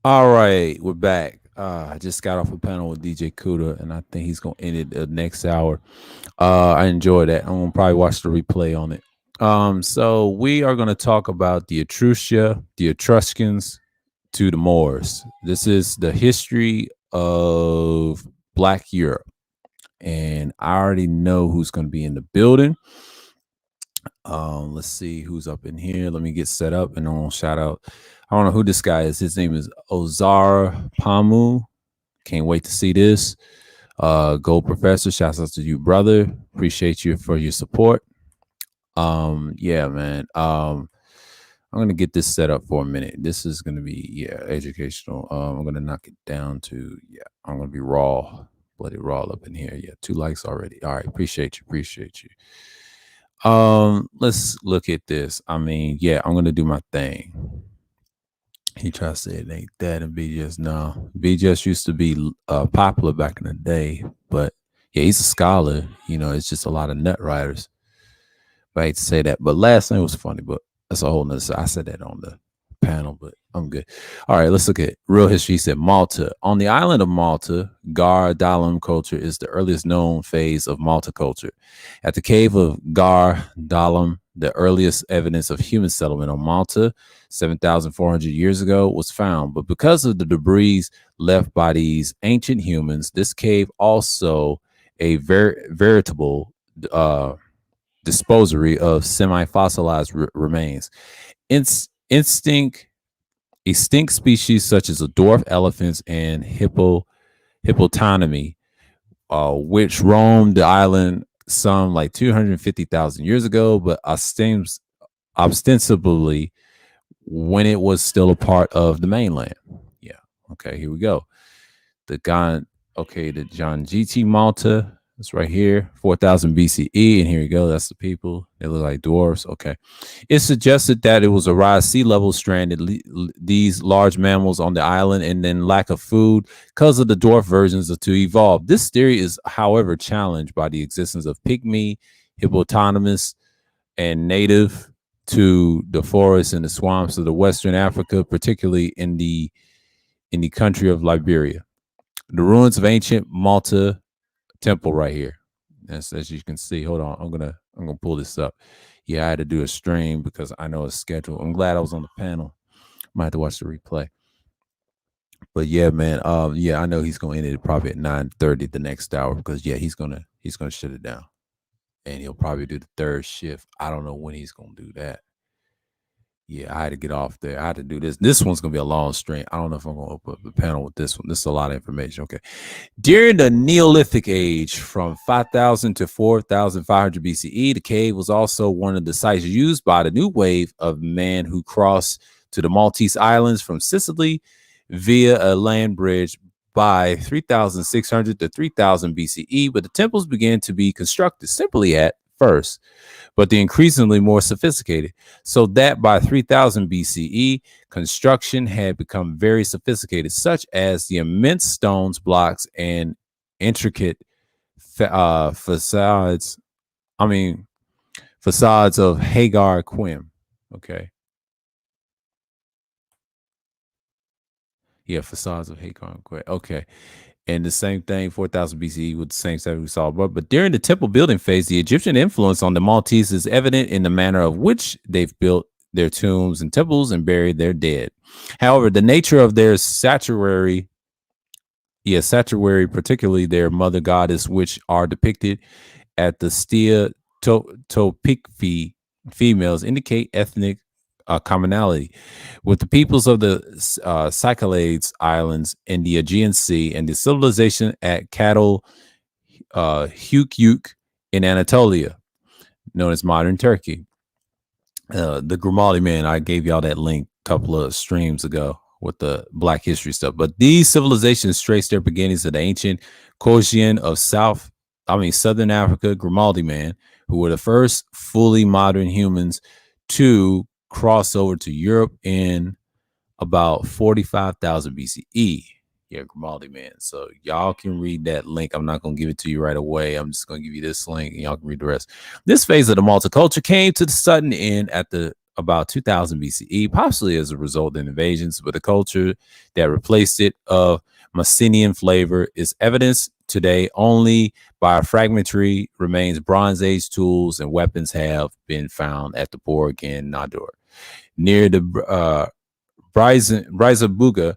All right, we're back. I just got off a panel with DJ Kuda, and I think he's gonna end it the next hour. I enjoyed that. I'm gonna probably watch the replay on it. So we are gonna talk about the Etruria, the Etruscans to the Moors. This is the history of Black Europe, and I already know who's gonna be in the building. Let's see who's up in here. Let me get set up and I'm gonna shout out. I don't know who this guy is. His name is Ozara Pamu. Can't wait to see this. Gold Professor, shouts out to you, brother. Appreciate you for your support. Yeah, man. I'm gonna get this set up for a minute. This is gonna be educational. I'm gonna knock it down to I'm gonna be raw, bloody raw up in here. Yeah, 2 likes already. All right, appreciate you. Let's look at this. I mean, yeah, I'm gonna do my thing. He tries to say it ain't that, and BGS no. BGS used to be popular back in the day, but yeah, he's a scholar. You know, it's just a lot of nut riders. But I hate to say that. But last night was funny, but that's a whole nother. I said that on the panel, but I'm good. All right, let's look at real history. He said Malta. On the island of Malta, Gar Dalam culture is the earliest known phase of Malta culture. At the cave of Gar Dalam, the earliest evidence of human settlement on Malta, 7,400 years ago, was found. But because of the debris left by these ancient humans, this cave also a veritable disposery of semi-fossilized remains. Instinct extinct species such as the dwarf elephants and hippopotami, which roamed the island some like 250,000 years ago, but ostensibly when it was still a part of the mainland. Yeah. Okay, here we go. The Gan, okay, the John GT Malta. It's right here, 4000 BCE. And here you go. That's the people. They look like dwarfs. Okay. It suggested that it was a rise sea level stranded these large mammals on the island and then lack of food because of the dwarf versions of to evolve. This theory is, however, challenged by the existence of pygmy, hippopotamus, and native to the forests and the swamps of the Western Africa, particularly in the country of Liberia. The ruins of ancient Malta temple right here. As you can see. Hold on, I'm gonna pull this up. Yeah, I had to do a stream because I know it's scheduled. I'm glad I was on the panel. Might have to watch the replay. But yeah, man. Yeah, I know he's gonna end it probably at 9:30 the next hour because yeah, he's gonna shut it down. And he'll probably do the third shift. I don't know when he's gonna do that. Yeah, I had to get off there. I had to do this. This one's gonna be a long stream. I don't know if I'm gonna open up the panel with this one. This is a lot of information. Okay. During the Neolithic age, from 5,000 to 4,500 BCE, the cave was also one of the sites used by the new wave of man who crossed to the Maltese Islands from Sicily via a land bridge by 3,600 to 3,000 BCE. But the temples began to be constructed simply at first, but the increasingly more sophisticated, so that by 3000 BCE, construction had become very sophisticated, such as the immense stones, blocks, and intricate facades. I mean, facades of Hagar Quim. Okay. Yeah, facades of Hagar Quim. Okay. And the same thing, 4000 BCE with the same stuff we saw above. But during the temple building phase, the Egyptian influence on the Maltese is evident in the manner of which they've built their tombs and temples and buried their dead. However, the nature of their statuary, particularly their mother goddess, which are depicted at the Stia Topikfi females, indicate ethnic commonality with the peoples of the Cyclades Islands in the Aegean Sea and the civilization at Cattle Hukyuk in Anatolia, known as modern Turkey. The Grimaldi man, I gave y'all that link a couple of streams ago with the Black history stuff. But these civilizations trace their beginnings to the ancient Khoisan of Southern Africa, Grimaldi man, who were the first fully modern humans to cross over to Europe in about 45,000 BCE. Yeah, Grimaldi man. So y'all can read that link. I'm not going to give it to you right away. I'm just going to give you this link and y'all can read the rest. This phase of the Malta culture came to the sudden end at the about 2000 BCE, possibly as a result of invasions, but the culture that replaced it of Mycenaean flavor is evidenced today only by fragmentary remains. Bronze Age tools and weapons have been found at the Borg in Nador. Near the Brizabuga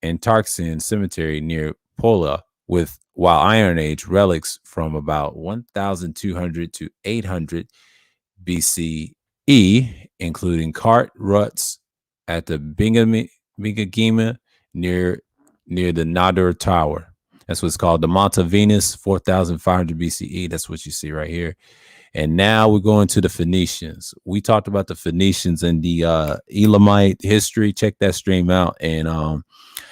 and Tarkson Cemetery near Pola, with while Iron Age relics from about 1200 to 800 BCE, including cart ruts at the Bingagima near the Nador Tower. That's what's called the Monta Venus, 4500 BCE. That's what you see right here. And now we're going to the Phoenicians. We talked about the Phoenicians and the Elamite history. Check that stream out. And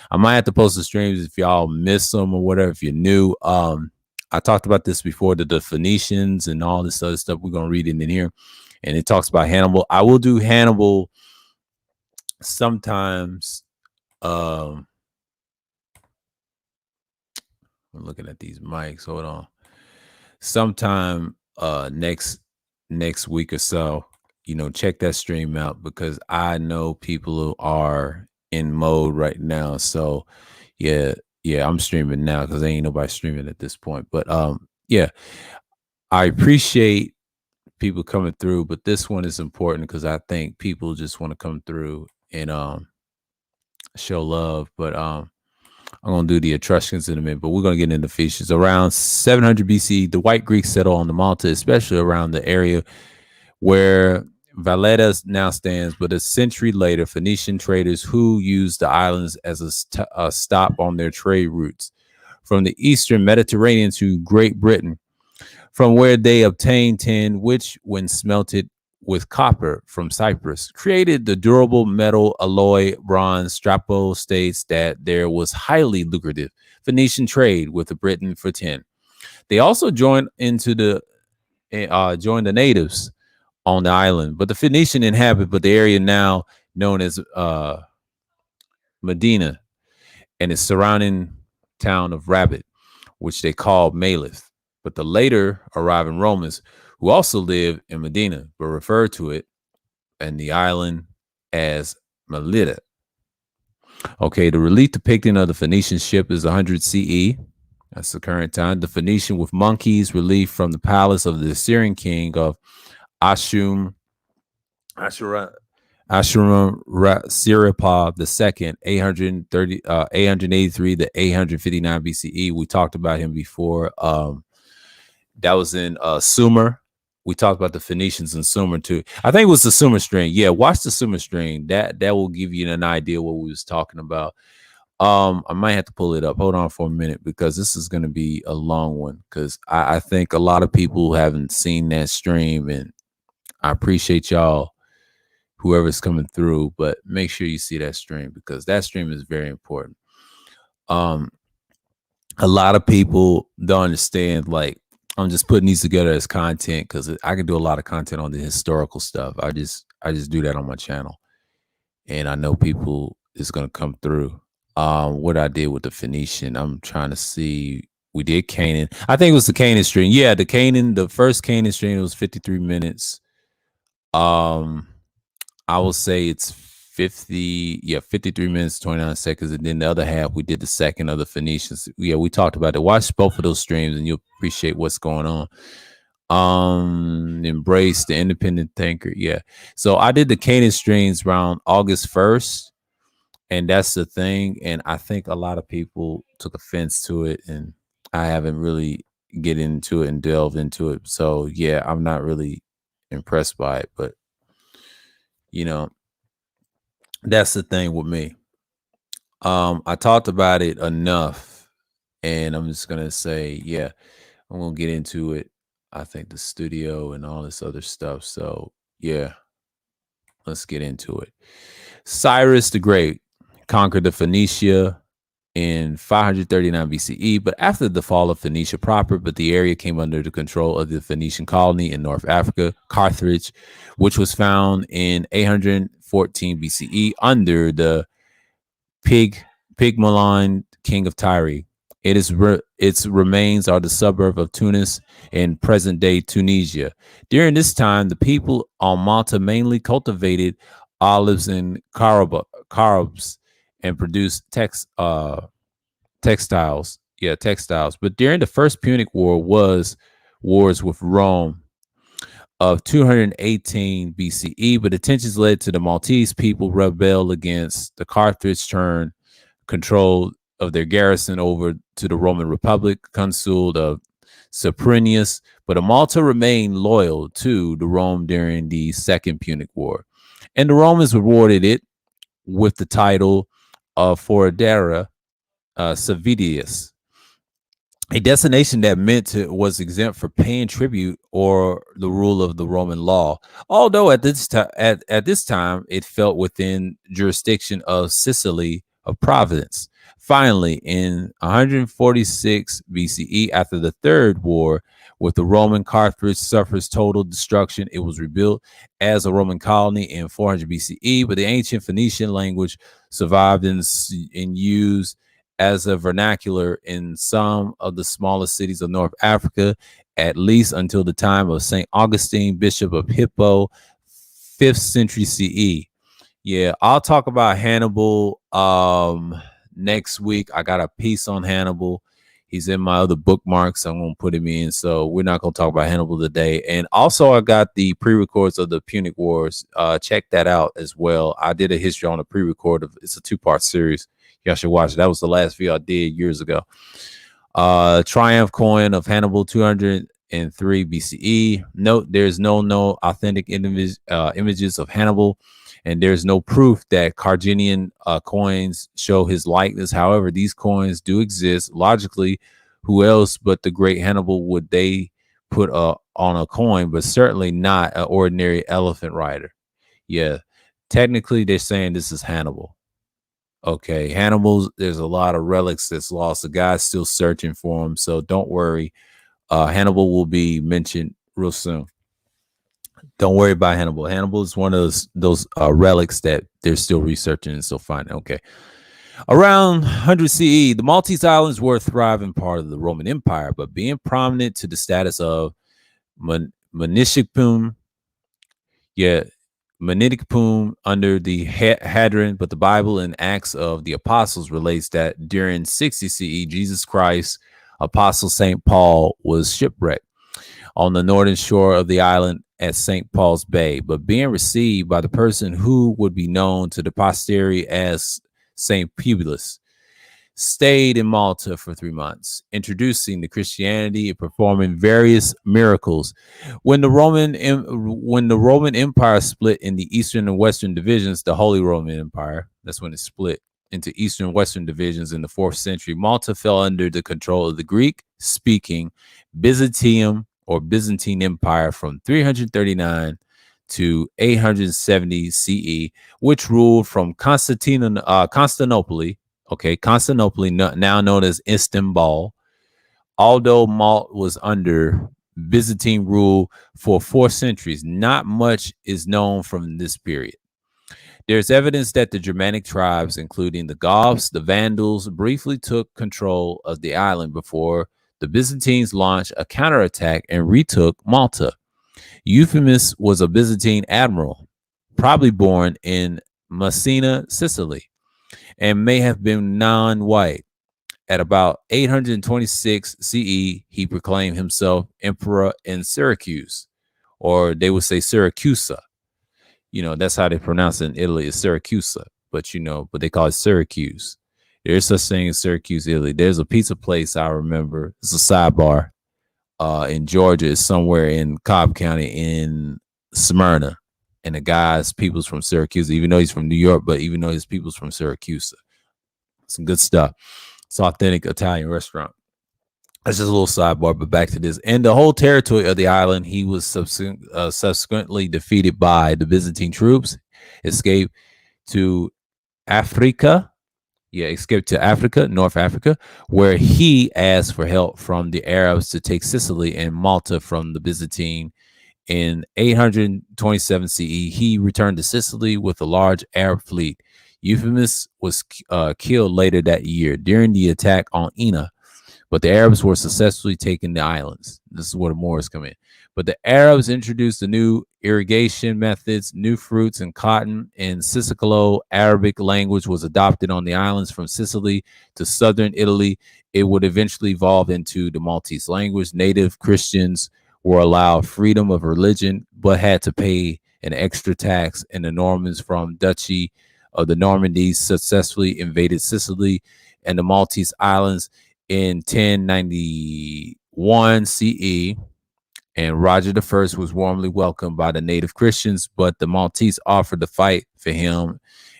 I might have to post the streams if y'all miss them or whatever, if you're new. I talked about this before, the Phoenicians and all this other stuff. We're going to read it in here. And it talks about Hannibal. I will do Hannibal sometimes. I'm looking at these mics. Hold on. Sometime next week or so, check that stream out, because I know people are in mode right now. So yeah, I'm streaming now because ain't nobody streaming at this point. But yeah, I appreciate people coming through, but this one is important because I think people just want to come through and show love. But I'm going to do the Etruscans in a minute, but we're going to get into features. Around 700 BC, the white Greeks settled on the Malta, especially around the area where Valletta now stands. But a century later, Phoenician traders who used the islands as a stop on their trade routes from the eastern Mediterranean to Great Britain, from where they obtained tin, which, when smelted with copper from Cyprus, created the durable metal alloy bronze. Strabo states that there was highly lucrative Phoenician trade with Britain for tin. They also joined the natives on the island, but the Phoenician inhabit the area now known as Medina and its surrounding town of Rabat, which they called Malith. But the later arriving Romans, who also lived in Medina, but referred to it and the island as Melita. Okay, the relief depicting of the Phoenician ship is 100 CE. That's the current time. The Phoenician with monkeys, relief from the palace of the Assyrian king of Ashurbanipal II, 883 to 859 BCE. We talked about him before. That was in Sumer. We talked about the Phoenicians in Sumer too. I think it was the Sumer string. Yeah, watch the Sumer string. That will give you an idea what we was talking about. I might have to pull it up. Hold on for a minute, because this is going to be a long one, because I think a lot of people haven't seen that stream, and I appreciate y'all, whoever's coming through, but make sure you see that stream, because that stream is very important. A lot of people don't understand, like, I'm just putting these together as content because I can do a lot of content on the historical stuff. I just do that on my channel, and I know people is going to come through. What I did with the Phoenician, I'm trying to see. We did Canaan. I think it was the Canaan stream. Yeah, the first Canaan stream was 53 minutes. I will say it's 53 minutes, 29 seconds. And then the other half, we did the second of the Phoenicians. Yeah, we talked about it. Watch both of those streams and you'll appreciate what's going on. Embrace the independent thinker. Yeah. So I did the Canaan streams around August 1st. And that's the thing. And I think a lot of people took offense to it. And I haven't really get into it and delved into it. So yeah, I'm not really impressed by it. But that's the thing with me. I talked about it enough, and I'm just gonna say, yeah, I'm gonna get into it. I think the studio and all this other stuff. So yeah, let's get into it. Cyrus the Great conquered the Phoenicia in 539 BCE, but after the fall of Phoenicia proper, but the area came under the control of the Phoenician colony in North Africa, Carthage, which was found in 814 BCE under the Pygmalion, king of Tyre. Its remains are the suburb of Tunis in present-day Tunisia. During this time, the people on Malta mainly cultivated olives and carobs and produced textiles. Yeah, textiles. But during the First Punic War was wars with Rome of 218 BCE, but the tensions led to the Maltese people rebel against the Carthage turn control of their garrison over to the Roman Republic, consul of Cyprinius, but Malta remained loyal to the Rome during the Second Punic War. And the Romans rewarded it with the title of Foedera Civitas, a destination that was exempt for paying tribute or the rule of the Roman law. Although at this time it felt within jurisdiction of Sicily of Providence. Finally, in 146 BCE, after the Third War with the Roman, Carthage suffers total destruction. It was rebuilt as a Roman colony in 400 BCE, but the ancient Phoenician language survived in use as a vernacular in some of the smallest cities of North Africa, at least until the time of St. Augustine, Bishop of Hippo, 5th century CE. Yeah, I'll talk about Hannibal next week. I got a piece on Hannibal. He's in my other bookmarks. I'm going to put him in. So we're not going to talk about Hannibal today. And also, I got the pre-records of the Punic Wars. Check that out as well. I did a history on a pre-record of it's a 2-part series. Y'all should watch it. That was the last video I did years ago. Triumph coin of Hannibal, 203 BCE. Note, there's no authentic images of Hannibal, and there's no proof that Carthaginian coins show his likeness. However, these coins do exist. Logically, who else but the great Hannibal would they put on a coin, but certainly not an ordinary elephant rider. Yeah, technically, they're saying this is Hannibal. Okay, Hannibal's, there's a lot of relics that's lost. The guy's still searching for them, so don't worry. Hannibal will be mentioned real soon. Don't worry about Hannibal. Hannibal is one of those relics that they're still researching and still finding. Okay. Around 100 CE, the Maltese Islands were a thriving part of the Roman Empire, but being prominent to the status of municipum, Menicipum under the Hadrian, but the Bible and Acts of the Apostles relates that during 60 CE, Jesus Christ, Apostle St. Paul, was shipwrecked on the northern shore of the island at St. Paul's Bay, but being received by the person who would be known to the posterity as St. Publius, stayed in Malta for 3 months, introducing the Christianity and performing various miracles. When the Roman Empire split in the Eastern and Western divisions, the Holy Roman Empire, that's when it split into Eastern and Western divisions in the 4th century, Malta fell under the control of the Greek-speaking Byzantium or Byzantine Empire from 339 to 870 CE, which ruled from Constantinople, now known as Istanbul. Although Malta was under Byzantine rule for 4 centuries, not much is known from this period. There's evidence that the Germanic tribes, including the Goths, the Vandals, briefly took control of the island before the Byzantines launched a counterattack and retook Malta. Euphemus was a Byzantine admiral, probably born in Messina, Sicily, and may have been non-white. At about 826 CE, he proclaimed himself emperor in Syracuse, or they would say Syracusa. That's how they pronounce it in Italy, is Syracusa, but they call it Syracuse. There's such thing as Syracuse, Italy. There's a pizza place I remember. It's a sidebar in Georgia. It's somewhere in Cobb County in Smyrna. And the guy's people's from Syracuse, even though he's from New York, but even though his people's from Syracuse. Some good stuff. It's authentic Italian restaurant. That's just a little sidebar, but back to this. And the whole territory of the island, he was subsequently defeated by the Byzantine troops, escaped to Africa, North Africa, where he asked for help from the Arabs to take Sicily and Malta from the Byzantine. In 827 CE, he returned to Sicily with a large Arab fleet. Euphemus was killed later that year during the attack on Ina. but the Arabs were successfully taking the islands. This is where the Moors come in. But the Arabs introduced the new irrigation methods, new fruits, and cotton. And Sicilo Arabic language was adopted on the islands from Sicily to southern Italy. It would eventually evolve into the Maltese language. Native Christians were allowed freedom of religion, but had to pay an extra tax. And the Normans from Duchy of the Normandy successfully invaded Sicily and the Maltese Islands in 1091 CE. And Roger I was warmly welcomed by the native Christians, but the Maltese offered to fight for him.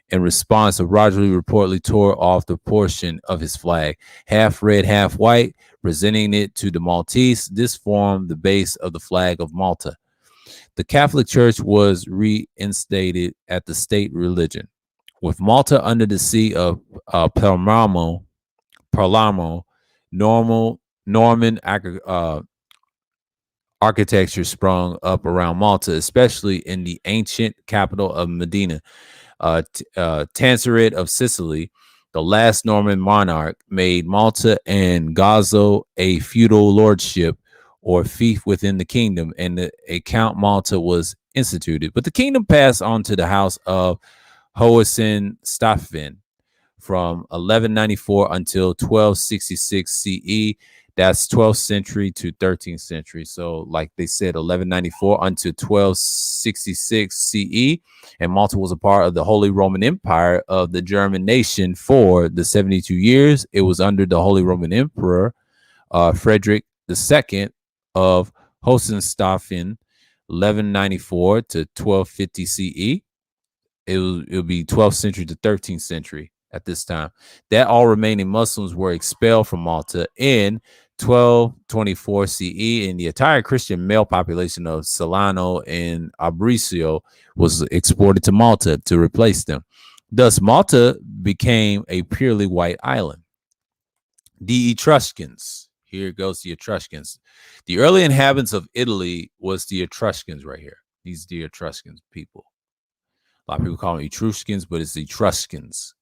In response, Roger reportedly tore off the portion of his flag, half red, half white, presenting it to the Maltese. This formed the base of the flag of Malta. The Catholic Church was reinstated as the state religion. With Malta under the see of Palermo, Norman architecture sprung up around Malta, especially in the ancient capital of Medina. Tancred of Sicily, the last Norman monarch, made Malta and Gozo a feudal lordship or fief within the kingdom, and a Count Malta was instituted. But the kingdom passed on to the house of Hohenstaufen from 1194 until 1266 CE. That's 12th century to 13th century. So, like they said, 1194 until 1266 CE. And Malta was a part of the Holy Roman Empire of the German nation for the 72 years. It was under the Holy Roman Emperor Frederick II of Hohenstaufen, 1194 to 1250 CE. It'll be 12th century to 13th century at this time. That all remaining Muslims were expelled from Malta in 1224 CE, and the entire Christian male population of Solano and Abruzzo was exported to Malta to replace them. Thus, Malta became a purely white island. The Etruscans. Here goes the Etruscans. The early inhabitants of Italy was the Etruscans right here. These are the Etruscans people. A lot of people call them Etruscans, but it's Etruscans.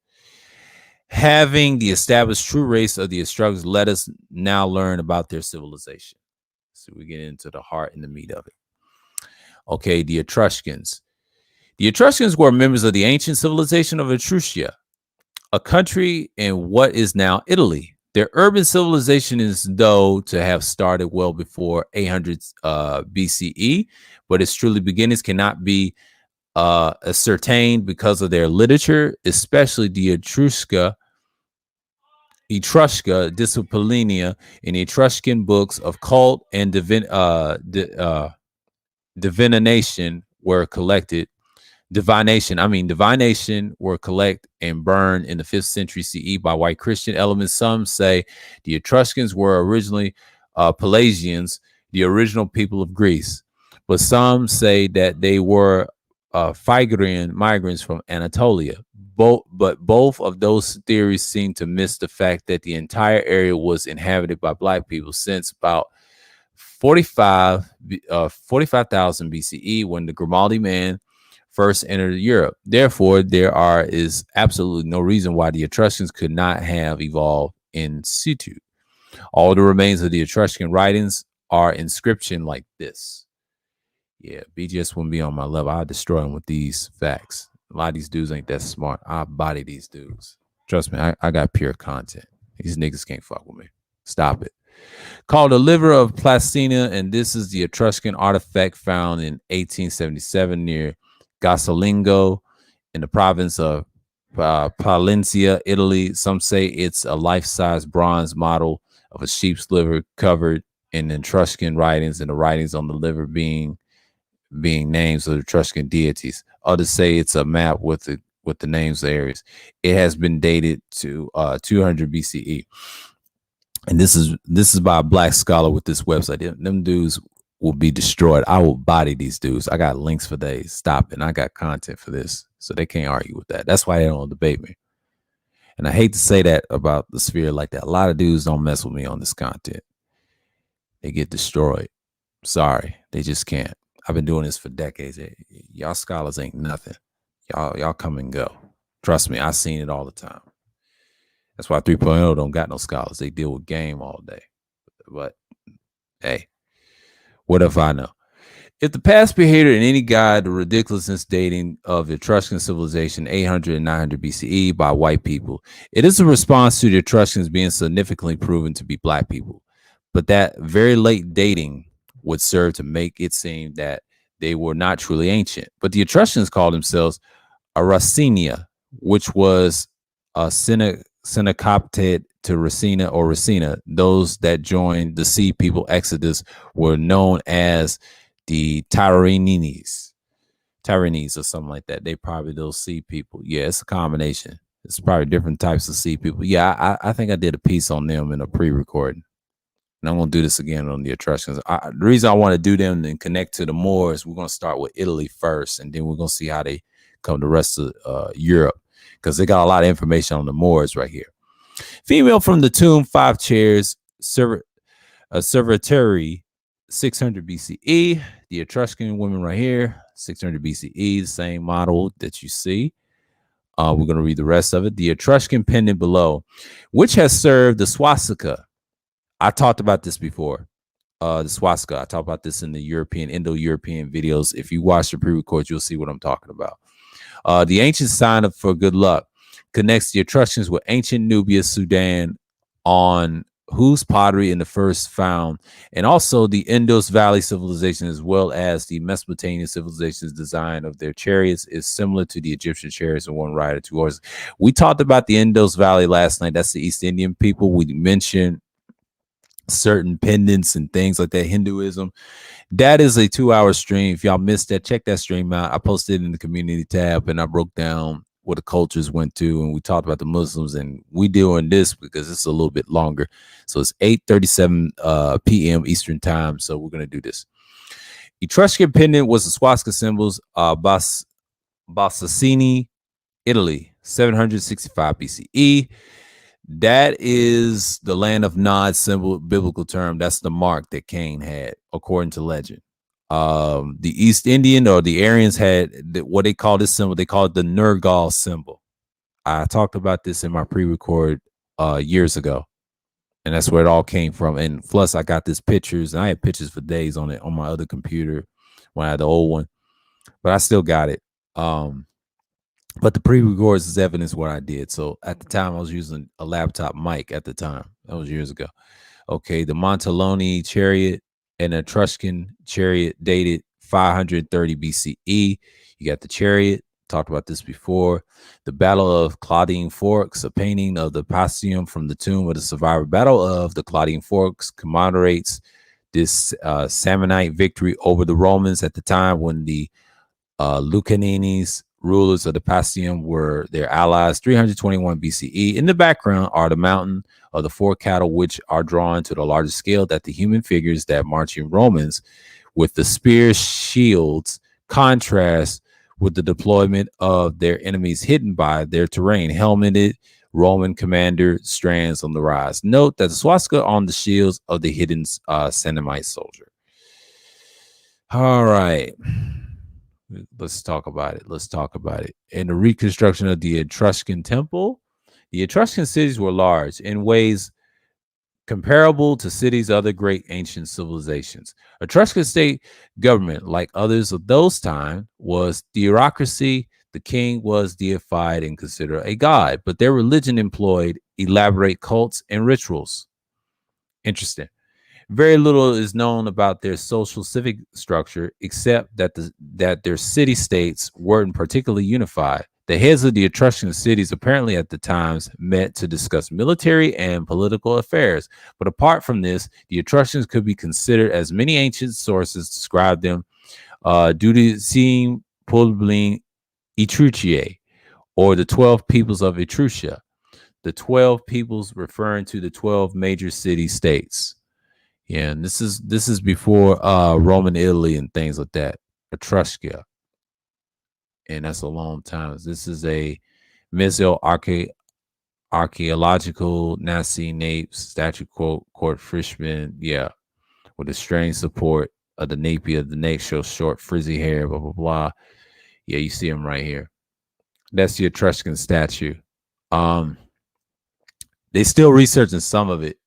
Having the established true race of the Etruscans, let us now learn about their civilization. So we get into the heart and the meat of it. Okay, the Etruscans. The Etruscans were members of the ancient civilization of Etruria, a country in what is now Italy. Their urban civilization is though to have started well before 800 BCE, but its truly beginnings cannot be ascertained because of their literature, especially the Etrusca Disciplinia in Etruscan books of cult and divination were collected. Divination were collected and burned in the 5th century CE by white Christian elements. Some say the Etruscans were originally Pelagians, the original people of Greece, but some say that they were Phrygian migrants from Anatolia. Both of those theories seem to miss the fact that the entire area was inhabited by black people since about 45,000 BCE, when the Grimaldi man first entered Europe. Therefore, there is absolutely no reason why the Etruscans could not have evolved in situ. All the remains of the Etruscan writings are inscription like this. Yeah, BGS wouldn't be on my level. I'll destroy them with these facts. A lot of these dudes ain't that smart. I'll body these dudes. Trust me, I got pure content. These niggas can't fuck with me. Stop it. Called the Liver of Plastina, and this is the Etruscan artifact found in 1877 near Gossolingo in the province of Palencia, Italy. Some say it's a life-size bronze model of a sheep's liver covered in Etruscan writings, and the writings on the liver being names of Etruscan deities. Others say it's a map with the names of areas. It has been dated to 200 BCE. And this is by a black scholar with this website. Them dudes will be destroyed. I will body these dudes. I got links for days. Stop it. And I got content for this. So they can't argue with that. That's why they don't debate me. And I hate to say that about the sphere like that. A lot of dudes don't mess with me on this content. They get destroyed. Sorry. They just can't. I've been doing this for decades. Y'all scholars ain't nothing. Y'all come and go. Trust me, I've seen it all the time. That's why 3.0 don't got no scholars. They deal with game all day. But hey, what if I know? If the past behavior in any guide, the ridiculousness dating of Etruscan civilization 800 and 900 BCE by white people, it is a response to the Etruscans being significantly proven to be black people. But that very late dating would serve to make it seem that they were not truly ancient. But the Etruscans called themselves Aracenia, which was a synecopted to Racina or Racina. Those that joined the Sea People Exodus were known as the Tyranese or something like that. They probably those Sea People. Yeah, it's a combination. It's probably different types of Sea People. Yeah, I think I did a piece on them in a pre-recording. And I'm going to do this again on the Etruscans. The reason I want to do them and connect to the Moors, we're going to start with Italy first, and then we're going to see how they come the rest of Europe, because they got a lot of information on the Moors right here. Female from the tomb, 5 chairs, servitary, 600 BCE. The Etruscan women right here, 600 BCE, the same model that you see. We're going to read the rest of it. The Etruscan pendant below, which has served the swastika. I talked about this before. The swastika. I talked about this in the Indo-European videos. If you watch the pre-records, you'll see what I'm talking about. The ancient sign for good luck connects the Etruscans with ancient Nubia, Sudan, on whose pottery in the first found, and also the Indus Valley civilization, as well as the Mesopotamian civilization's design of their chariots is similar to the Egyptian chariots and one rider, 2 horses. We talked about the Indus Valley last night. That's the East Indian people. We mentioned certain pendants and things like that, Hinduism. That is a 2-hour stream. If y'all missed that, check that stream out. I posted it in the community tab, and I broke down what the cultures went to, and we talked about the Muslims, and we doing this because it's a little bit longer. So it's 8:37 p.m. Eastern time. So we're gonna do this. Etruscan pendant was the swastika symbols. Bassassini, Italy, 765 BCE. That is the land of Nod symbol, biblical term. That's the mark that Cain had, according to legend. The East Indian or the Aryans had what they call this symbol. They call it the Nergal symbol. I talked about this in my pre-record years ago, and that's where it all came from. And plus, I got these pictures, and I had pictures for days on it on my other computer when I had the old one, but I still got it. But the pre-records is evidence what I did. So at the time, I was using a laptop mic at the time. That was years ago. Okay, the Montaloni chariot, an Etruscan chariot dated 530 BCE. You got the chariot. Talked about this before. The Battle of Claudine Forks, a painting of the Pasium from the tomb of the survivor. Battle of the Claudine Forks commemorates this Samnite victory over the Romans at the time when the Lucaninis, rulers of the Pasium, were their allies. 321 BCE. In the background are the mountain of the 4 cattle, which are drawn to the largest scale that the human figures that marching Romans with the spear shields contrast with the deployment of their enemies hidden by their terrain. Helmeted Roman commander strands on the rise. Note that the swastika on the shields of the hidden Samnite soldier. All right. Let's talk about it. In the reconstruction of the Etruscan temple, the Etruscan cities were large in ways comparable to cities of other great ancient civilizations. Etruscan state government, like others of those time, was theocracy. The king was deified and considered a god, but their religion employed elaborate cults and rituals. Interesting. Very little is known about their social civic structure, except that their city-states weren't particularly unified. The heads of the Etruscan cities apparently at the times met to discuss military and political affairs. But apart from this, the Etruscans could be considered, as many ancient sources describe them, due to seeing Publin Etruiae, or the 12 peoples of Etruria. The 12 peoples referring to the 12 major city-states. Yeah, and this is before Roman Italy and things like that. Etruria. And that's a long time. This is a Meso archaeological Nazi nape statue court Frischman. Yeah, with a strange support of the nape of the neck, shows short frizzy hair, blah blah blah. Yeah, you see him right here. That's the Etruscan statue. They still researching some of it.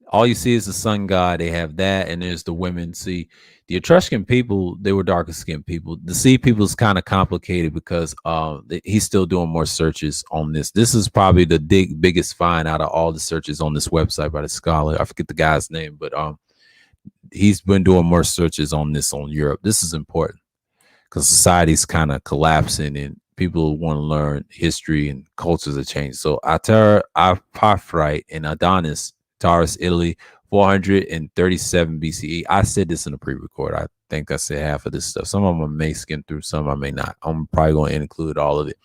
All you see is the sun god. They have that, and there's the women. See, the Etruscan people, they were darker skinned people. The sea people is kind of complicated because he's still doing more searches on this. This is probably the biggest find out of all the searches on this website by the scholar. I forget the guy's name, but he's been doing more searches on this on Europe. This is important because society's kind of collapsing and people want to learn history and cultures are changing. So Apaphite and Adonis, Taurus, Italy, 437 BCE. I said this in a pre-record. I think I said half of this stuff. Some of them I may skim through, some I may not. I'm probably going to include all of it.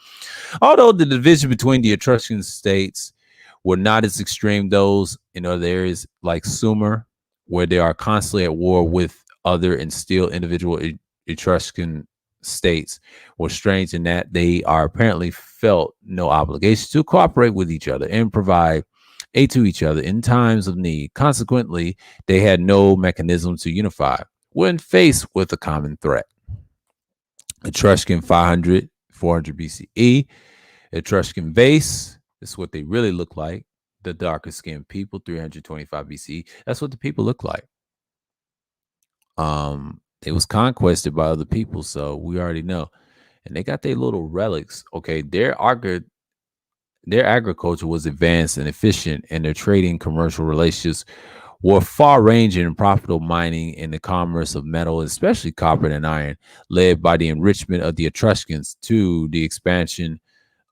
Although the division between the Etruscan states were not as extreme, those in other areas like Sumer, where they are constantly at war with other and still individual Etruscan states, were strange in that they are apparently felt no obligation to cooperate with each other and provide aid to each other in times of need. Consequently, they had no mechanism to unify when faced with a common threat. Etruscan 500, 400 BCE. Etruscan vase. This is what they really look like. The darker skinned people, 325 BCE. That's what the people look like. It was conquested by other people, so we already know. And they got their little relics. Okay, their agriculture was advanced and efficient, and their trading commercial relationships were far-ranging and profitable. Mining and the commerce of metal, especially copper and iron, led by the enrichment of the Etruscans to the expansion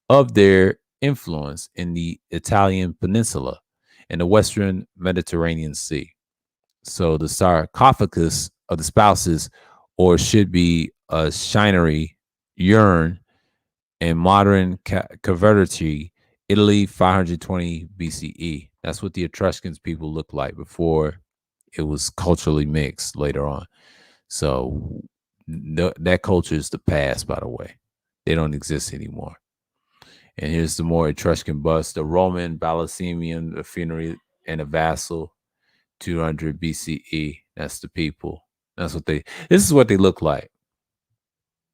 of their influence in the Italian peninsula and the Western Mediterranean Sea. So the sarcophagus of the spouses, or should be a shinery, urn, and modern caverity, Italy, 520 BCE. That's what the Etruscans people looked like before it was culturally mixed later on. So that culture is the past, by the way. They don't exist anymore. And here's the more Etruscan bust, the Roman Balassemian, a funerary, and a vassal, 200 BCE. That's the people. This is what they look like.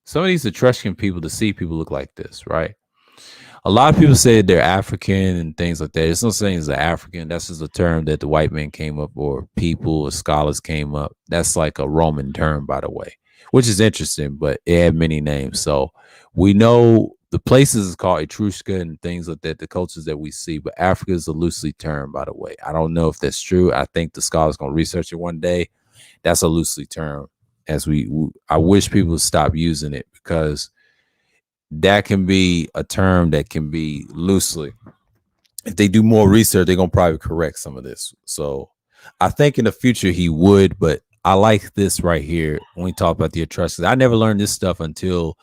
Some of these Etruscan people, the sea people, look like this, right? A lot of people say they're African and things like that. There's no saying they're African. That's just a term that the white man came up, or people or scholars came up. That's like a Roman term, by the way, which is interesting, but it had many names. So we know the places is called Etruria and things like that, the cultures that we see, but Africa is a loosely term, by the way. I don't know if that's true. I think the scholars going to research it one day. That's a loosely term. I wish people would stop using it, because that can be a term that can be loosely. If they do more research, they're going to probably correct some of this. So I think in the future he would, but I like this right here when we talk about the Etruscans. I never learned this stuff until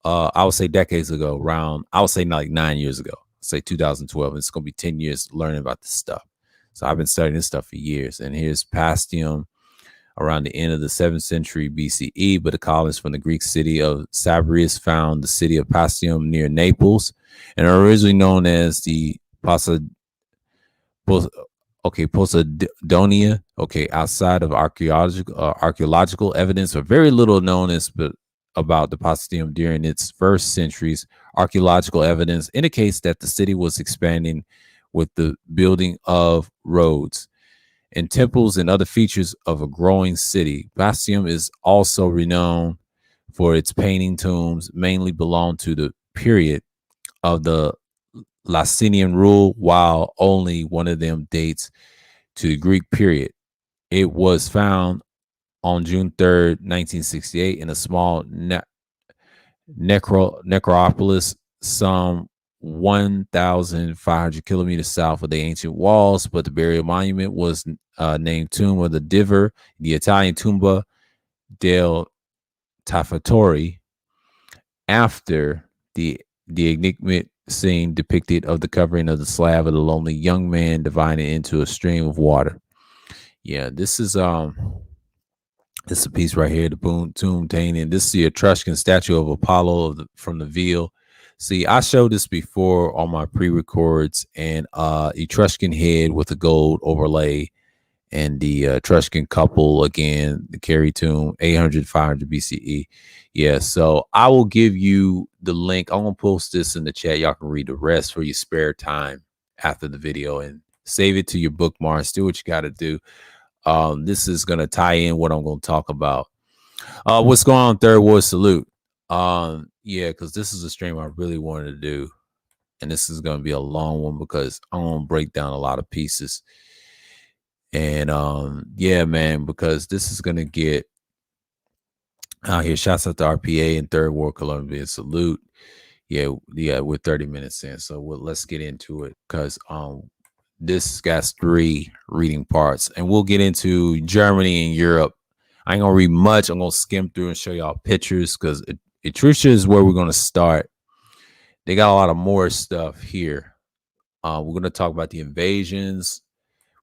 I would say decades ago, around, I would say like 9 years ago, say 2012. It's going to be 10 years learning about this stuff. So I've been studying this stuff for years. And here's Pastium around the end of the 7th century BCE, but the colonists from the Greek city of Sabrius found the city of Pastium near Naples, and originally known as the Posidonia. Okay, outside of archaeological evidence, or very little known about the Pastium during its first centuries. Archaeological evidence indicates that the city was expanding with the building of roads and temples and other features of a growing city. Pastium is also renowned for its painting tombs, mainly belong to the period of the Licinian rule, while only one of them dates to the Greek period. It was found on June 3rd, 1968, in a small necropolis, some 1,500 kilometers south of the ancient walls, but the burial monument was named Tomb of the Diver, the Italian Tumba del Taffatori, after the enigmatic scene depicted of the covering of the slab of the lonely young man dividing into a stream of water. Yeah, this is a piece right here, the tomb painting. This is the Etruscan statue of Apollo from the Veil. See, I showed this before on my pre-records, and Etruscan head with a gold overlay, and the Etruscan couple again, the Kerry tomb, 800, 500 BCE. Yeah, so I will give you the link. I'm gonna post this in the chat. Y'all can read the rest for your spare time after the video and save it to your bookmarks. Do what you got to do. This is going to tie in what I'm going to talk about. What's going on, Third Ward Salute? Yeah, because this is a stream I really wanted to do. And this is going to be a long one because I'm going to break down a lot of pieces. And yeah, man, because this is going to get out here. Shouts out to RPA and Third World Columbia. Salute. Yeah, we're 30 minutes in. So let's get into it because this got 3 reading parts. And we'll get into Germany and Europe. I ain't going to read much. I'm going to skim through and show y'all pictures because Etruia is where we're going to start. They got a lot of more stuff here. We're going to talk about the invasions.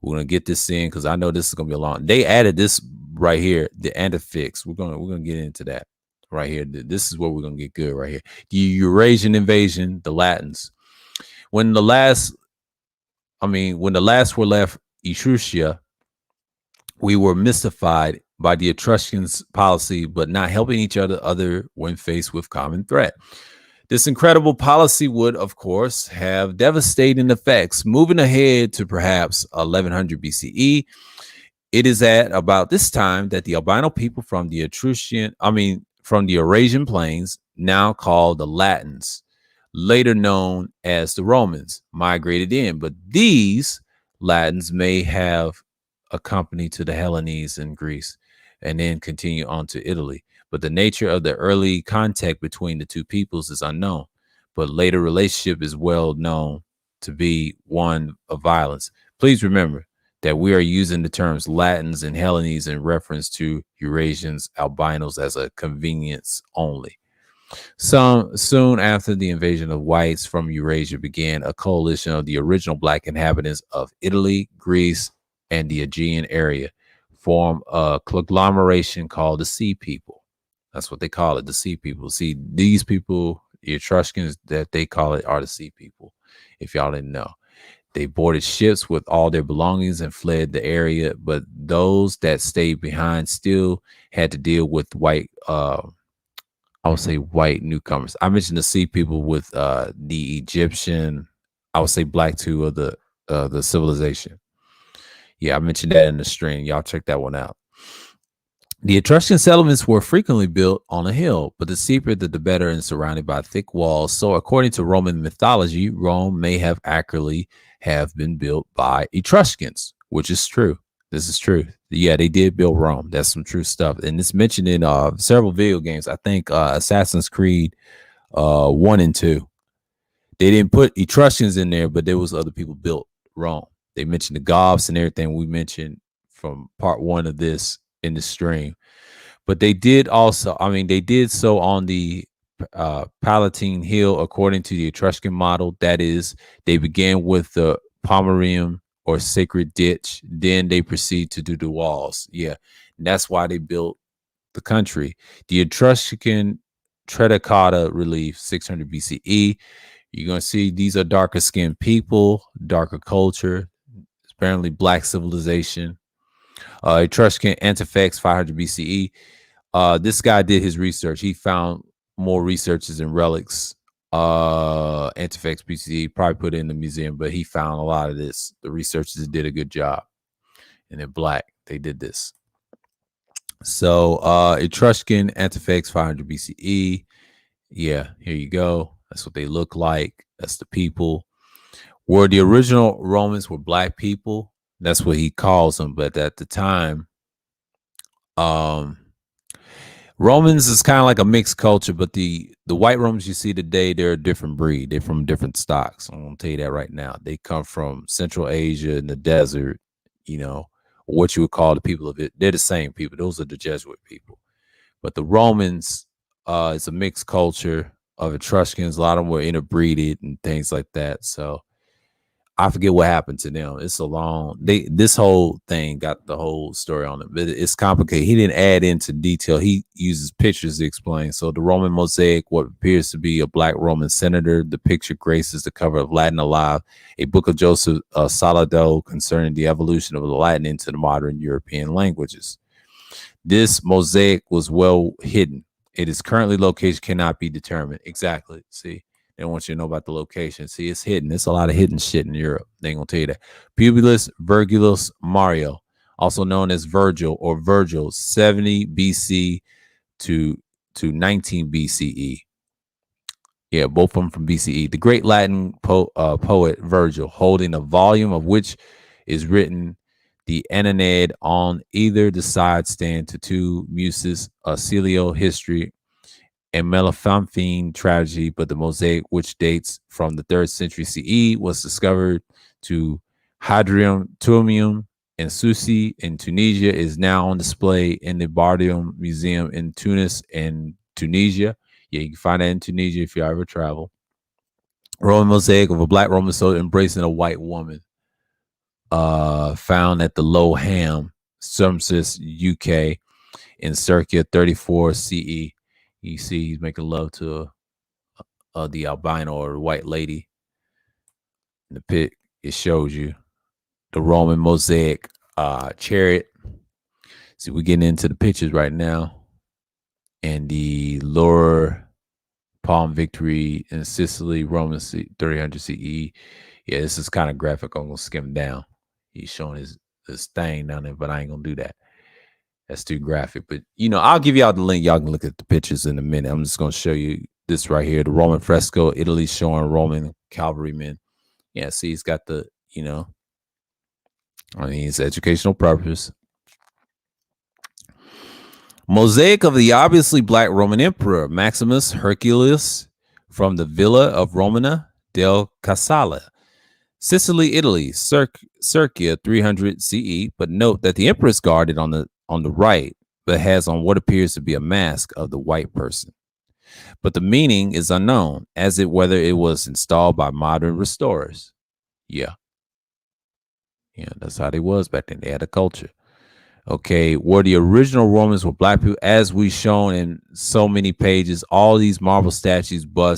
We're going to get this in because I know this is going to be a long. They added this right here, the antefix. We're going to get into that right here. This is where we're going to get good right here. The Eurasian invasion, the Latins. When the last were left Etruria, we were mystified by the Etruscans' policy, but not helping each other when faced with common threat. This incredible policy would, of course, have devastating effects. Moving ahead to perhaps 1100 BCE, it is at about this time that the albino people from the Eurasian plains, now called the Latins, later known as the Romans, migrated in. But these Latins may have accompanied to the Hellenes in Greece and then continue on to Italy. But the nature of the early contact between the two peoples is unknown. But later relationship is well known to be one of violence. Please remember that we are using the terms Latins and Hellenes in reference to Eurasians, albinos as a convenience only. Soon after the invasion of whites from Eurasia began, a coalition of the original black inhabitants of Italy, Greece, and the Aegean area formed a conglomeration called the Sea People. That's what they call it, the Sea People. See, these people, the Etruscans, that they call it, are the Sea People, if y'all didn't know. They boarded ships with all their belongings and fled the area, but those that stayed behind still had to deal with white, I would say white newcomers. I mentioned the Sea People with the Egyptian, I would say black too, of the civilization. Yeah, I mentioned that in the stream. Y'all check that one out. The Etruscan settlements were frequently built on a hill, but the steeper the better and surrounded by thick walls. So according to Roman mythology, Rome may have accurately have been built by Etruscans, which is true. This is true. Yeah, they did build Rome. That's some true stuff. And it's mentioned in several video games. I think Assassin's Creed 1 and 2. They didn't put Etruscans in there, but there was other people built Rome. They mentioned the Goths and everything we mentioned from part 1 of this in the stream. But they did also, they did so on the Palatine Hill according to the Etruscan model. That is, they began with the Pomerium or sacred ditch, then they proceed to do the walls. Yeah, and that's why they built the country. The Etruscan Tredicata relief, 600 BCE. You're going to see these are darker skinned people, darker culture, apparently black civilization. Etruscan Antefix, 500 BCE. This guy did his research. He found more researches and relics. Antefix BCE, probably put it in the museum, but he found a lot of this. The researchers did a good job. And they're black. They did this. So Etruscan Antefix, 500 BCE. Yeah, here you go. That's what they look like. That's the people. Where the original Romans were black people, that's what he calls them. But at the time, Romans is kind of like a mixed culture. But the white Romans you see today, they're a different breed. They're from different stocks. I'm going to tell you that right now. They come from Central Asia and the desert, what you would call the people of it. They're the same people. Those are the Jesuit people. But the Romans is a mixed culture of Etruscans. A lot of them were interbreeded and things like that. So I forget what happened to them. It's a long, this whole thing got the whole story on it, but it's complicated. He didn't add into detail. He uses pictures to explain. So the Roman mosaic, what appears to be a black Roman senator, the picture graces the cover of Latin Alive, a book of Joseph Salado concerning the evolution of the Latin into the modern European languages. This mosaic was well hidden. It is currently location cannot be determined. Exactly. See, They want you to know about the location. See, it's hidden. It's a lot of hidden shit in Europe. They ain't gonna tell you that. Publius Vergilius Mario, also known as Virgil or Virgil, 70 BC to 19 BCE. Yeah, both of them from BCE. The great Latin poet Virgil, holding a volume of which is written the Aeneid on either the side stand to two muses, Celio history and Melafontaine tragedy, but the mosaic, which dates from the 3rd century CE, was discovered to Hadrium Tumium and Susi in Tunisia, is now on display in the Bardium Museum in Tunis and Tunisia. Yeah, you can find that in Tunisia if you ever travel. Roman mosaic of a black Roman soldier embracing a white woman. Found at the Low Ham, Somerset, UK, in circa 34 CE. You see, he's making love to the albino or the white lady. In the pic, it shows you the Roman mosaic chariot. See, we're getting into the pictures right now. And the lower palm victory in Sicily, Roman 300 CE. Yeah, this is kind of graphic. I'm going to skim down. He's showing his thing down there, but I ain't going to do that. That's too graphic. But, I'll give y'all the link. Y'all can look at the pictures in a minute. I'm just going to show you this right here. The Roman fresco, Italy, showing Roman cavalrymen. Yeah, see, he's got the, it's educational purpose. Mosaic of the obviously black Roman emperor, Maximus Herculeus, from the Villa of Romana del Casale, Sicily, Italy, circa 300 CE. But note that the emperor is guarded on the right, but has on what appears to be a mask of the white person. But the meaning is unknown, as it whether it was installed by modern restorers. Yeah, that's how they was back then. They had a culture. Okay, where the original Romans were black people, as we shown in so many pages, all these marble statues, but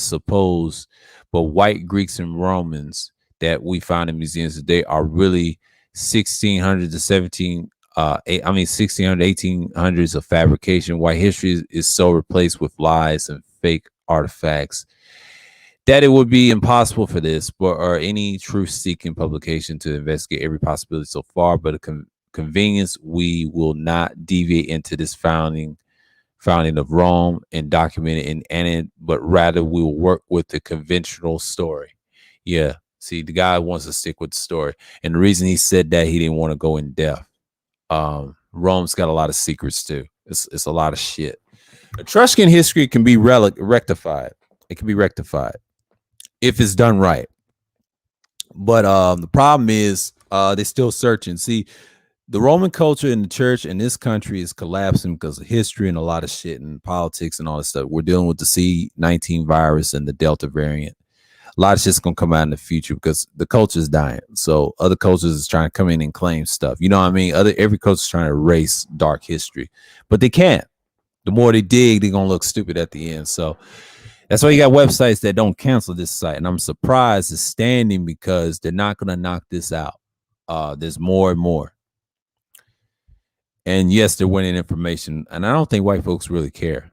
white Greeks and Romans that we find in museums today are really 1600 to 1800s of fabrication. White history is so replaced with lies and fake artifacts that it would be impossible for this or any truth-seeking publication to investigate every possibility so far. But a convenience, we will not deviate into this founding of Rome and document it but rather we will work with the conventional story. Yeah, see, the guy wants to stick with the story, and the reason he said that, he didn't want to go in depth. Rome's got a lot of secrets too. It's a lot of shit. Etruscan history can be rectified. It can be rectified if it's done right. But the problem is they're still searching. See, the Roman culture in the church in this country is collapsing because of history and a lot of shit and politics and all this stuff. We're dealing with the C-19 virus and the Delta variant. A lot of shit's gonna come out in the future because the culture is dying. So other cultures is trying to come in and claim stuff. You know what I mean? Every culture is trying to erase dark history, but they can't. The more they dig, they're gonna look stupid at the end. So that's why you got websites that don't cancel this site. And I'm surprised it's standing because they're not gonna knock this out. There's more and more. And yes, they're winning information. And I don't think white folks really care.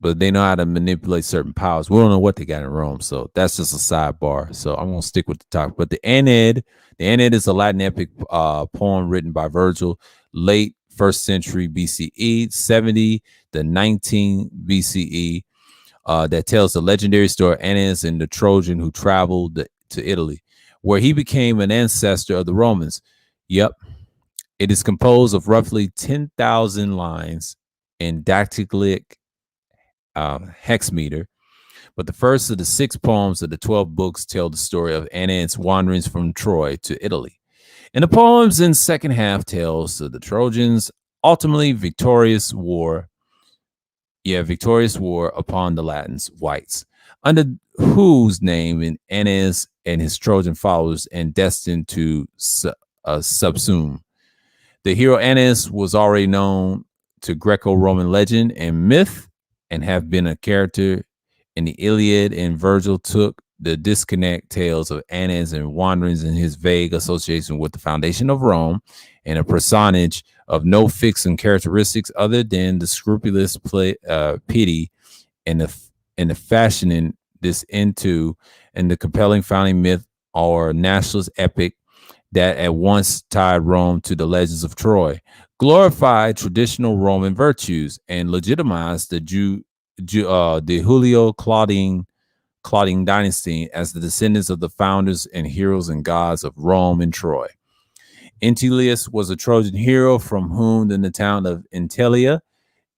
But they know how to manipulate certain powers. We don't know what they got in Rome. So that's just a sidebar. So I'm going to stick with the topic. But the Aeneid is a Latin epic poem written by Virgil, late 1st century BCE, 70 to 19 BCE, that tells the legendary story of Aeneas and the Trojan who traveled to Italy, where he became an ancestor of the Romans. Yep. It is composed of roughly 10,000 lines in dactylic hexameter, but the first of the 6 poems of the 12 books tell the story of Aeneas' wanderings from Troy to Italy. And the poems in second half tells of the Trojans ultimately victorious war upon the Latins, whites, under whose name Aeneas and his Trojan followers and destined to subsume. The hero Aeneas was already known to Greco-Roman legend and myth and have been a character in the Iliad, and Virgil took the disconnect tales of Aeneas and wanderings in his vague association with the foundation of Rome and a personage of no fixed characteristics other than the scrupulous pity and the fashioning this into and the compelling founding myth or nationalist epic that at once tied Rome to the legends of Troy, glorified traditional Roman virtues, and legitimized the Julio Claudian dynasty as the descendants of the founders and heroes and gods of Rome and Troy. Entilius was a Trojan hero from whom the town of Intelia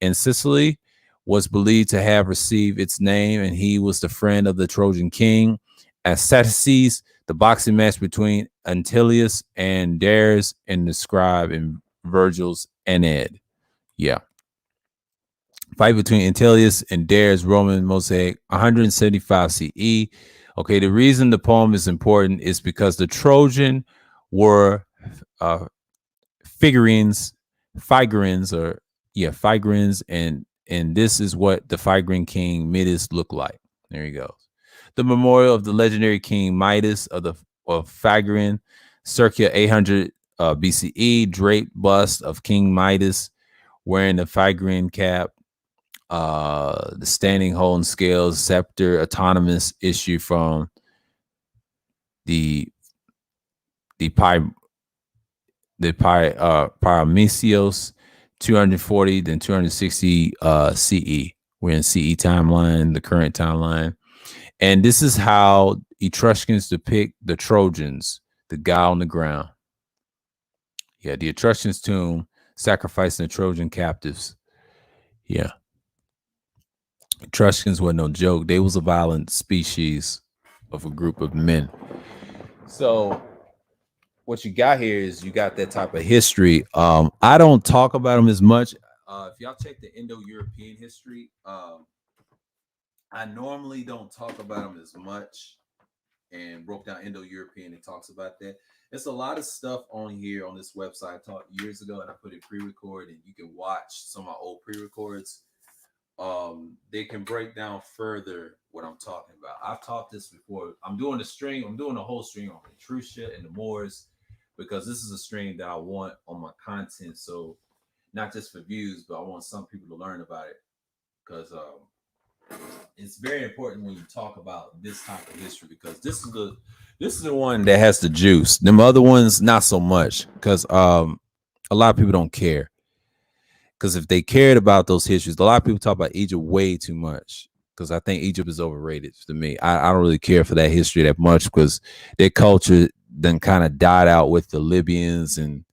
in Sicily was believed to have received its name, and he was the friend of the Trojan king. As the boxing match between Antilius and Dares and described in Virgil's Aeneid. Yeah. Fight between Antilius and Dares, Roman mosaic, 175 CE. Okay, the reason the poem is important is because the Trojan were figurines, and this is what the Phrygian king Midas looked like. There he goes. The memorial of the legendary king Midas of Phrygian, circa 800 BCE, draped bust of King Midas wearing the Phrygian cap, the standing holding scales, scepter, autonomous issue from the Paramecios, 240, then 260 CE. We're in CE timeline, the current timeline. And this is how Etruscans depict the Trojans, the guy on the ground. Yeah, the Etruscans' tomb, sacrificing the Trojan captives. Yeah. Etruscans were no joke. They was a violent species of a group of men. So what you got here is you got that type of history. I don't talk about them as much. If y'all check the Indo-European history, I normally don't talk about them as much. And broke down Indo-European and talks about that. There's a lot of stuff on here on this website I taught years ago, and I put it pre-record, and you can watch some of my old pre-records. They can break down further what I'm talking about. I've taught this before. I'm doing a whole stream on Etruria and the Moors, because this is a stream that I want on my content. So not just for views, but I want some people to learn about it, because it's very important when you talk about this type of history, because this is the one that has the juice. Them other ones, not so much, because a lot of people don't care. Because if they cared about those histories, a lot of people talk about Egypt way too much, because I think Egypt is overrated to me. I don't really care for that history that much, because their culture then kind of died out with the Libyans and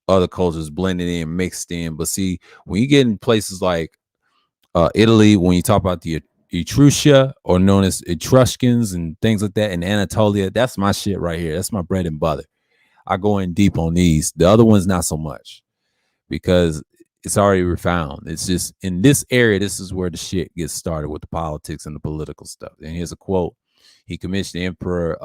other cultures blended in, mixed in. But see, when you get in places like Italy, when you talk about the Etruria, or known as Etruscans and things like that, and Anatolia, that's my shit right here. That's my bread and butter. I go in deep on these. The other ones, not so much, because it's already refound. It's just in this area, this is where the shit gets started with the politics and the political stuff. And here's a quote. He commissioned the Emperor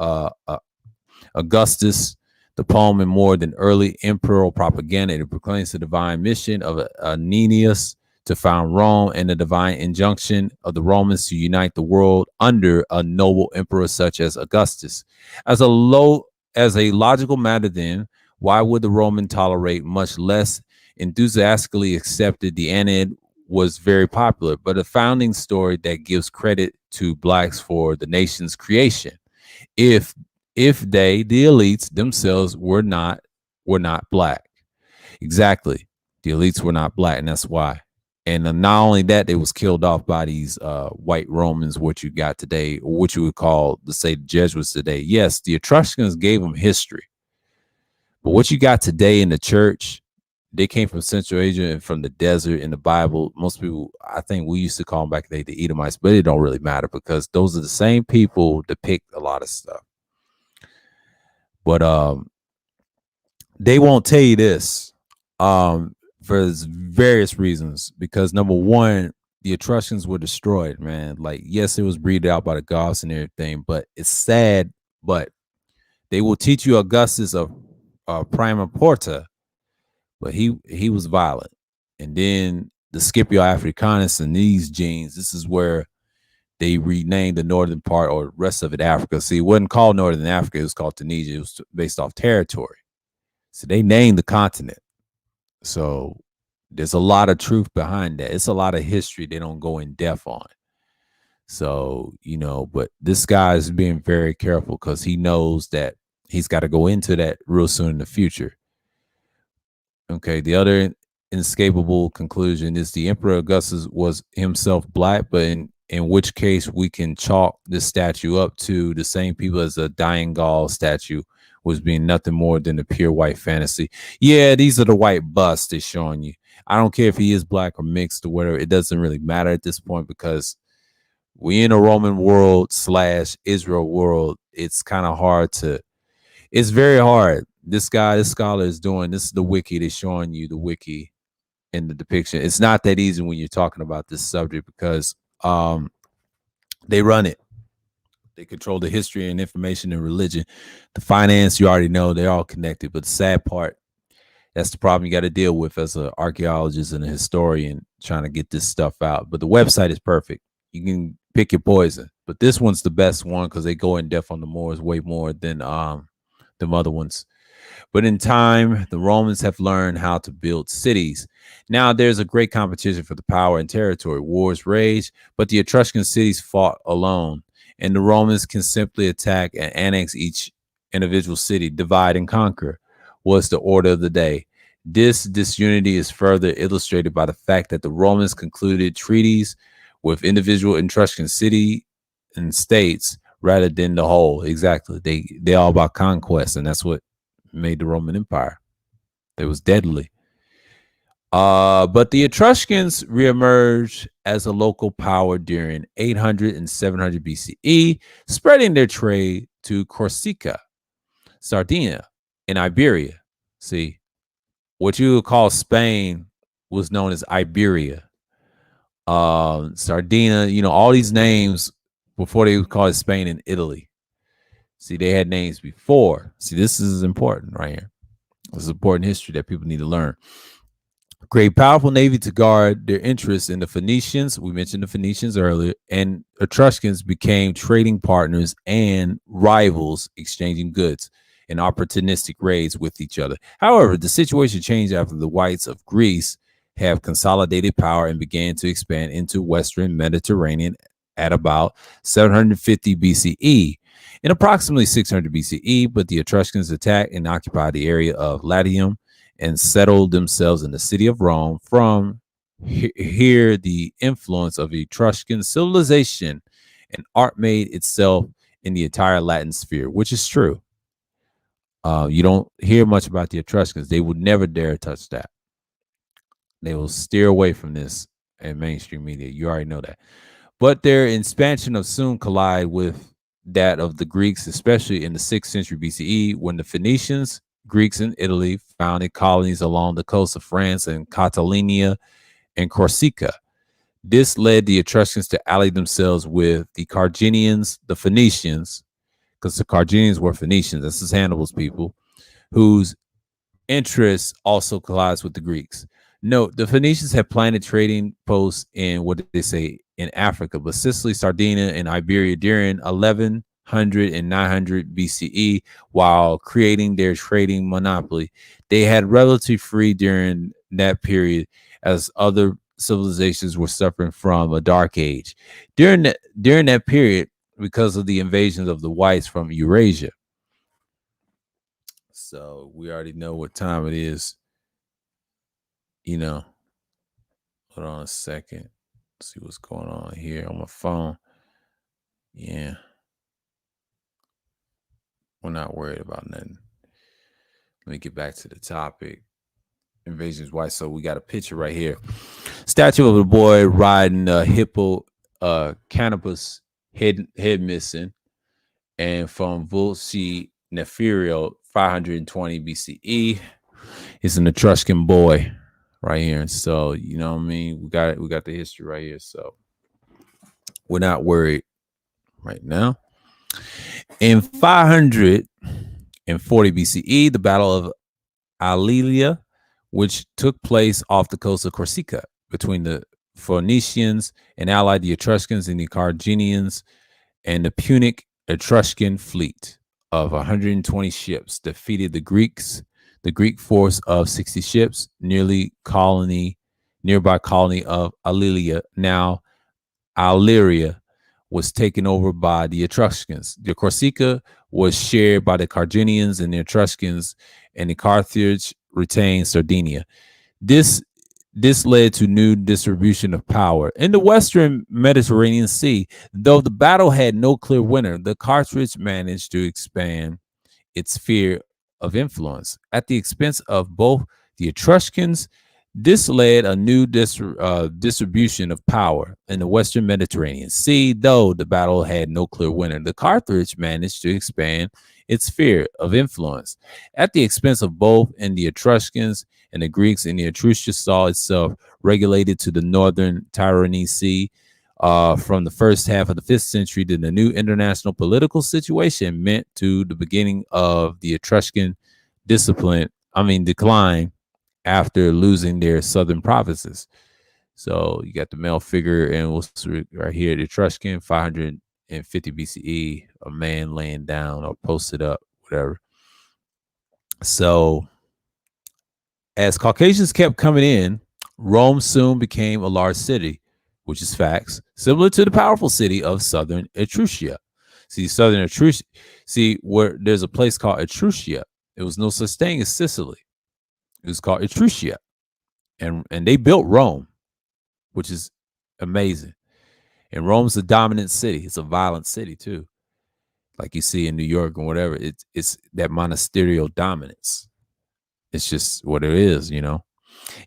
Augustus the poem in more than early imperial propaganda. It proclaims the divine mission of Aeneas to found Rome and the divine injunction of the Romans to unite the world under a noble emperor such as Augustus. As a logical matter, then, why would the Roman tolerate, much less enthusiastically accepted, the Aeneid was very popular, but a founding story that gives credit to blacks for the nation's creation, if they, the elites themselves, were not black. Exactly, the elites were not black, and that's why. And not only that, they was killed off by these white Romans, what you got today, or what you would call, let's say, the Jesuits today. Yes, the Etruscans gave them history, but what you got today in the church, they came from Central Asia and from the desert. In the Bible, most people, I think we used to call them back then the Edomites, but it don't really matter, because those are the same people depict a lot of stuff. But they won't tell you this for various reasons, because number one, the Etruscans were destroyed, man. Like, yes, it was breeded out by the Goths and everything, but it's sad. But they will teach you Augustus of Prima Porta, but he was violent. And then the Scipio Africanus and these genes, this is where they renamed the northern part, or rest of it, Africa. See, it wasn't called Northern Africa, it was called Tunisia. It was based off territory. So they named the continent. So there's a lot of truth behind that. It's a lot of history they don't go in depth on. So, but this guy is being very careful because he knows that he's got to go into that real soon in the future. Okay. The other inescapable conclusion is the Emperor Augustus was himself black, but in which case we can chalk this statue up to the same people as the dying Gaul statue was being nothing more than a pure white fantasy. Yeah, these are the white busts they're showing you. I don't care if he is black or mixed or whatever. It doesn't really matter at this point because we in a Roman world / Israel world. It's kind of hard to. It's very hard. This scholar is doing this. Is the wiki. They're showing you the wiki in the depiction. It's not that easy when you're talking about this subject because they run it. They control the history and information and religion. The finance, you already know, they're all connected. But the sad part, that's the problem you got to deal with as an archaeologist and a historian trying to get this stuff out. But the website is perfect. You can pick your poison. But this one's the best one because they go in depth on the Moors way more than the other ones. But in time, the Romans have learned how to build cities. Now there's a great competition for the power and territory. Wars rage, but the Etruscan cities fought alone, and the Romans can simply attack and annex each individual city, divide and conquer was the order of the day. This disunity is further illustrated by the fact that the Romans concluded treaties with individual Etruscan city and states rather than the whole. Exactly. They all about conquest, and that's what made the Roman Empire. It was deadly. But the Etruscans reemerged as a local power during 800 and 700 BCE, spreading their trade to Corsica, Sardinia, and Iberia. See, what you would call Spain was known as Iberia. Sardinia, all these names before they would call it Spain and Italy. See, they had names before. See, this is important right here. This is important history that people need to learn. Great, powerful navy to guard their interests in the Phoenicians. We mentioned the Phoenicians earlier, and Etruscans became trading partners and rivals, exchanging goods and opportunistic raids with each other. However, the situation changed after the whites of Greece have consolidated power and began to expand into Western Mediterranean at about 750 BCE. In approximately 600 BCE, but the Etruscans attacked and occupied the area of Latium and settled themselves in the city of Rome. From here, the influence of Etruscan civilization and art made itself in the entire Latin sphere, which is true. You don't hear much about the Etruscans. They would never dare touch that. They will steer away from this in mainstream media. You already know that. But their expansion of soon collide with that of the Greeks, especially in the 6th century BCE, when the Phoenicians, Greeks in Italy, founded colonies along the coast of France and Catalonia and Corsica. This led the Etruscans to ally themselves with the Carthaginians, the Phoenicians, because the Carthaginians were Phoenicians. This is Hannibal's people, whose interests also collides with the Greeks. Note, the Phoenicians had planted trading posts in, what did they say, in Africa, but Sicily, Sardinia, and Iberia during 1100 and 900 BCE, while creating their trading monopoly. They had relatively free during that period, as other civilizations were suffering from a dark age. During that period, because of the invasions of the whites from Eurasia. So we already know what time it is. Hold on a second. See what's going on here on my phone. Yeah. We're not worried about nothing. Let me get back to the topic. Invasions white. So we got a picture right here. Statue of a boy riding a hippo cannabis head missing. And from Vulci Neferio, 520 BCE. It's an Etruscan boy right here. And so, you know what I mean? We got the history right here. So we're not worried right now. In 540 BCE, the Battle of Aelia, which took place off the coast of Corsica between the Phoenicians and allied the Etruscans and the Carthaginians, and the Punic Etruscan fleet of 120 ships defeated the Greeks. The Greek force of 60 ships, nearby colony of Aelia, now Illyria, was taken over by the Etruscans. The Corsica was shared by the Carthaginians and the Etruscans, and the Carthage retained Sardinia. This this led to new distribution of power. In the Western Mediterranean Sea, though the battle had no clear winner, the Carthage managed to expand its sphere of influence at the expense of both the Etruscans. This led a new distribution of power in the Western Mediterranean Sea. Though the battle had no clear winner, the Carthage managed to expand its sphere of influence at the expense of both, and the Etruscans and the Greeks in the Etruria saw itself regulated to the northern Tyrrhene Sea. From the first half of the 5th century, the new international political situation meant to the beginning of the Etruscan decline after losing their southern provinces. So you got the male figure, and we'll see right here, the Etruscan, 550 BCE, a man laying down or posted up, whatever. So as Caucasians kept coming in, Rome soon became a large city, which is facts, similar to the powerful city of southern Etruria. Southern Etruria, where there's a place called Etruria. There was no such thing as Sicily. It was called Etruria. And they built Rome, which is amazing. And Rome's a dominant city. It's a violent city too. Like you see in New York and whatever. It's that monasterial dominance. It's just what it is, you know.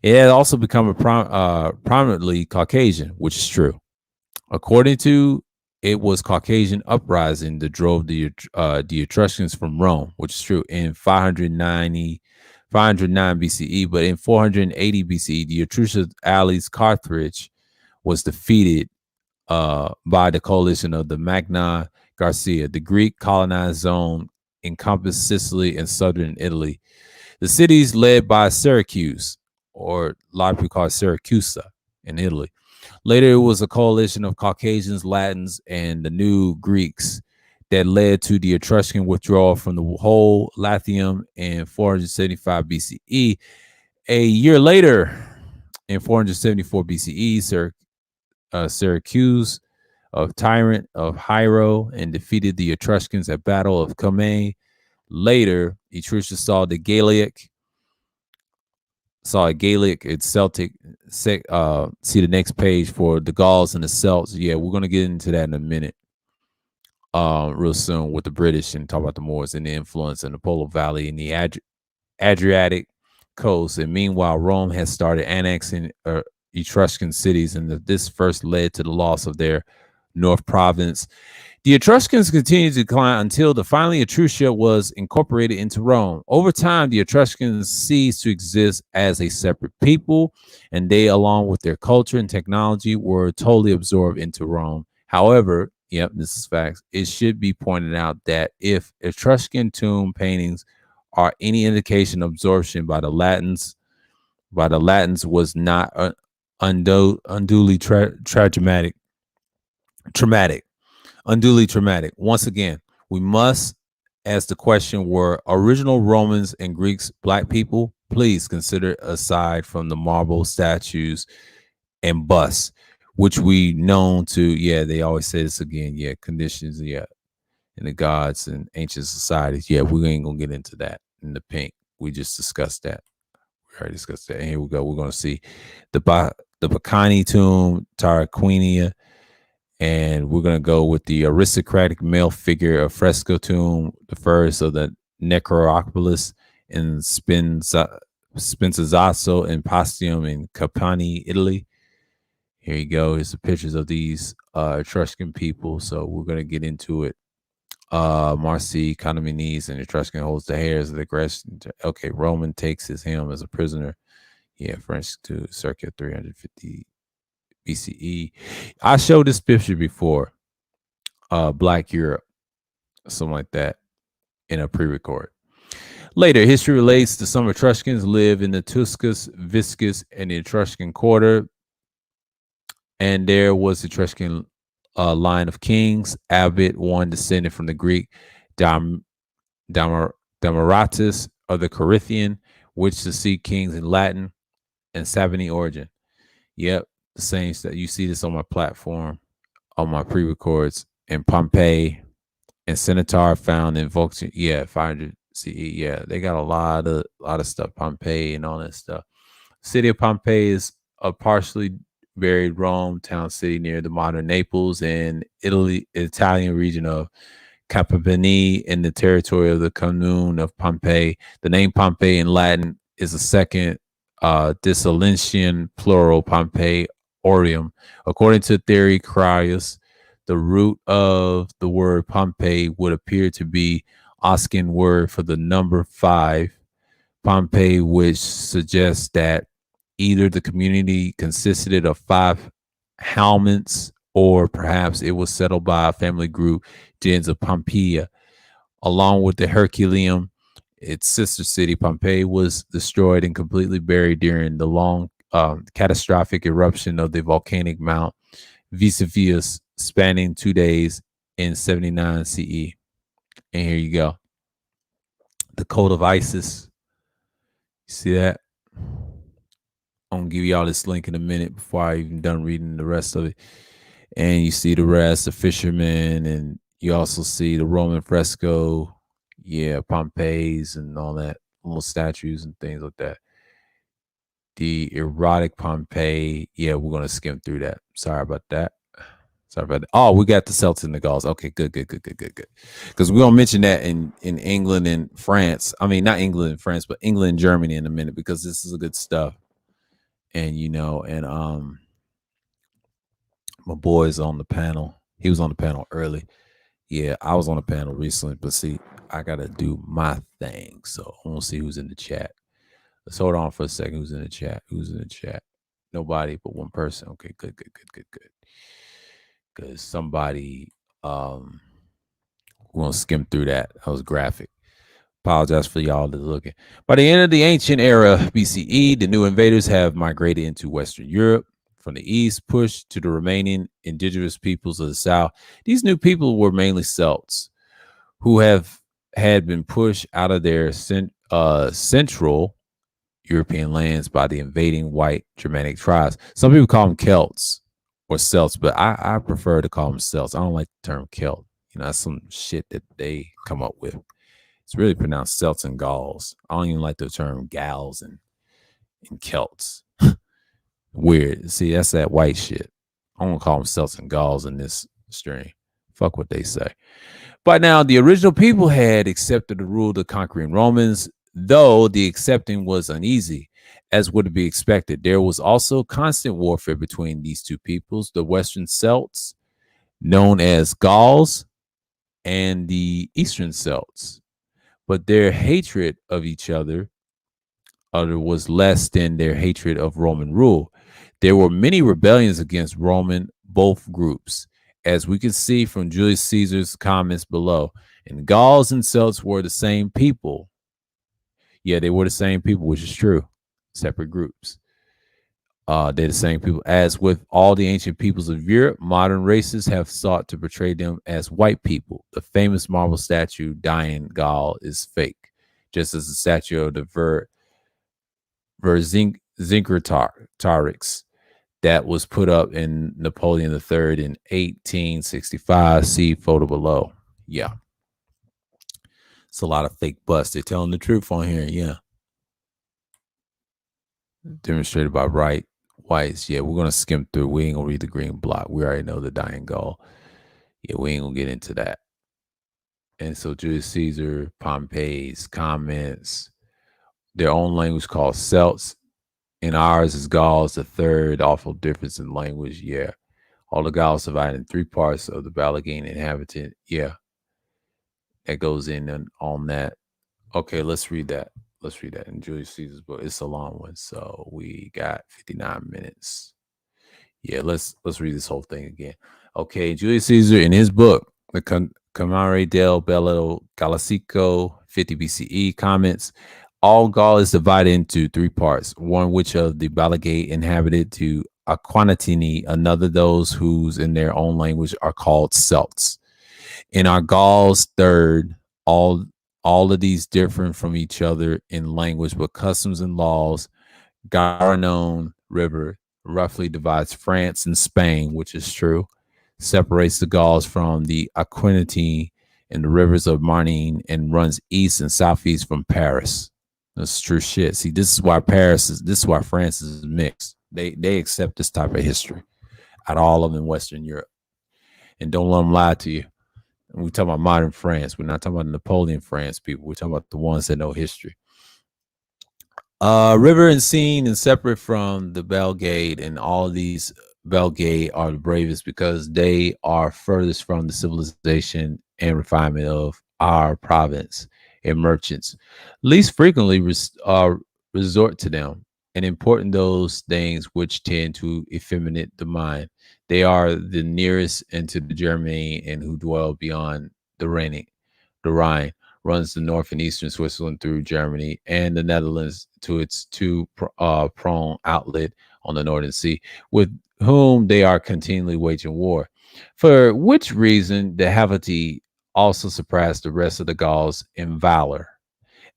It had also become a prominently Caucasian, which is true. According to it was Caucasian uprising that drove the Etruscans from Rome, which is true, in 509 BCE. But in 480 BCE, the Etruscan allies Carthage was defeated by the coalition of the Magna Graecia. The Greek colonized zone encompassed Sicily and southern Italy. The cities led by Syracuse, or a lot of people call it Syracusa, in Italy. Later, it was a coalition of Caucasians, Latins, and the new Greeks that led to the Etruscan withdrawal from the whole Latium in 475 BCE. A year later, in 474 BCE, Syracuse of tyrant of Hiero and defeated the Etruscans at Battle of Cumae. Later, Etruria saw a Gaelic and Celtic. See the next page for the Gauls and the Celts. Yeah, we're gonna get into that in a minute. Real soon with the British, and talk about the Moors and the influence in the Polo Valley and the Adriatic coast. And meanwhile, Rome has started annexing Etruscan cities, and this first led to the loss of their North Province. The Etruscans continued to decline until finally Etruria was incorporated into Rome. Over time, the Etruscans ceased to exist as a separate people, and they, along with their culture and technology, were totally absorbed into Rome. However, yep, this is facts. It should be pointed out that if Etruscan tomb paintings are any indication of absorption by the Latins was not unduly traumatic. Unduly traumatic. Once again, we must ask the question: were original Romans and Greeks black people? Please consider, aside from the marble statues and busts, which we known to, yeah, they always say this again, yeah, conditions, yeah, and the gods and ancient societies. Yeah, we ain't gonna get into that in the pink. We just discussed that. We already discussed that. And here we go. We're gonna see the Bacani tomb, Tarquinian. And we're going to go with the aristocratic male figure of fresco tomb, the first of the Necropolis in Spinzazzo and Pastium in Campania, Italy. Here you go. Here's the pictures of these Etruscan people. So we're going to get into it. Marci Condominies and Etruscan holds the hairs of the aggression. Okay, Roman takes him as a prisoner. Yeah, French to circa 350 BCE. I showed this picture before. Black Europe, something like that, in a pre-record. Later, history relates to some Etruscans live in the Tuscus, Viscus, and the Etruscan quarter. And there was the Etruscan line of kings. Abbot, one descended from the Greek Damaratus of the Corinthian, which succeed kings in Latin and Sabine origin. Yep, the same that you see this on my platform. on my pre-records. And Pompeii and Centaur found in Volcan. Yeah, 500 CE. Yeah, they got a lot of stuff. Pompeii and all that stuff. City of Pompeii is a partially buried Rome town city near the modern Naples and Italian region of Campania in the territory of the commune of Pompeii. The name Pompeii in Latin is a second disilentian plural Pompeii Orium. According to theory Crius, the root of the word Pompeii would appear to be Oscan word for the number five, Pompeii, which suggests that either the community consisted of five hamlets or perhaps it was settled by a family group, gens of Pompeia. Along with the Herculaneum, its sister city, Pompeii was destroyed and completely buried during the long catastrophic eruption of the volcanic Mount Vesuvius, spanning 2 days in 79 CE. And here you go. The Code of Isis. You see that? I'm gonna give y'all this link in a minute before I even done reading the rest of it. And you see the rest, the fishermen, and you also see the Roman fresco, yeah, Pompeii's and all that, little statues and things like that. The erotic Pompeii, yeah, we're gonna skim through that. Sorry about that. Sorry about that. Oh, we got the Celts and the Gauls. Okay, good. Because we're gonna mention that in England and France. I mean, not England and France, but England and Germany in a minute because this is a good stuff. And my boy's on the panel. He was on the panel early. Yeah, I was on the panel recently, but see, I gotta do my thing. So I want to see who's in the chat. Let's hold on for a second. Who's in the chat? Who's in the chat? Nobody but one person. Okay, good. Because somebody we're gonna skim through that. That was graphic. Apologize for y'all that's looking. By the end of the ancient era BCE, the new invaders have migrated into Western Europe from the east, pushed to the remaining indigenous peoples of the south. These new people were mainly Celts, who had been pushed out of their central European lands by the invading white Germanic tribes. Some people call them Celts or Celts, but I prefer to call them Celts. I don't like the term Celt. You know, that's some shit that they come up with. It's really pronounced Celts and Gauls. I don't even like the term Gals and Celts. Weird. See, that's that white shit. I don't want to call them Celts and Gauls in this stream. Fuck what they say. But now the original people had accepted the rule of the conquering Romans, though the accepting was uneasy, as would be expected. There was also constant warfare between these two peoples, the Western Celts, known as Gauls, and the Eastern Celts. But their hatred of each other was less than their hatred of Roman rule. There were many rebellions against Roman both groups, as we can see from Julius Caesar's comments below. And Gauls and Celts were the same people. Yeah, they were the same people, which is true. Separate groups. They're the same people. As with all the ancient peoples of Europe, modern races have sought to portray them as white people. The famous marble statue Dian Gaul is fake, just as the statue of the Vercingetorix that was put up in Napoleon III in 1865. See photo below. Yeah. It's a lot of fake busts. They're telling the truth on here. Yeah. Demonstrated by whites. Yeah, we're going to skim through. We ain't going to read the green block. We already know the Dian Gaul. Yeah, we ain't going to get into that. And so Julius Caesar, Pompey's comments, their own language called Celts. And ours is Gauls, the third awful difference in language. Yeah. All the Gauls divided in three parts of the Balaguine inhabitant. Yeah. That goes in on that. Okay, let's read that. Let's read that in Julius Caesar's book. It's a long one. So we got 59 minutes. Yeah, let's read this whole thing again. Okay, Julius Caesar in his book, the Camere del Bello Gallico, 50 BCE, comments, all Gaul is divided into three parts. One which of the Balagate inhabited to Aquanatini, another those whose in their own language are called Celts. In our Gauls, third, all of these different from each other in language, but customs and laws. Garanon River roughly divides France and Spain, which is true. separates the Gauls from the Aquitanian and the rivers of Marne, and runs east and southeast from Paris. That's true shit. See, this is why France is mixed. They accept this type of history out of all of them in Western Europe. And don't let them lie to you. We talk about modern France. We're not talking about Napoleon France people. We're talking about the ones that know history. River and Seine is separate from the Belgade, and all of these Belgade are the bravest because they are furthest from the civilization and refinement of our province, and merchants least frequently resort to them, and important those things which tend to effeminate the mind. They are the nearest into the Germany, and who dwell beyond the Rhine. The Rhine runs the north and eastern Switzerland through Germany and the Netherlands to its prone outlet on the Northern Sea, with whom they are continually waging war. For which reason, the Haviti also surpassed the rest of the Gauls in valor,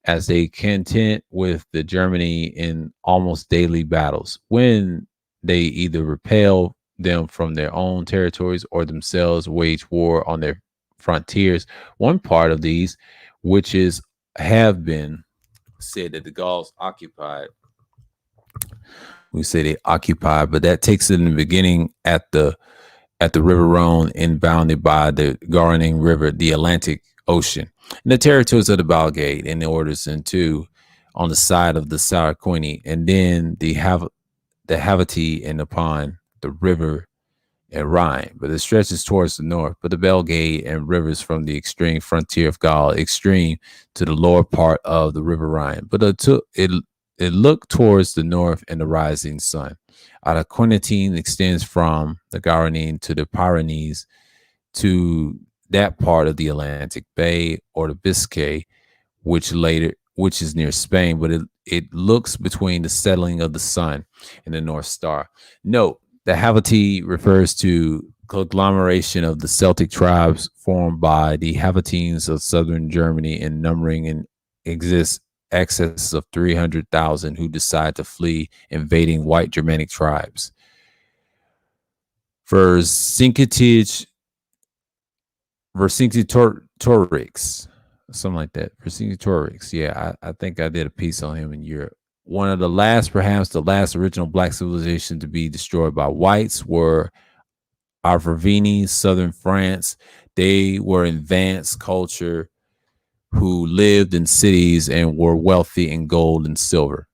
as they contend with the Germany in almost daily battles, when they either repel them from their own territories or themselves wage war on their frontiers. One part of these, which is have been said that the Gauls occupied, we say they occupied, but that takes it in the beginning at the River Rhone and bounded by the Garonne River, the Atlantic Ocean, and the territories of the Belgate and the orders into on the side of the Sarquini, and then the Haviti and upon the river and Rhine, but it stretches towards the north. But the Belgate and rivers from the extreme frontier of Gaul, extreme to the lower part of the river Rhine. But it looked towards the north and the rising sun. Aquitaine extends from the Garonne to the Pyrenees to that part of the Atlantic Bay or the Biscay, which is near Spain, but it looks between the settling of the sun and the North Star. Note, the Haviti refers to conglomeration of the Celtic tribes formed by the Havitines of southern Germany, and numbering and exists excess of 300,000 who decide to flee invading white Germanic tribes. Vercingetorix, something like that. Vercingetorix. Yeah, I think I did a piece on him in Europe. One of the last, perhaps the last original black civilization to be destroyed by whites were Arvervini, southern France. They were advanced culture who lived in cities and were wealthy in gold and silver.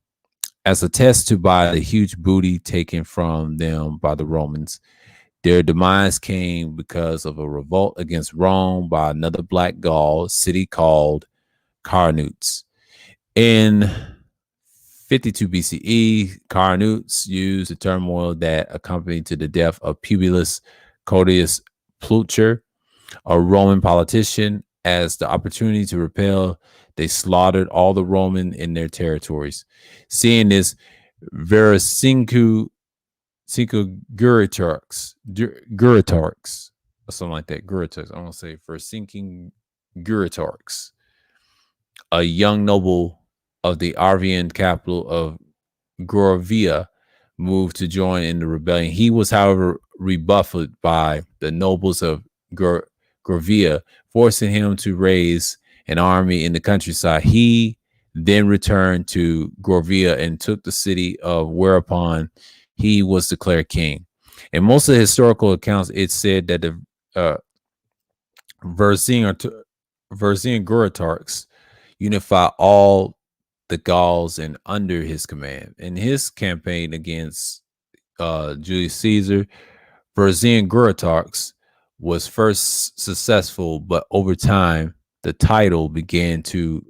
As attested to by the huge booty taken from them by the Romans, their demise came because of a revolt against Rome by another black Gaul city called Carnutes. In 52 BCE, Carnutes used the turmoil that accompanied to the death of Publius Clodius Pulcher, a Roman politician, as the opportunity to repel. They slaughtered all the Roman in their territories. Seeing this, Vercingetorix, Guritarchs, or something like that. Guritarchs. I want to say Vercingetorix, a young noble of the Arvian capital of Gorovia, moved to join in the rebellion. He was, however, rebuffed by the nobles of Gorovia, forcing him to raise an army in the countryside. He then returned to Gorovia and took the city of, whereupon he was declared king. In most of the historical accounts, it's said that the Vercingetorix unified all the Gauls and under his command. In his campaign against Julius Caesar, Vercingetorix was first successful, but over time the title began to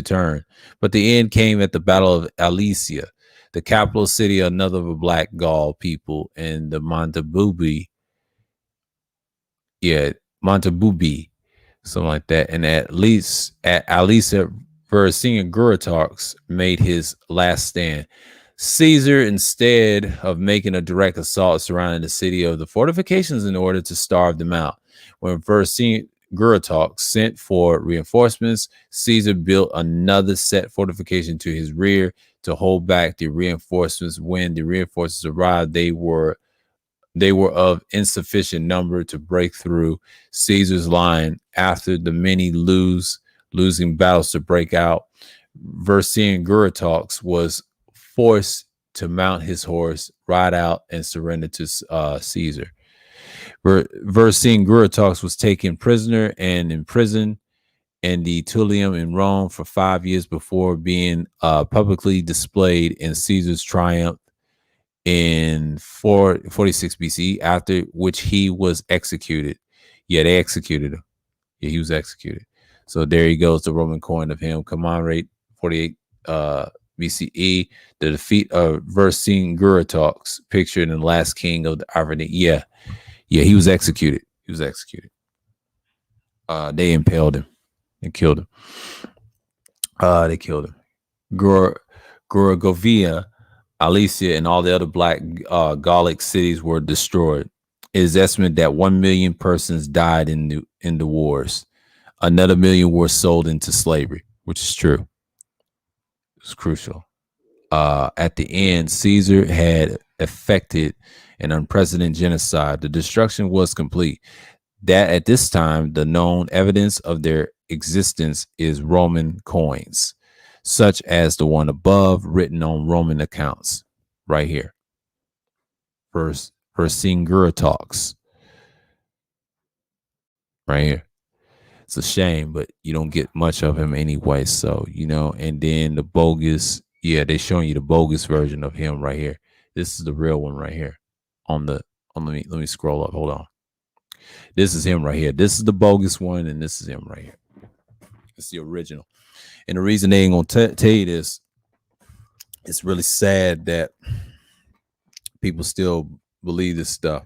turn. But the end came at the Battle of Alesia, the capital city of another of the Black Gaul people, in the Montebubi, something like that. And at Alesia, Vercingetorix made his last stand. Caesar, instead of making a direct assault surrounding the city of the fortifications in order to starve them out, when Vercingetorix sent for reinforcements, Caesar built another set fortification to his rear to hold back the reinforcements. When the reinforcements arrived, they were They were of insufficient number to break through Caesar's line after the many losing battles to break out. Vercingetorix was forced to mount his horse, ride out, and surrender to Caesar. Vercingetorix was taken prisoner and imprisoned in the Tullium in Rome for 5 years before being publicly displayed in Caesar's triumph in 446 BC, after which he was executed. Yeah, they executed him. Yeah, he was executed. So there he goes, the Roman coin of him. Commemorate 48 BCE, the defeat of Vercingetorix, pictured in the last king of the Arvanian. Yeah, he was executed. He was executed. They impaled him and killed him. They killed him. Gorogovia, Alesia, and all the other black Gallic cities were destroyed. It is estimated that 1 million persons died in the wars. Another million were sold into slavery, which is true. It's crucial. At the end, Caesar had effected an unprecedented genocide. The destruction was complete. That at this time, the known evidence of their existence is Roman coins, such as the one above, written on Roman accounts, right here. Vercingetorix, right here. It's a shame, but you don't get much of him anyway. So, and then the bogus, they're showing you the bogus version of him right here. This is the real one right here. Let me scroll up. Hold on. This is him right here. This is the bogus one, and this is him right here. It's the original. And the reason they ain't gonna tell you this, it's really sad that people still believe this stuff.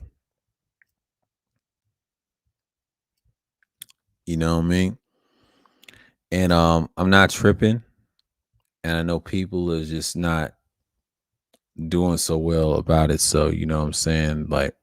You know what I mean? And I'm not tripping, and I know people are just not doing so well about it. So you know what I'm saying? Like,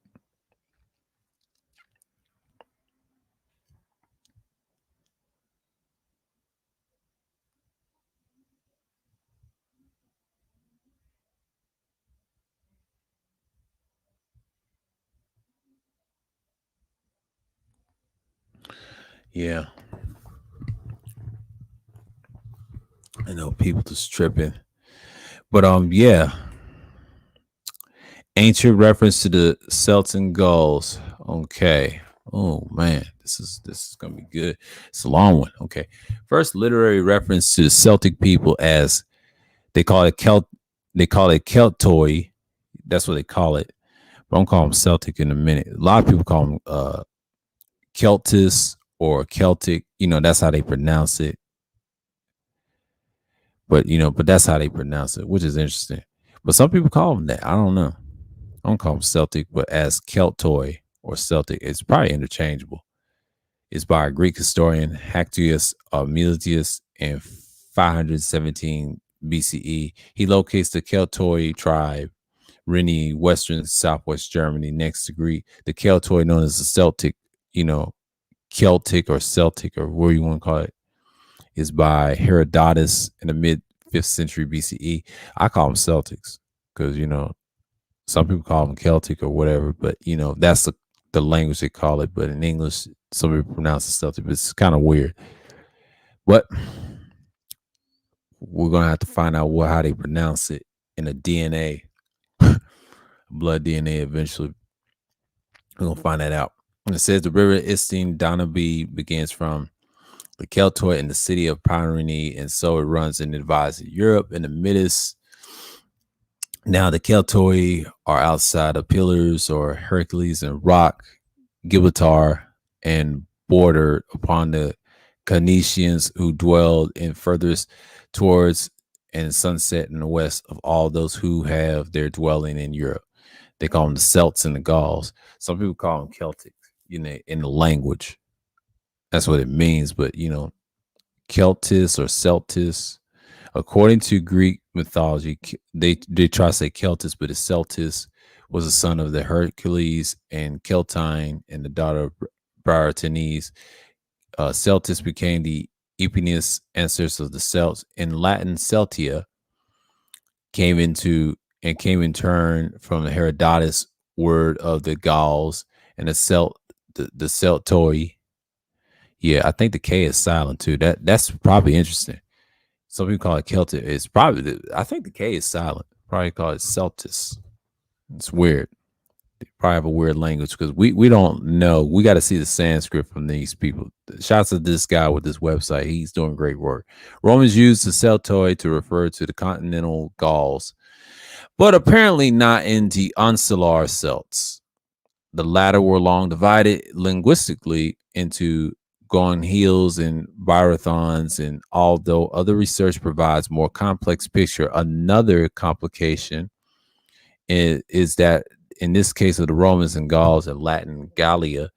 yeah. I know people just tripping. But yeah. Ancient reference to the Celts and Gauls. Okay. Oh man, this is gonna be good. It's a long one. Okay. First literary reference to the Celtic people, as they call it Keltoi. That's what they call it. But I'm calling them Celtic in a minute. A lot of people call them Celtis or Celtic. That's how they pronounce it. But that's how they pronounce it, which is interesting. But some people call them that. I don't know. I don't call them Celtic, but as Keltoi or Celtic, it's probably interchangeable. It's by a Greek historian, Hactius Miltius, in 517 BCE. He locates the Keltoi tribe, Reni, western southwest Germany, next to Greek. The Keltoi, known as the Celtic, Celtic or Celtic or whatever you want to call it, is by Herodotus in the mid 5th century BCE. I call them Celtics because, some people call them Celtic or whatever, but that's the language they call it. But in English, some people pronounce it Celtic, but it's kind of weird. But we're gonna have to find out how they pronounce it in a DNA, blood DNA. Eventually, we're gonna find that out. And it says the river Istine Danube begins from the Keltoi in the city of Pyrene, and so it runs and divides Europe in the Midis. Now the Keltoi are outside of Pillars or Hercules and Rock, Gibraltar, and bordered upon the Canisians, who dwelled in furthest towards and sunset in the west of all those who have their dwelling in Europe. They call them the Celts and the Gauls. Some people call them Celtic, in the language. That's what it means. But Celtis or Celtis. According to Greek mythology, they try to say Celtis, but it's Celtis was the son of the Hercules and Celtine and the daughter of Briarenes. Celtis became the Eponus ancestors of the Celts. In Latin, Celtia came in turn from the Herodotus, word of the Gauls and the Celtoi. Yeah, I think the K is silent too. That's probably interesting. Some people call it Celtic. It's probably I think the K is silent. Probably call it Celtis. It's weird. They probably have a weird language because we don't know. We got to see the Sanskrit from these people. Shouts to this guy with this website. He's doing great work. Romans used the Celtoi to refer to the continental Gauls, but apparently not in the Insular Celts. The latter were long divided linguistically into Gone Hills and Birathons, and although other research provides more complex picture, another complication is that in this case of the Romans and Gauls in Latin Gallia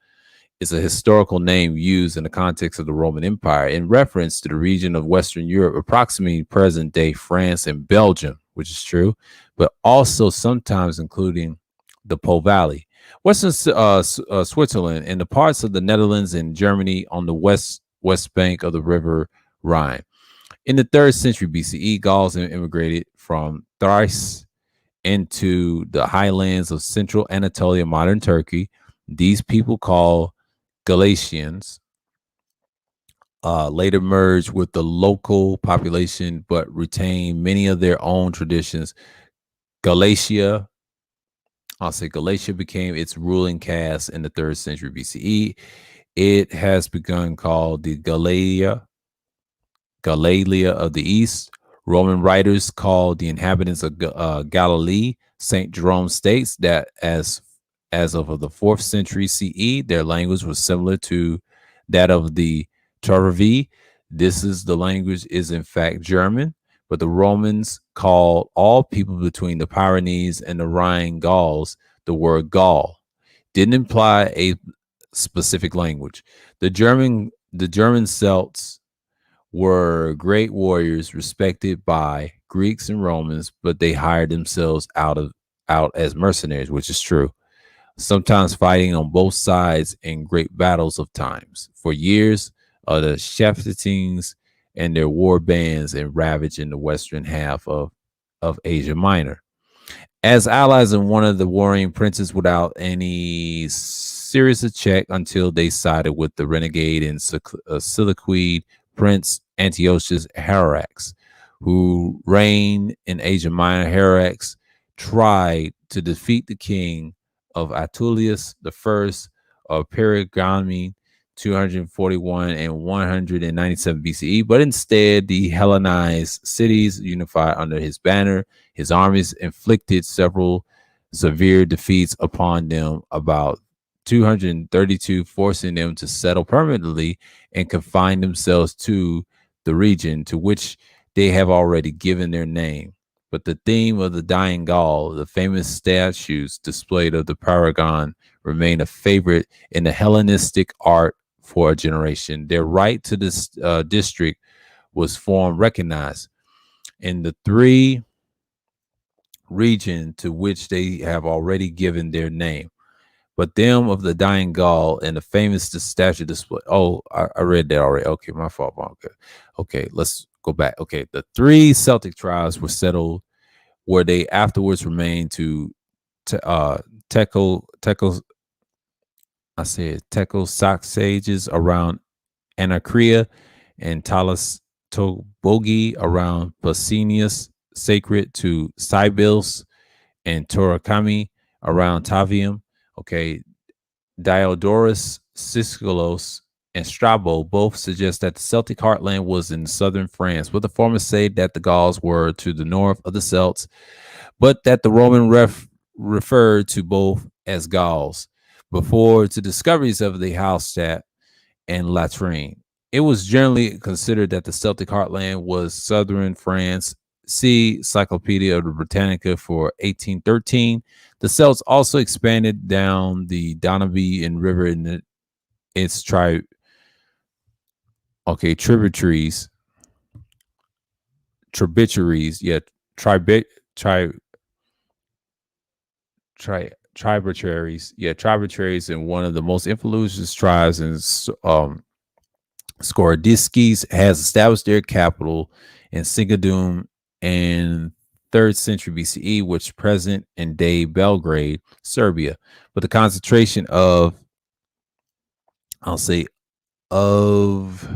is a historical name used in the context of the Roman Empire in reference to the region of Western Europe, approximately present day France and Belgium, which is true, but also sometimes including the Po Valley, Western Switzerland, and the parts of the Netherlands and Germany on the west bank of the river Rhine. In the 3rd century BCE, Gauls immigrated from Thrace into the highlands of central Anatolia, modern Turkey. These people called Galatians later merged with the local population but retained many of their own traditions. Galatia, I'll say Galatia became its ruling caste in the 3rd century BCE. It has begun called the Galalia of the East. Roman writers called the inhabitants of Galilee. St. Jerome states that as of the 4th century CE, their language was similar to that of the Turavi. This is the language is in fact German, but the Romans called all people between the Pyrenees and the Rhine Gauls. The word Gaul didn't imply a specific language. The German Celts were great warriors respected by Greeks and Romans, but they hired themselves out as mercenaries, which is true. Sometimes fighting on both sides in great battles of times. For years, the Shephetines and their war bands and ravaged in the western half of Asia Minor as allies in one of the warring princes without any serious check until they sided with the renegade and Seleukid prince Antiochus Herax, who reigned in Asia Minor. Herax tried to defeat the king of Attulius the First of Perigami 241 and 197 BCE, but instead the Hellenized cities unified under his banner. His armies inflicted several severe defeats upon them, about 232, forcing them to settle permanently and confine themselves to the region to which they have already given their name. But the theme of the dying Gaul, the famous statues displayed of the Paragon, remain a favorite in the Hellenistic art for a generation. Their right to this district was formed recognized in the 3 region to which they have already given their name. But them of the dying Gaul and the famous statue display. Oh, I read that already. Okay, my fault. Okay, let's go back. Okay, the 3 Celtic tribes were settled where they afterwards remained to Teco. I said Teco Sages around Anacrea and Talas Tobogi around Pasinius, sacred to Cybils, and Torakami around Tavium. Okay, Diodorus Siculos and Strabo both suggest that the Celtic heartland was in southern France, but the former say that the Gauls were to the north of the Celts, but that the Roman referred to both as Gauls. Before the discoveries of the Hallstatt and latrine, it was generally considered that the Celtic heartland was southern France. See Cyclopedia of the Britannica for 1813. The Celts also expanded down the Danube and river in its tributaries, yeah, tributaries, and one of the most influential tribes in Skordiskis has established their capital in Sigadum and 3rd century BCE, which present and day Belgrade, Serbia. But the concentration I'll say, of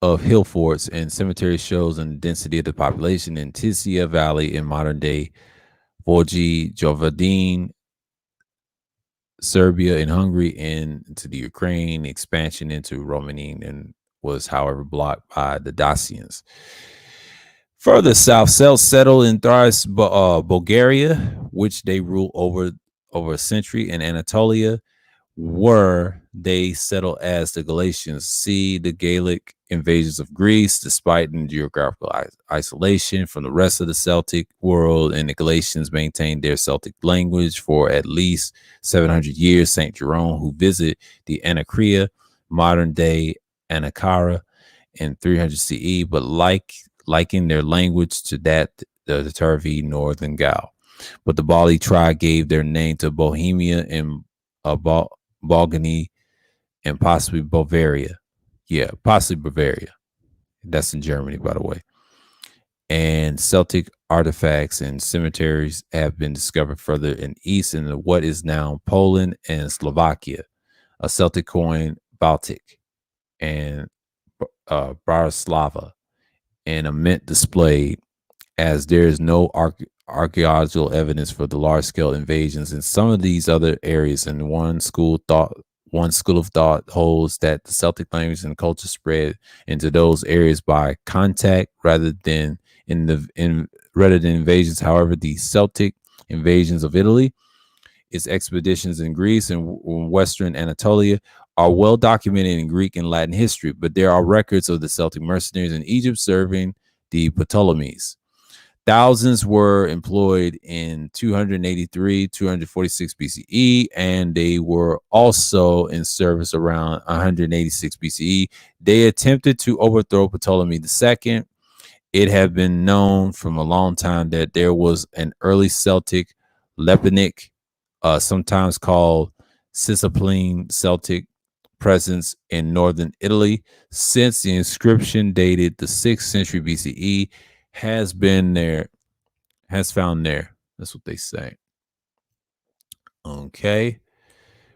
hill forts and cemeteries shows in the density of the population in Tisia Valley in modern day Vojvodine, Serbia, and Hungary, and into the Ukraine. Expansion into Romania and was, however, blocked by the Dacians. Further south, Celts settled in Thrace, Bulgaria, which they ruled over a century, and Anatolia, were they settled as the Galatians. See the Gaelic invasions of Greece, despite in geographical isolation from the rest of the Celtic world, and the Galatians maintained their Celtic language for at least 700 years. St. Jerome, who visited the Anacrea, modern day Anacara, in 300 CE, but liking their language to that the Turvy Northern Gaul. But the Bali tribe gave their name to Bohemia and Balgany, and possibly Bavaria. Yeah, possibly Bavaria. That's in Germany, by the way. And Celtic artifacts and cemeteries have been discovered further in east in what is now Poland and Slovakia. A Celtic coin, Baltic, and Bratislava, and a mint displayed, as there is no archaeological evidence for the large-scale invasions in some of these other areas. And one school of thought holds that the Celtic language and culture spread into those areas by contact rather than invasions. However, the Celtic invasions of Italy, its expeditions in Greece and Western Anatolia, are well documented in Greek and Latin history, but there are records of the Celtic mercenaries in Egypt serving the Ptolemies. Thousands were employed in 283, 246 BCE, and they were also in service around 186 BCE. They attempted to overthrow Ptolemy II. It had been known from a long time that there was an early Celtic Lepinic, sometimes called Cisalpine Celtic, presence in northern Italy since the inscription dated the 6th century BCE has found there. That's what they say. Okay.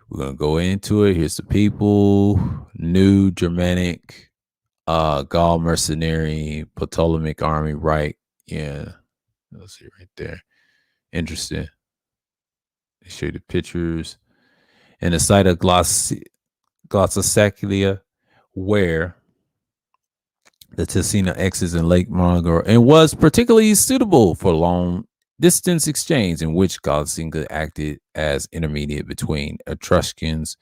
We're gonna go into it. Here's the people. New Germanic, Gaul mercenary, Ptolemaic army, right? Yeah. Let's see right there. Interesting. They show you the pictures. And the site of Glossosaclia, where the Ticina exits in Lake Margaro, and was particularly suitable for long distance exchange, in which Galsinga acted as intermediate between Etruscans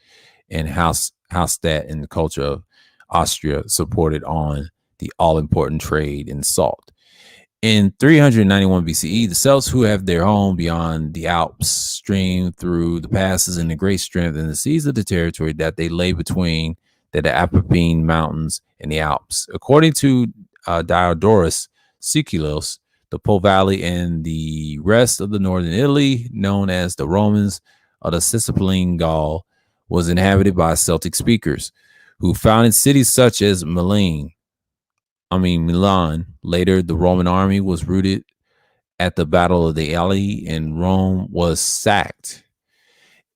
and Hallstatt in the culture of Austria, supported on the all-important trade in salt. In 391 BCE, the Celts, who have their home beyond the Alps, stream through the passes in the great strength and the seas of the territory that they lay between the Apennine Mountains and the Alps. According to Diodorus Siculus, the Po Valley and the rest of the northern Italy, known as the Romans of the Cisalpine Gaul, was inhabited by Celtic speakers who founded cities such as Milan. Later, the Roman army was routed at the Battle of the Alii, and Rome was sacked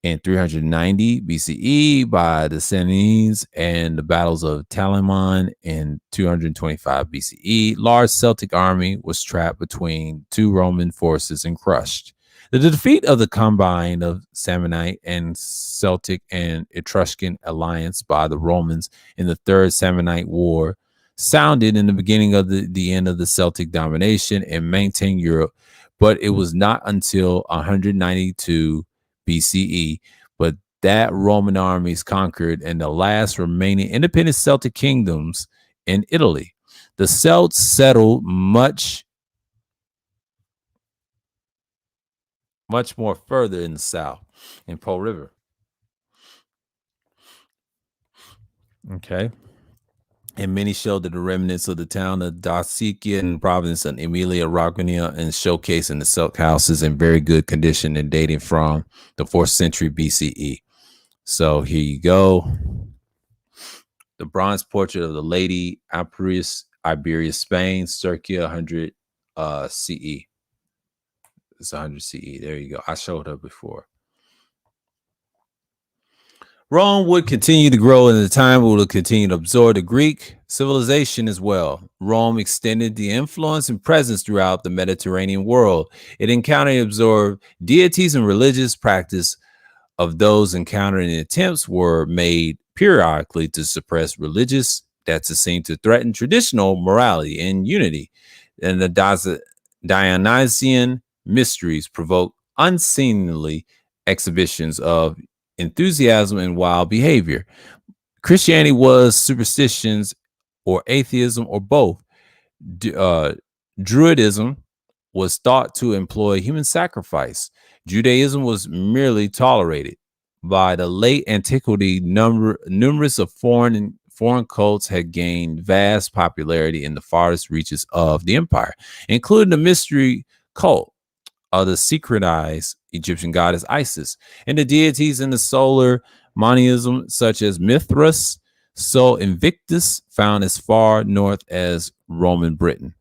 in 390 BCE by the Sannines, and the battles of Talamon in 225 BCE. Large Celtic army was trapped between two Roman forces and crushed. The defeat of the combine of Samnite and Celtic and Etruscan alliance by the Romans in the Third Samnite War sounded in the beginning of the end of the Celtic domination and maintained Europe, but it was not until 192 BCE, but that Roman armies conquered and the last remaining independent Celtic kingdoms in Italy. The Celts settled much more further in the south, in Po River. Okay. And many showed that the remnants of the town of Dacicia and province of Emilia Romagna, and showcasing the silk houses in very good condition and dating from the 4th century BCE. So here you go. The bronze portrait of the Lady Iberia, Spain, circa 100 CE. It's 100 CE. There you go. I showed her before. Rome would continue to grow, and the time would continue to absorb the Greek civilization as well. Rome extended the influence and presence throughout the Mediterranean world. It encountered and absorbed deities and religious practice of those encountering attempts were made periodically to suppress religious that's seemed to threaten traditional morality and unity. And the Dionysian mysteries provoke unseemly exhibitions of enthusiasm and wild behavior. Christianity was superstitions or atheism or both. Druidism was thought to employ human sacrifice. Judaism was merely tolerated. By the late antiquity, numerous of foreign cults had gained vast popularity in the farthest reaches of the empire, including the mystery cult of the synchronized Egyptian goddess Isis, and the deities in the solar monotheism such as Mithras, Sol Invictus, found as far north as Roman Britain.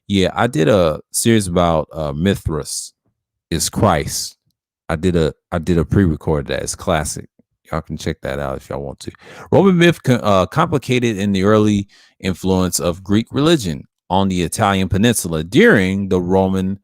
Yeah, I did a series about Mithras is Christ. I did a pre-record that. It's classic. Y'all can check that out if y'all want to. Roman myth complicated in the early influence of Greek religion on the Italian peninsula during the Roman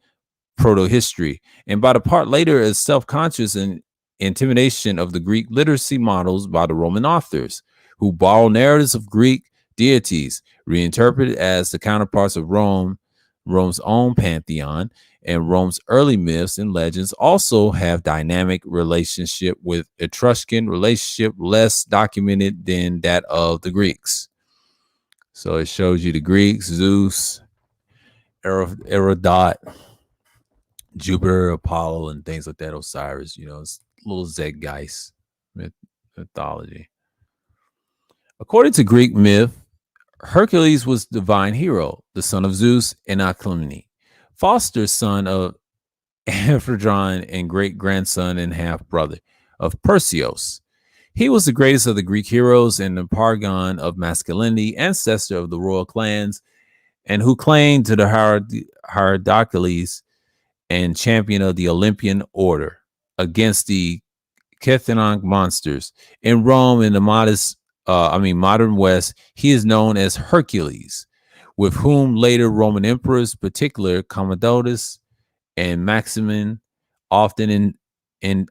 proto-history, and by the part later as self-conscious and intimidation of the Greek literacy models by the Roman authors, who borrow narratives of Greek deities, reinterpreted as the counterparts of Rome's own pantheon, and Rome's early myths and legends also have dynamic relationship with Etruscan relationship less documented than that of the Greeks. So it shows you the Greeks, Zeus, Erodot, Jupiter, Apollo, and things like that. Osiris, it's little Zeitgeist mythology. According to Greek myth, Hercules was the divine hero, the son of Zeus and Alcmene, foster son of Amphitryon and great grandson and half brother of Perseus. He was the greatest of the Greek heroes and the paragon of masculinity, ancestor of the royal clans, and who claimed to the Hierarchies and champion of the Olympian order against the Chthonic monsters. In Rome, in the modern West, he is known as Hercules, with whom later Roman emperors, particular Commodus and Maximin, often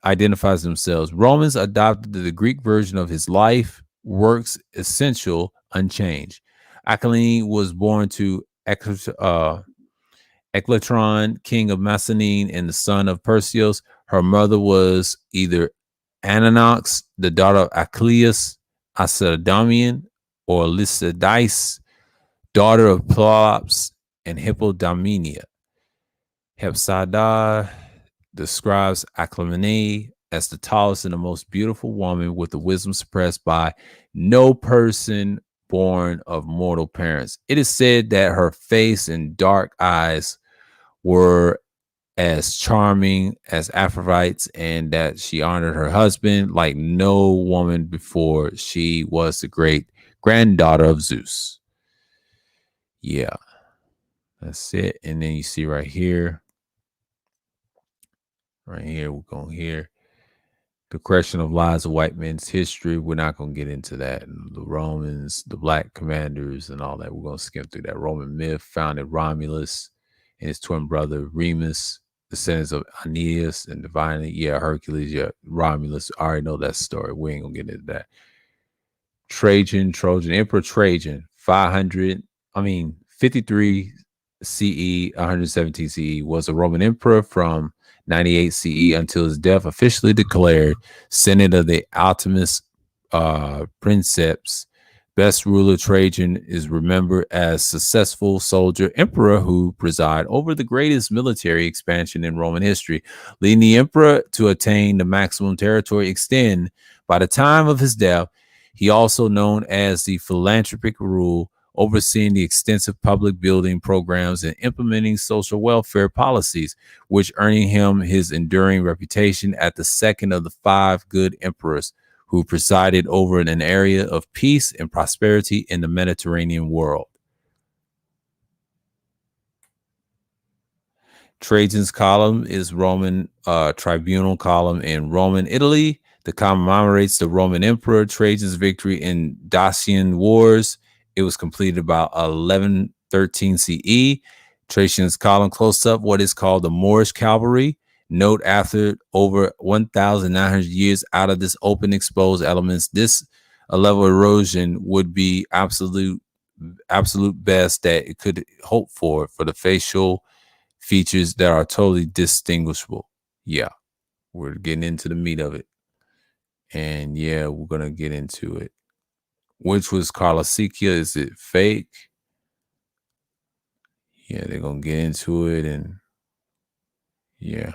identifies themselves. Romans adopted the Greek version of his life, works essential, unchanged. Alcmene was born to Eclatron, king of Macedon and the son of Perseus. Her mother was either Ananox, the daughter of Acleus, Acerdomian, or Lycidice, daughter of Pelops and Hippodamia. Hepzibah describes Alcmene as the tallest and the most beautiful woman with the wisdom suppressed by no person born of mortal parents. It is said that her face and dark eyes were as charming as Aphrodite's, and that she honored her husband like no woman before. She was the great granddaughter of Zeus. Yeah, that's it. And then you see right here, we're going here. The question of lies of white men's history. We're not going to get into that. The Romans, the black commanders, and all that. We're going to skip through that. Roman myth founded Romulus and his twin brother Remus, descendants of Aeneas and divinely. Yeah, Hercules. Yeah, Romulus. I already know that story. We ain't going to get into that. Trojan, Emperor Trajan, 53 CE, 117 CE, was a Roman emperor from 98 CE until his death, officially declared Senate of the Optimus Princeps. Best ruler Trajan is remembered as successful soldier emperor who presided over the greatest military expansion in Roman history, leading the emperor to attain the maximum territory extend. By the time of his death, he also known as the philanthropic rule, overseeing the extensive public building programs and implementing social welfare policies, which earning him his enduring reputation as the second of the 5 good emperors who presided over an area of peace and prosperity in the Mediterranean world. Trajan's column is Roman tribunal column in Roman Italy that commemorates the Roman Emperor Trajan's victory in Dacian Wars. It was completed about 1113 CE. Trajan's column close up what is called the Moorish cavalry. Note after over 1,900 years out of this open exposed elements, this a level of erosion would be absolute best that it could hope for the facial features that are totally distinguishable. Yeah, we're getting into the meat of it. And yeah, we're going to get into it. Which was Carlasikia? Is it fake? Yeah, they're going to get into it. And yeah,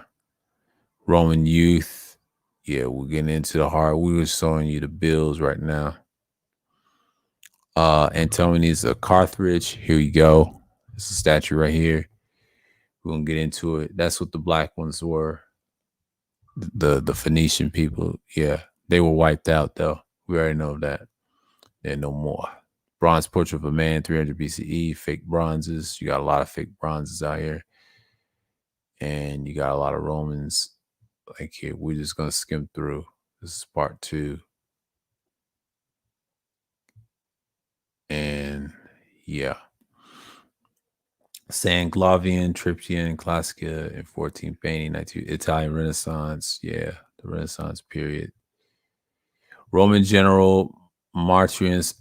Roman youth. Yeah, we're getting into the heart. We were showing you the bills right now. Antonius of Carthage. Here you go. It's a statue right here. We're going to get into it. That's what the black ones were. The Phoenician people, yeah, they were wiped out though. We already know that. They're no more. Bronze portrait of a man, 300 BCE. Fake bronzes. You got a lot of fake bronzes out here, and you got a lot of Romans. Like here, we're just gonna skim through. This is part 2, and yeah. San Glavian, Triptian, Classica in 14th painting, 19th Italian Renaissance. Yeah, the Renaissance period. Roman general Martius,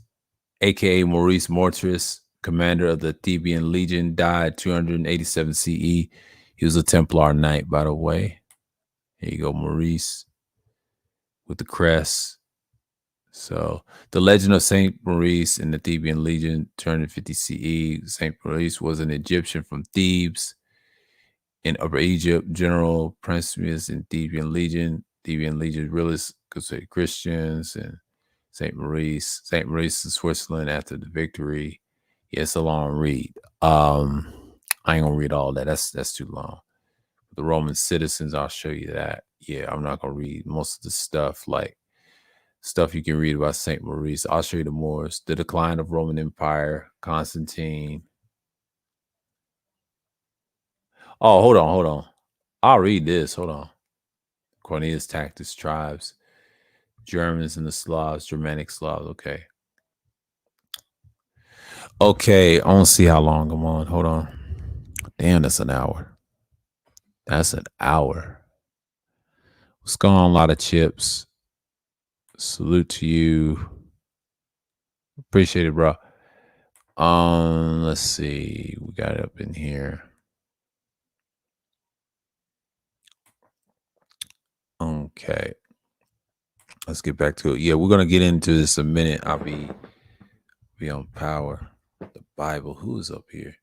aka Maurice Mortius, commander of the Theban Legion, died 287 CE. He was a Templar knight, by the way. Here you go, Maurice, with the crest. So, the legend of Saint Maurice in the Theban Legion, 250 CE. Saint Maurice was an Egyptian from Thebes in Upper Egypt, General Principes in Theban Legion. Theban Legion really considered Christians, and Saint Maurice in Switzerland after the victory. Yeah, it's a long read. I ain't gonna read all that. That's too long. The Roman citizens, I'll show you that. Yeah, I'm not gonna read most of the stuff, like stuff you can read about Saint Maurice. I'll show you the Moors, the decline of Roman Empire, Constantine. Oh, hold on. I'll read this. Hold on. Cornelius Tacitus tribes, Germans and the Slavs, Germanic Slavs. Okay, I don't see how long I'm on. Hold on. Damn, that's an hour. That's an hour. What's going on? A lot of chips. Salute to you. Appreciate it, bro. Let's see. We got it up in here. Okay. Let's get back to it. Yeah, we're gonna get into this in a minute. I'll be on power. The Bible. Who is up here?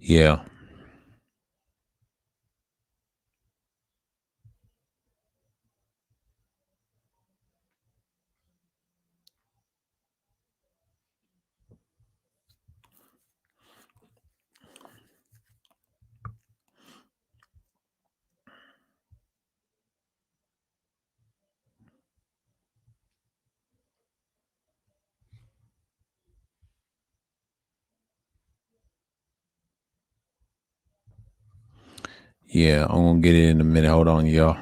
Yeah. Yeah, I'm gonna get it in a minute. Hold on, y'all.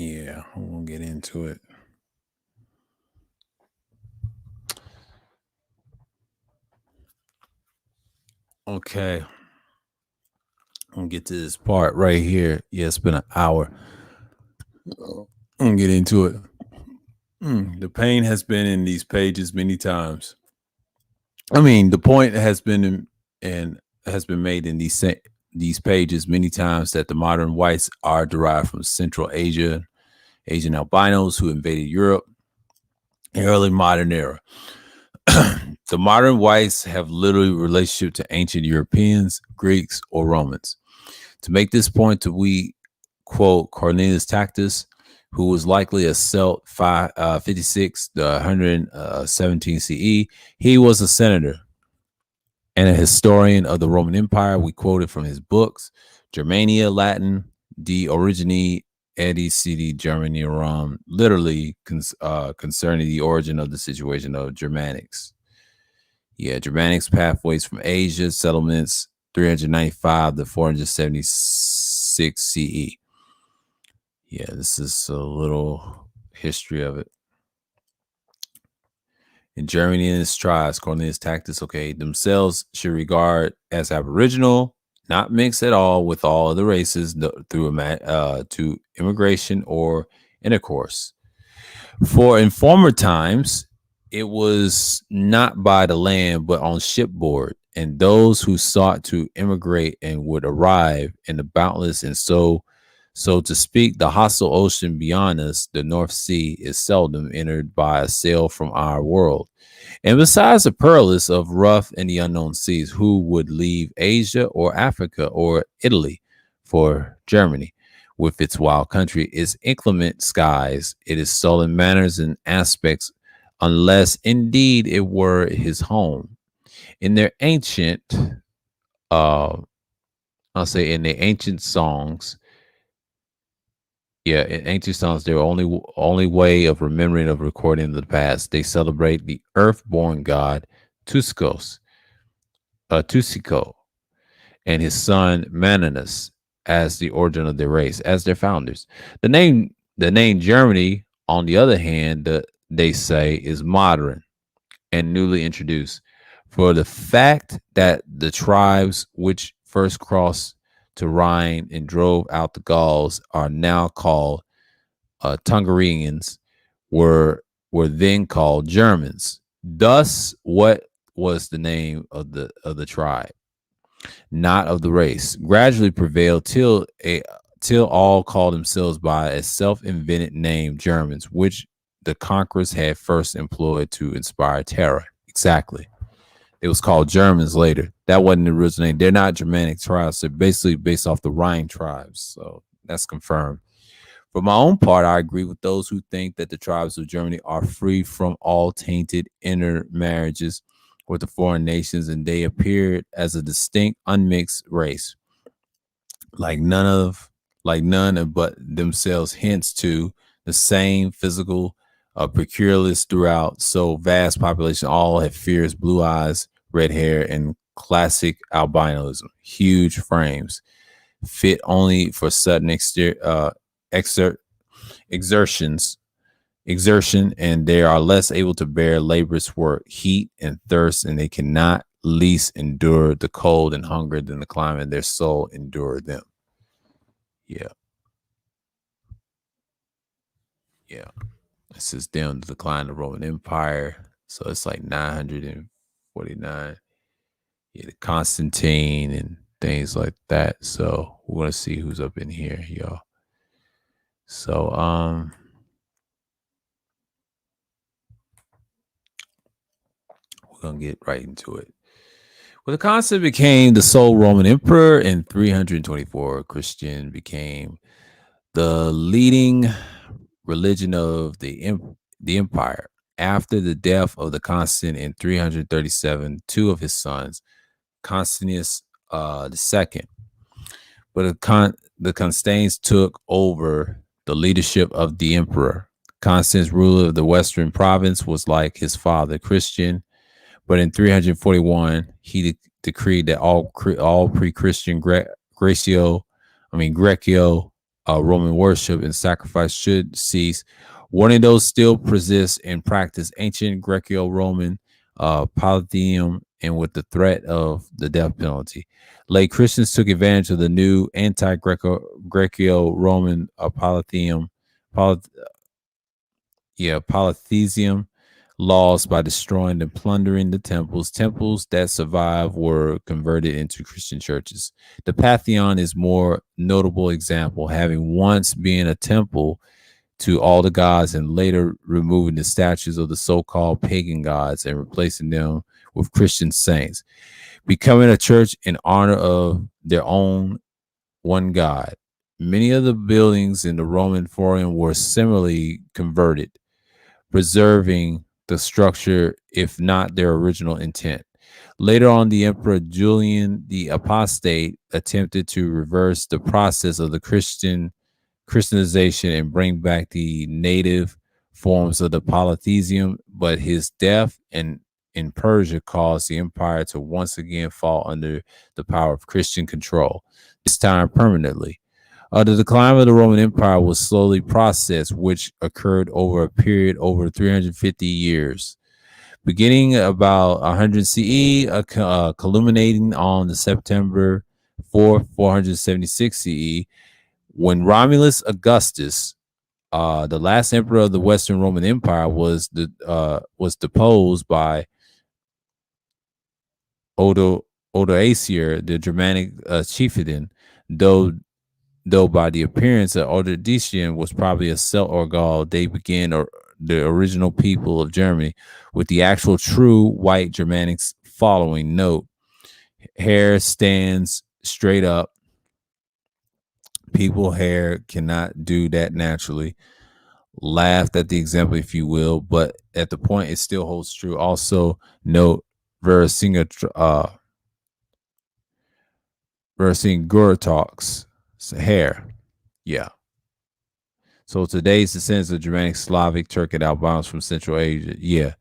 Yeah, I'm gonna get into it. Okay. I'm gonna get to this part right here. Yeah, it's been an hour. I'm gonna get into it. The pain has been in these pages many times. I mean, the point has been and has been made in these pages many times that the modern whites are derived from Central Asia, Asian albinos who invaded Europe in early modern era. The modern whites have literally relationship to ancient Europeans, Greeks, or Romans. To make this point, we quote Cornelius Tacitus, who was likely a Celt 56 to 117 CE. He was a senator and a historian of the Roman Empire. We quoted from his books, Germania, Latin, De Origine Edi City Germaniarum, literally concerning the origin of the situation of Germanics. Yeah, Germanics pathways from Asia, settlements 395 to 476 CE. Yeah, this is a little history of it. In Germany and its tribes, Cornelius Tacitus, okay, themselves should regard as aboriginal, not mixed at all with all other races through to immigration or intercourse. For in former times, it was not by the land, but on shipboard. And those who sought to immigrate and would arrive in the boundless and so to speak, the hostile ocean beyond us, the North Sea, is seldom entered by a sail from our world. And besides the perilous of rough and the unknown seas, who would leave Asia or Africa or Italy for Germany? With its wild country, its inclement skies, its sullen manners and aspects, unless indeed it were his home. In their ancient, I'll say in their ancient songs, yeah, in ancient songs, their only way of remembering of recording the past, they celebrate the earth-born god Tuskos, Tusiko, and his son Maninus as the origin of their race, as their founders. The name Germany, on the other hand, they say is modern and newly introduced. For the fact that the tribes which first crossed to Rhine and drove out the Gauls are now called Tungarians, were then called Germans. Thus, what was the name of the tribe, not of the race, gradually prevailed till all called themselves by a self-invented name, Germans, which the conquerors had first employed to inspire terror. Exactly. It was called Germans later. That wasn't the original name. They're not Germanic tribes. They're basically based off the Rhine tribes. So that's confirmed. For my own part, I agree with those who think that the tribes of Germany are free from all tainted intermarriages with the foreign nations, and they appeared as a distinct, unmixed race, like none but themselves. Hence, to the same physical peculiarities throughout. So vast population, all have fierce blue eyes, red hair, and classic albinism. Huge frames, fit only for sudden exertions exertion, and they are less able to bear laborious work, heat and thirst, and they cannot least endure the cold and hunger than the climate their soul endure them. Yeah, yeah. This is down the decline of the Roman Empire. So it's like 949. Yeah, the Constantine and things like that. So we're gonna see who's up in here, y'all. So we're gonna get right into it. Well, the Constantine became the sole Roman emperor in 324. Christian became the leading religion of the empire. After the death of the Constantine in 337, two of his sons, Constantius II, but the Constantines took over the leadership of the emperor. Constantine's ruler of the western province was like his father, Christian, but in 341 he decreed that all pre-Christian Greco Roman worship and sacrifice should cease. Warning those still persist and practice ancient Greco-Roman polytheism, and with the threat of the death penalty. Lay Christians took advantage of the new anti-Greco-Roman polytheism, polytheism laws by destroying and plundering the temples. Temples that survived were converted into Christian churches. The Pantheon is more notable example, having once been a temple to all the gods and later removing the statues of the so-called pagan gods and replacing them with Christian saints, becoming a church in honor of their own one god. Many of the buildings in the Roman Forum were similarly converted, preserving the structure, if not their original intent. Later on, the Emperor Julian the Apostate attempted to reverse the process of the Christianization and bring back the native forms of the polytheism, but his death in Persia caused the empire to once again fall under the power of Christian control, this time permanently. The decline of the Roman Empire was slowly processed, which occurred over a period over 350 years. Beginning about 100 CE, culminating on the September 4th, 476 CE, when Romulus Augustus, the last emperor of the Western Roman Empire, was deposed by Odoacer, the Germanic chieftain, though by the appearance of Odyssean was probably a Celt or Gaul. They began the original people of Germany, with the actual true white Germanics following. Note: hair stands straight up. People hair cannot do that naturally. Laughed at the example, if you will, but at the point it still holds true. Also note Vercingetorix, hair. Yeah. So today's descendants of Germanic, Slavic, Turkic, Albans from Central Asia. Yeah.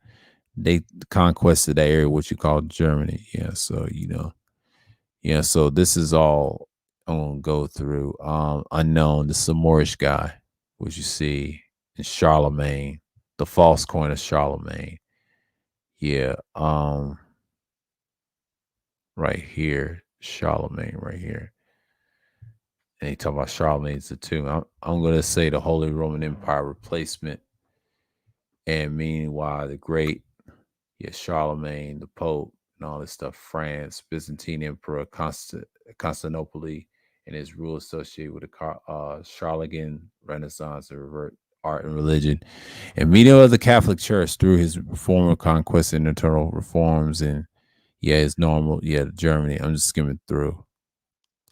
They conquested that area, what you call Germany. Yeah. So, yeah. So this is all I'm going to go through. Unknown. This is a Moorish guy, which you see in Charlemagne, the false coin of Charlemagne. Yeah. Right here, Charlemagne, right here. And he talk about Charlemagne's the tomb. I'm going to say the Holy Roman Empire replacement, and meanwhile the great, Charlemagne, the Pope, and all this stuff. France, Byzantine Emperor, Constantinople, and his rule associated with the Charlemagne Renaissance, and revert art and religion, and many of the Catholic Church through his former conquest and internal reforms, and his normal, Germany. I'm just skimming through.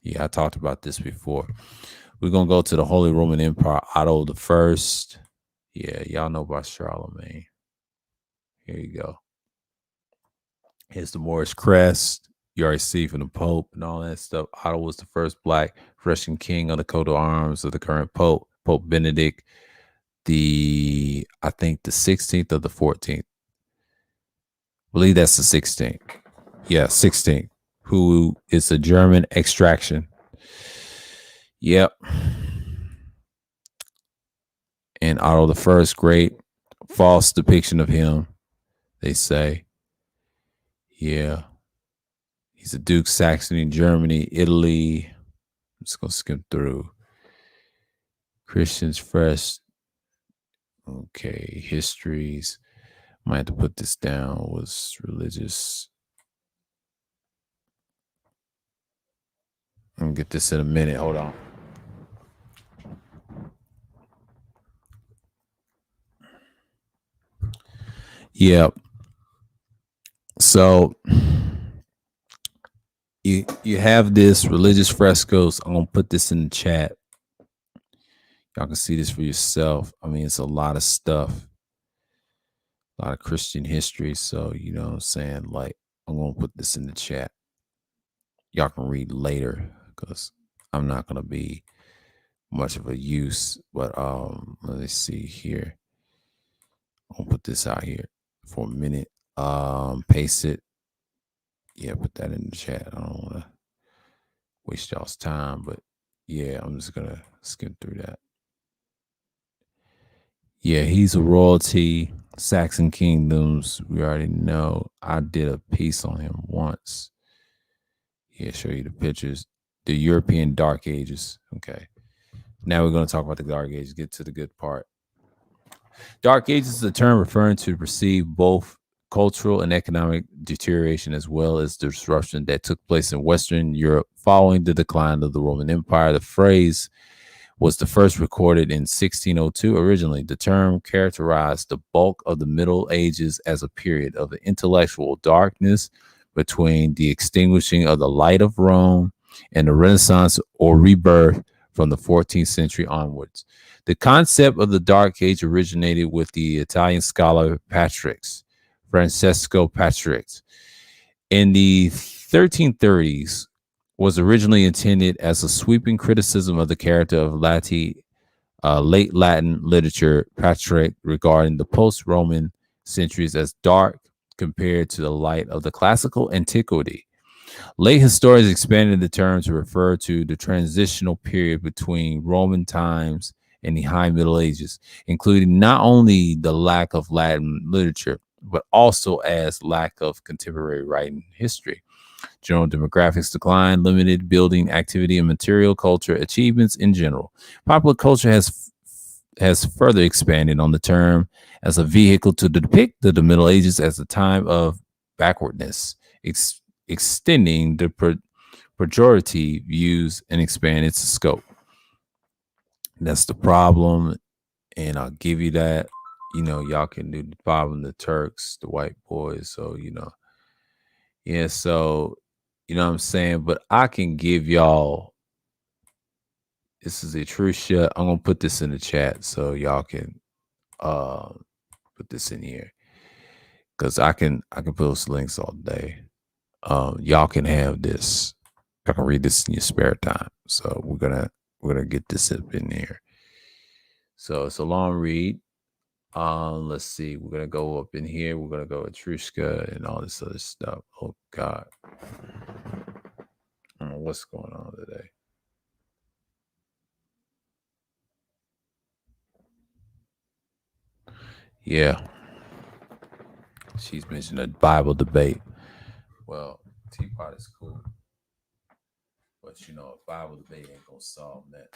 Yeah, I talked about this before. We're going to go to the Holy Roman Empire, Otto the First. Yeah, y'all know about Charlemagne. Here you go. Here's the Moorish crest. You already see from the Pope and all that stuff. Otto was the first black Russian king on the coat of arms of the current Pope, Pope Benedict, I think the 16th or the 14th. I believe that's the 16th. Yeah, 16th. Who is a German extraction. Yep. And Otto the First, great false depiction of him, they say. Yeah. He's a Duke, Saxony, Germany, Italy. I'm just going to skim through. Christians first. Okay. Histories. Might have to put this down. Was religious. I'm going to get this in a minute. Hold on. Yep. So you have this religious frescoes. I'm gonna put this in the chat. Y'all can see this for yourself. I mean, it's a lot of stuff, a lot of Christian history. So you know what I'm saying? Like, I'm gonna put this in the chat. Y'all can read later because I'm not gonna be much of a use. But let me see here. I'm gonna put this out here for a minute. Paste it. Yeah, put that in the chat. I don't want to waste y'all's time, but yeah, I'm just gonna skim through that. Yeah, he's a royalty. Saxon kingdoms, we already know. I did a piece on him once. Yeah, show you the pictures. The European Dark Ages. Okay. Now we're going to talk about the Dark Ages. Get to the good part. Dark Ages is a term referring to perceive both cultural and economic deterioration as well as the disruption that took place in Western Europe following the decline of the Roman Empire. The phrase was the first recorded in 1602. Originally, the term characterized the bulk of the Middle Ages as a period of intellectual darkness between the extinguishing of the light of Rome and the Renaissance or rebirth from the 14th century onwards. The concept of the Dark Age originated with the Italian scholar Francesco Patrix. In the 1330s, was originally intended as a sweeping criticism of the character of late Latin literature, Patrick regarding the post-Roman centuries as dark compared to the light of the classical antiquity. Late historians expanded the term to refer to the transitional period between Roman times and the High Middle Ages, including not only the lack of Latin literature, but also as lack of contemporary writing history. General demographics decline, limited building activity, and material culture achievements in general. Popular culture has further expanded on the term as a vehicle to depict the Middle Ages as a time of backwardness, extending the pejorative use and expand its scope. That's the problem, and I'll give you that. Y'all can do the problem, the Turks, the white boys. So, yeah, so you know what I'm saying? But I can give y'all, this is Etruia. I'm gonna put this in the chat so y'all can put this in here. Cause I can post links all day. Y'all can have this. I can read this in your spare time. So we're gonna get this up in here. So it's a long read. Let's see. We're gonna go up in here. We're gonna go Etruria and all this other stuff. Oh God. I don't know what's going on today. Yeah. She's mentioned a Bible debate. Well, Teapot is cool. But a Bible debate ain't gonna solve that.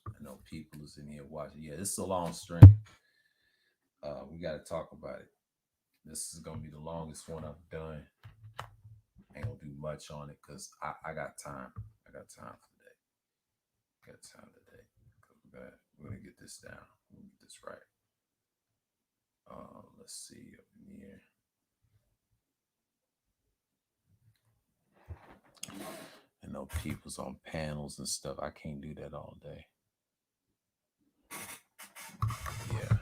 I know people is in here watching. Yeah, this is a long stream. We gotta talk about it. This is gonna be the longest one I've done. Ain't gonna do much on it because I got time. I got time for today. Got time today. We're gonna get this down. We're gonna get this right. Let's see up in here. I know people's on panels and stuff. I can't do that all day. Yeah.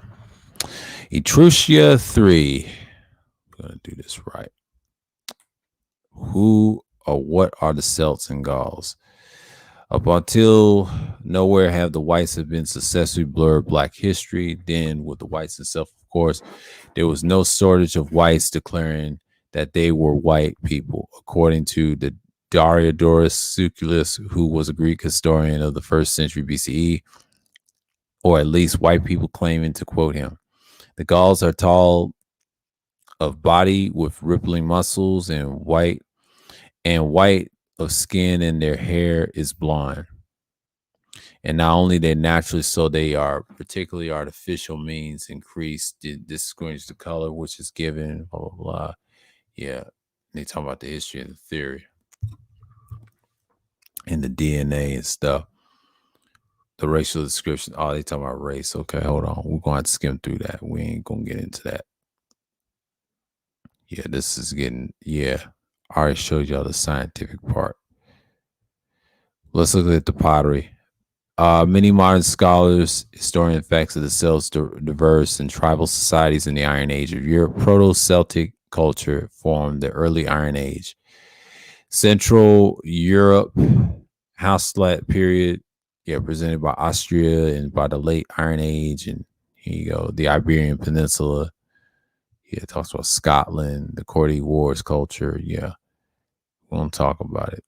Etruria 3. I'm gonna do this right. Who or what are the Celts and Gauls? Up until nowhere have the whites have been successfully blurred Black history. Then with the whites themselves, of course, there was no shortage of whites declaring that they were white people, according to the Diodorus Siculus, who was a Greek historian of the 1st century BCE, or at least white people claiming to quote him. The Gauls are tall of body with rippling muscles and white of skin, and their hair is blonde. And not only they naturally, so they are particularly artificial means increase the distinguish the color which is given, blah, blah, blah. Yeah. They talk about the history and the theory and the DNA and stuff. The racial description. Oh, they talking about race. Okay, hold on. We're going to have to skim through that. We ain't going to get into that. Yeah, this is getting, yeah. I already showed y'all the scientific part. Let's look at the pottery. Many modern scholars, historian facts of the Celts, diverse and tribal societies in the Iron Age of Europe. Proto-Celtic culture formed the early Iron Age. Central Europe, Hauslat period, presented by Austria and by the late Iron Age. And here you go, the Iberian Peninsula. Yeah, it talks about Scotland, the Courtier Wars culture. Yeah, we won't talk about it.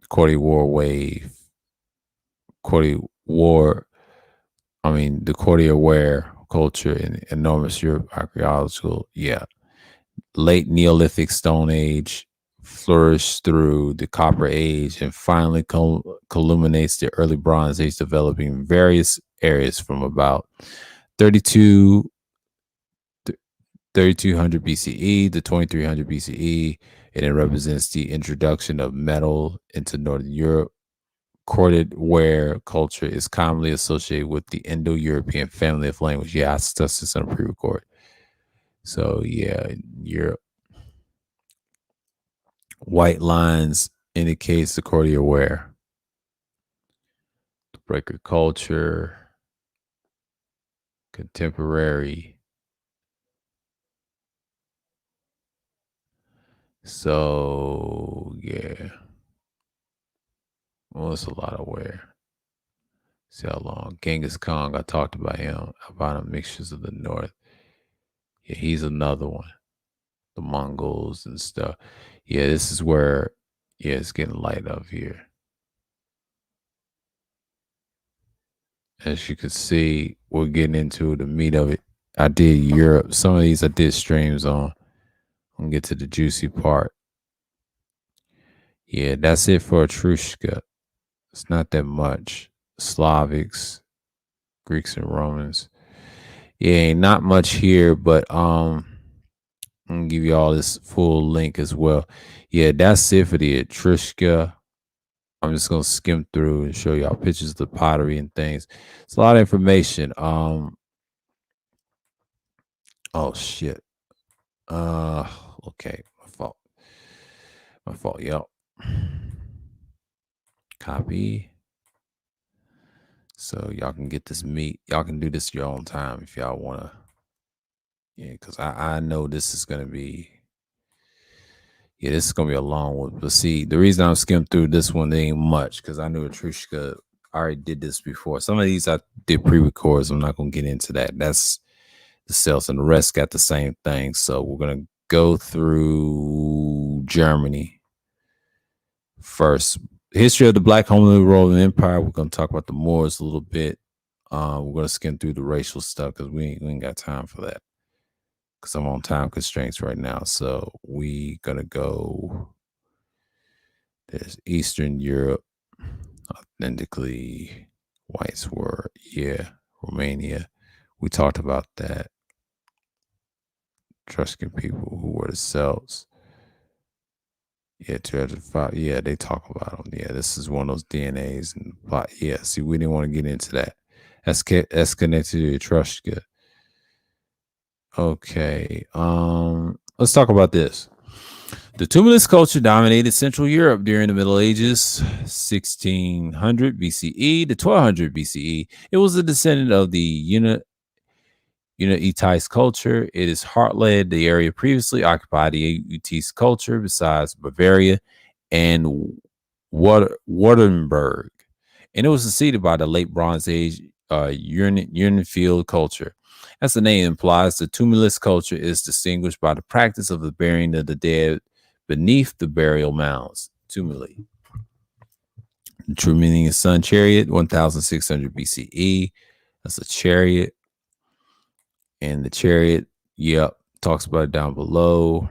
The Courtier War wave. The Courtier Ware culture and enormous Europe archaeological. Yeah. Late Neolithic Stone Age flourished through the Copper Age and finally culminates the early Bronze Age, developing various areas from about 32 3200 BCE to 2300 BCE, and it represents the introduction of metal into Northern Europe. Corded ware culture is commonly associated with the Indo-European family of language. Yeah, I discussed this on a pre-record. So yeah, Europe. White lines indicates the cordial ware. The breaker culture, contemporary. So yeah, well, it's a lot of ware. See how long Genghis Khan. I talked about him about the mixtures of the north. Yeah, he's another one. The Mongols and stuff. Yeah, this is where yeah, it's getting light up here. As you can see, we're getting into the meat of it. I did Europe. Some of these I did streams on. I'm gonna get to the juicy part. Yeah, that's it for Etrushka. It's not that much. Slavics, Greeks and Romans. Yeah, not much here, but I'm gonna give you all this full link as well. Yeah, that's it for the Etrushka. I'm just gonna skim through and show y'all pictures of the pottery and things. It's a lot of information. Oh shit. Uh okay, my fault. My fault, yep. Copy. So y'all can get this meat. Y'all can do this your own time if y'all wanna. Yeah, because I know this is gonna be yeah, this is gonna be a long one. But see, the reason I'm skimmed through this one they ain't much because I knew Etrushka already did this before. Some of these I did pre-records. I'm not gonna get into that. That's the cells and the rest got the same thing. So we're gonna go through Germany first. History of the Black Holy Roman Empire. We're gonna talk about the Moors a little bit. We're gonna skim through the racial stuff because we ain't got time for that. Because I'm on time constraints right now. So we gonna go. There's Eastern Europe, authentically whites were, yeah, Romania. We talked about that. Etruscan people who were the Celts. Yeah, 205. Yeah, they talk about them. Yeah, this is one of those DNAs and plot. Yeah, see, we didn't want to get into that. That's connected to Etrusca. Okay. Let's talk about this. The tumulus culture dominated Central Europe during the Middle Ages, 1600 BCE to 1200 BCE. It was a descendant of the Unitized culture. It is heartland, the area previously occupied the Utese culture, besides Bavaria and Württemberg. And it was succeeded by the late Bronze Age Urnfield culture. As the name implies, the tumulus culture is distinguished by the practice of the burying of the dead beneath the burial mounds, tumuli. The true meaning is sun chariot, 1600 BCE. That's a chariot. And the chariot, yep, talks about it down below.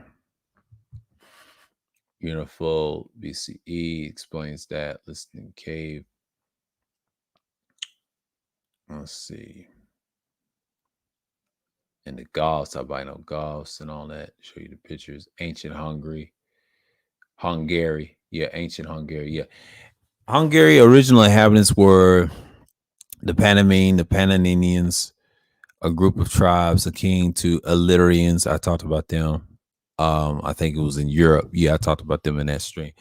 Unifold BCE explains that. Listening cave. Let's see. And the Goths, I buy no Goths and all that. Show you the pictures. Ancient Hungary. Yeah, ancient Hungary. Yeah. Hungary original inhabitants were the Pannonians, a group of tribes akin to Illyrians. I talked about them. I think it was in Europe. Yeah, I talked about them in that stream.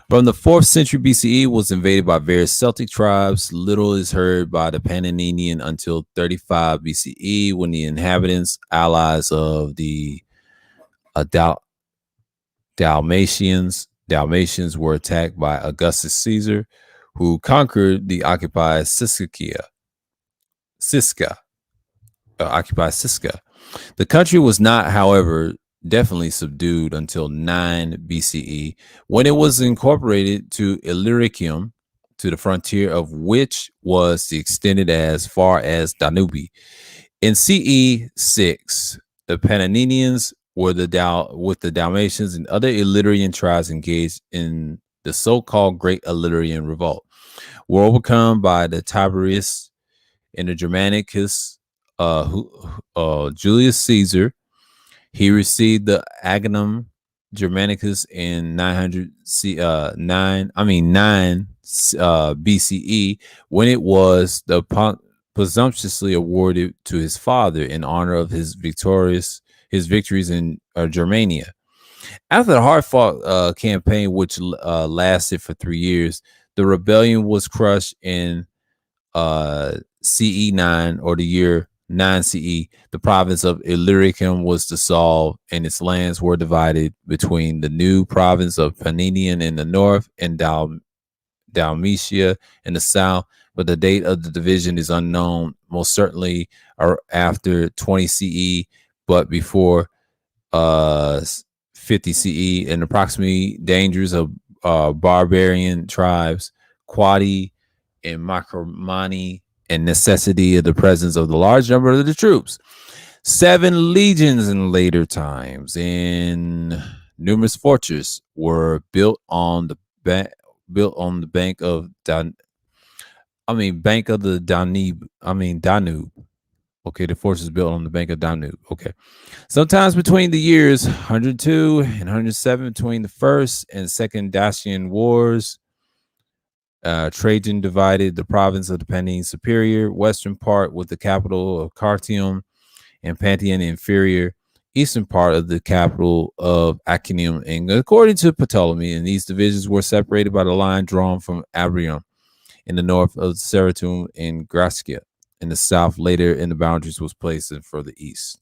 From the 4th century BCE, was invaded by various Celtic tribes. Little is heard by the Pannonian until 35 BCE, when the inhabitants, allies of the Dalmatians were attacked by Augustus Caesar, who conquered the occupied Siska. The country was not, however, definitely subdued until 9 BCE, when it was incorporated to Illyricum, to the frontier of which was extended as far as Danube. In CE 6, the Pannonians were with the Dalmatians and other Illyrian tribes engaged in the so-called Great Illyrian Revolt, were overcome by the Tiberius in the Germanicus, Julius Caesar. He received the Agnum Germanicus in 900 9 BCE, when it was presumptuously awarded to his father in honor of his victories in Germania. After the hard-fought campaign, which lasted for 3 years, the rebellion was crushed in CE 9, or the year 9 CE. The province of Illyricum was dissolved, and its lands were divided between the new province of Pannonia in the north and Dalmatia in the south. But the date of the division is unknown. Most certainly after 20 CE, but before 50 CE, and approximately dangers of barbarian tribes, Quadi and Macromani, and necessity of the presence of the large number of the troops. 7 legions in later times, in numerous fortresses were built on the bank of bank of the Danube. Okay, the forces built on the bank of Danube. Okay. Sometimes between the years 102 and 107, between the first and second Dacian wars, Trajan divided the province of the Pannine Superior, western part with the capital of Cartium, and Pantheon Inferior, eastern part of the capital of Acinium. And according to Ptolemy, and these divisions were separated by the line drawn from Abrium in the north of Ceratum and Gracia. In the south, later in the boundaries was placed in further east.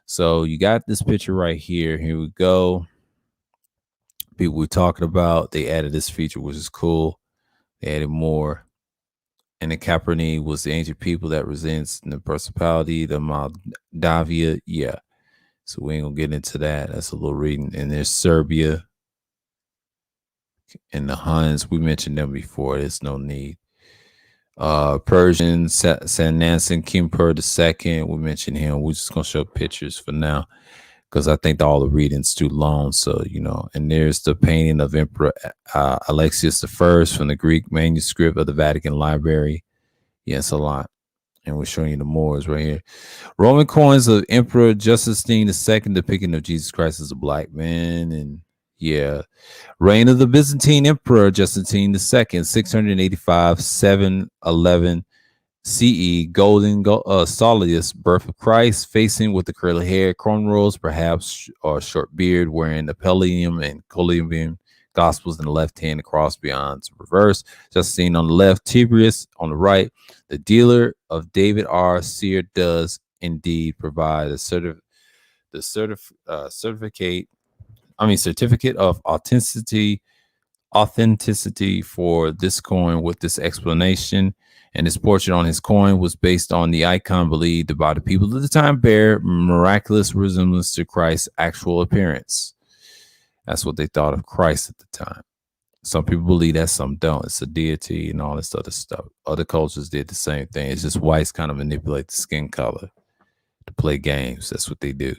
So you got this picture right here. Here we go. People we're talking about, they added this feature, which is cool. They added more. And the Caperni was the ancient people that residents in the Principality, the Moldavia. Yeah. So we ain't gonna get into that. That's a little reading. And there's Serbia and the Huns. We mentioned them before. There's no need. Persian, Sanansin, Kimpur II. We mentioned him. We're just gonna show pictures for now, because I think all the reading's too long. So, and there's the painting of Emperor Alexius I from the Greek manuscript of the Vatican Library. Yes, a lot. And we're showing you the Moors right here. Roman coins of Emperor Justinian II, depicting of Jesus Christ as a black man. And yeah, reign of the Byzantine Emperor Justinian II, 685, 711 CE, golden Saulius, birth of Christ, facing with the curly hair, cornrows, perhaps, or short beard, wearing the Palladium and Columbian Gospels in the left hand, the cross beyond reverse. Justine on the left, Tiberius on the right. The dealer of David R. Sear does indeed provide a certificate of authenticity for this coin, with this explanation. And this portrait on his coin was based on the icon believed by the people of the time bear miraculous resemblance to Christ's actual appearance. That's what they thought of Christ at the time. Some people believe that, some don't. It's a deity and all this other stuff. Other cultures did the same thing. It's just whites kind of manipulate the skin color to play games. That's what they do.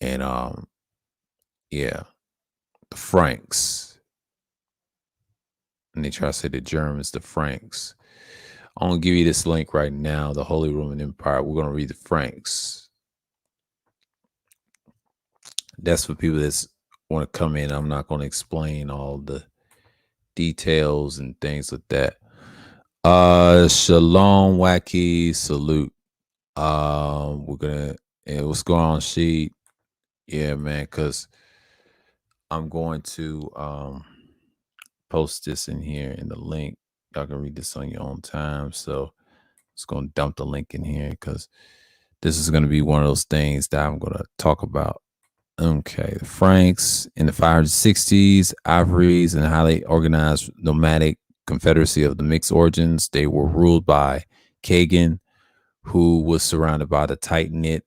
And yeah, the Franks. And they try to say the Germans, the Franks. I'm going to give you this link right now, the Holy Roman Empire. We're going to read the Franks. That's for people that want to come in. I'm not going to explain all the details and things like that. Shalom, wacky, salute. We're going to, what's going on, sheet? Yeah, man, because I'm going to post this in here in the link. Y'all can read this on your own time. So it's going to dump the link in here, because this is going to be one of those things that I'm going to talk about. Okay, the Franks in the 560s, Ivories, and highly organized nomadic confederacy of the mixed origins. They were ruled by Kagan, who was surrounded by the tight-knit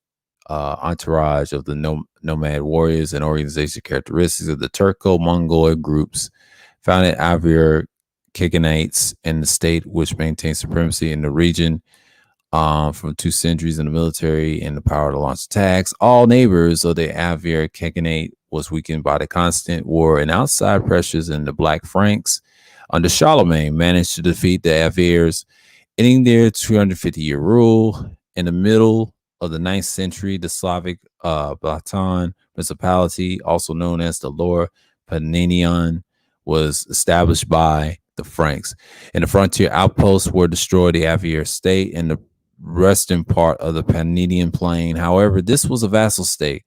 entourage of the nomad warriors and organization characteristics of the Turco-Mongol groups, founded Avar Kaganates in the state, which maintained supremacy in the region from 2 centuries in the military and the power to launch attacks. All neighbors of the Avar Kaganate was weakened by the constant war and outside pressures, and the Black Franks under Charlemagne managed to defeat the Avars Ending their 250-year rule. In the middle of the 9th century, the Slavic Baton Principality, also known as the Lower Pannonian, was established by the Franks. And the frontier outposts were destroyed, the Avier state and the western part of the Pannonian plain. However, this was a vassal state,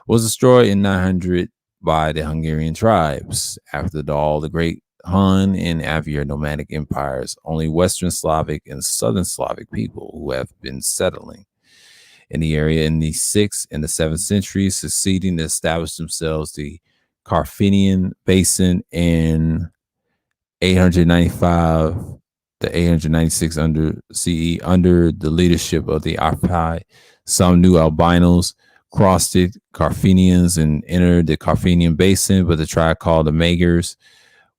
was destroyed in 900 by the Hungarian tribes. After all the great Hun and Avier nomadic empires, only Western Slavic and Southern Slavic people who have been settling in the area in the 6th and the 7th centuries, succeeding to establish themselves the Carpathian Basin in 895 to 896 under CE under the leadership of the Arpai. Some new albinos crossed the Carpathians and entered the Carpathian Basin, but the tribe called the Magyars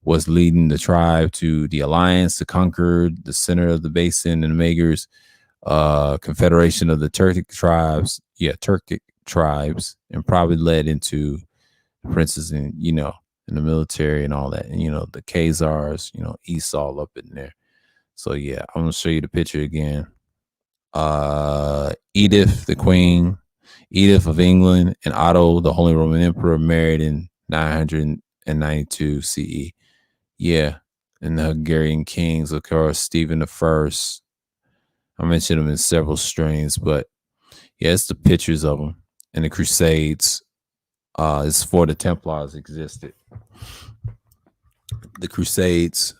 was leading the tribe to the alliance to conquer the center of the basin, and the Magyars, confederation of the Turkic tribes, and probably led into the princes and in the military and all that, and the Khazars, Esau up in there. So yeah, I'm gonna show you the picture again. Edith, the Queen, Edith of England, and Otto, the Holy Roman Emperor, married in 992 CE. Yeah, and the Hungarian kings, of course, Stephen the First. I mentioned them in several strains, but yeah, it's the pictures of them. And the Crusades, it's before the Templars existed. The Crusades,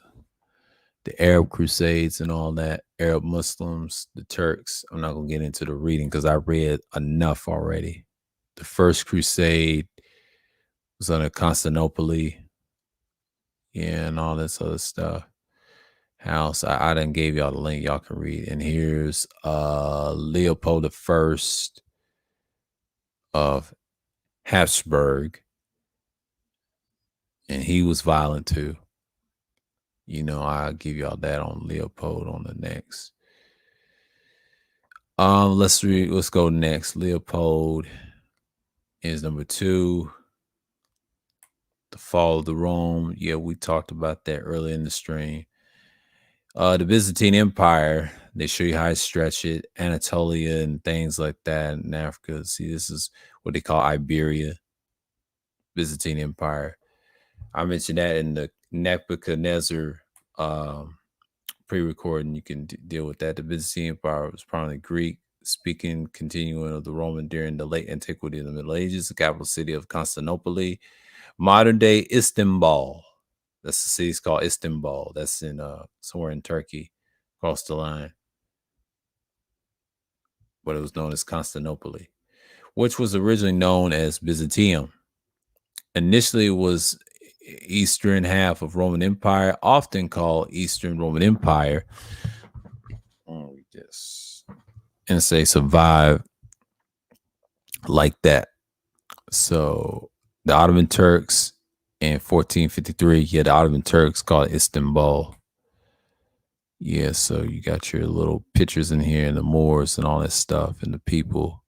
the Arab Crusades and all that, Arab Muslims, the Turks. I'm not going to get into the reading because I read enough already. The first crusade was under Constantinople. Yeah, and all this other stuff. House. I done gave y'all the link. Y'all can read. And here's Leopold I of Habsburg. And he was violent too. I'll give y'all that on Leopold on the next. Let's go next. Leopold is number 2. The fall of the Rome. Yeah, we talked about that earlier in the stream. The Byzantine Empire, they show you how to stretch it. Anatolia and things like that in Africa. See, this is what they call Iberia. Byzantine Empire. I mentioned that in the Nebuchadnezzar pre-recording. You can deal with that. The Byzantine Empire was primarily Greek speaking continuing of the Roman during the late antiquity and the Middle Ages. The capital city of Constantinople, modern day Istanbul. That's the city's called Istanbul. That's in somewhere in Turkey, across the line. But it was known as Constantinople, which was originally known as Byzantium. Initially, it was eastern half of Roman Empire, often called Eastern Roman Empire. And say survive like that. So the Ottoman Turks in 1453, the Ottoman Turks called it Istanbul. Yeah, so you got your little pictures in here and the Moors and all that stuff and the people.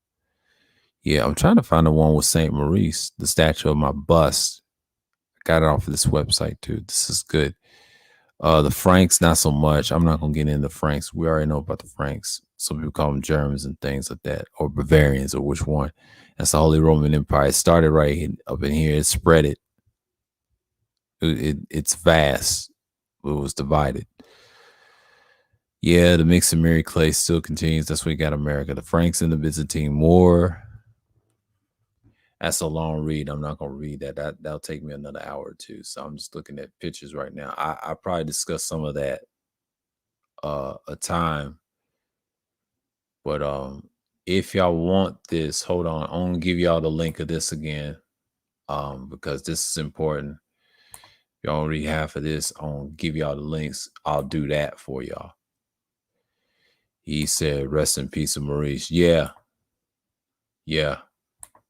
Yeah, I'm trying to find the one with St. Maurice, the statue of my bust. I got it off of this website too. This is good. The Franks, not so much. I'm not going to get into Franks. We already know about the Franks. Some people call them Germans and things like that, or Bavarians, or which one. That's the Holy Roman Empire. It started right up in here. It spread it. It's vast. It was divided. Yeah, the mix and marry clay still continues. That's why we got America. The Franks and the Byzantine War. That's a long read. I'm not going to read that. That'll take me another hour or two. So I'm just looking at pictures right now. I probably discuss some of that a time. But if y'all want this, hold on. I'm going to give y'all the link of this again because this is important. If y'all read half of this, I'm going to give y'all the links. I'll do that for y'all. He said, rest in peace of Maurice. Yeah. Yeah.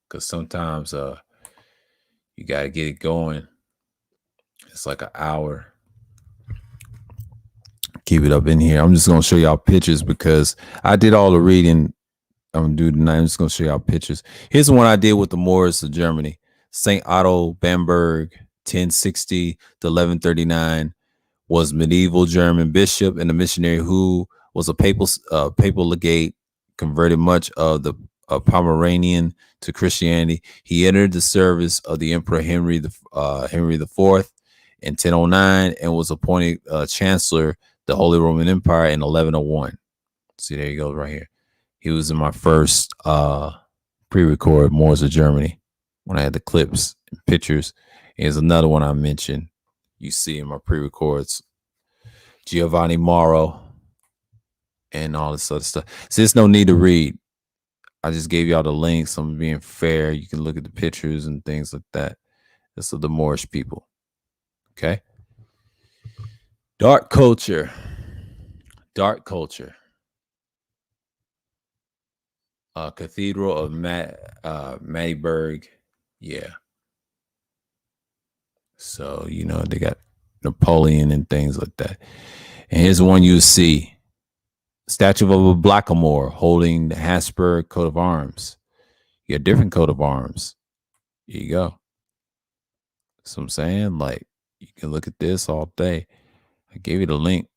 Because sometimes you got to get it going. It's like an hour. Keep it up in here. I'm just going to show y'all pictures because I did all the reading. I'm going to do tonight. I'm just going to show y'all pictures. Here's the one I did with the Moors of Germany. St. Otto Bamberg, 1060 to 1139, was medieval German bishop and a missionary who was a papal legate, converted much of the Pomeranian to Christianity. He entered the service of the Emperor Henry the Fourth in 1009 and was appointed Chancellor the Holy Roman Empire in 1101. See, there you go, right here. He was in my first pre-record Moors of Germany when I had the clips and pictures. Here's another one I mentioned. You see in my pre-records, Giovanni Mauro and all this other stuff. So there's no need to read. I just gave y'all the links. I'm being fair. You can look at the pictures and things like that. This is the Moorish people. Okay. Dark culture. Dark culture. Cathedral of Magdeburg. Yeah. So, you know, they got Napoleon and things like that. And here's one you see. Statue of a blackamoor holding the Habsburg coat of arms. You got a different coat of arms. Here you go. So I'm saying, like, you can look at this all day. I gave you the link.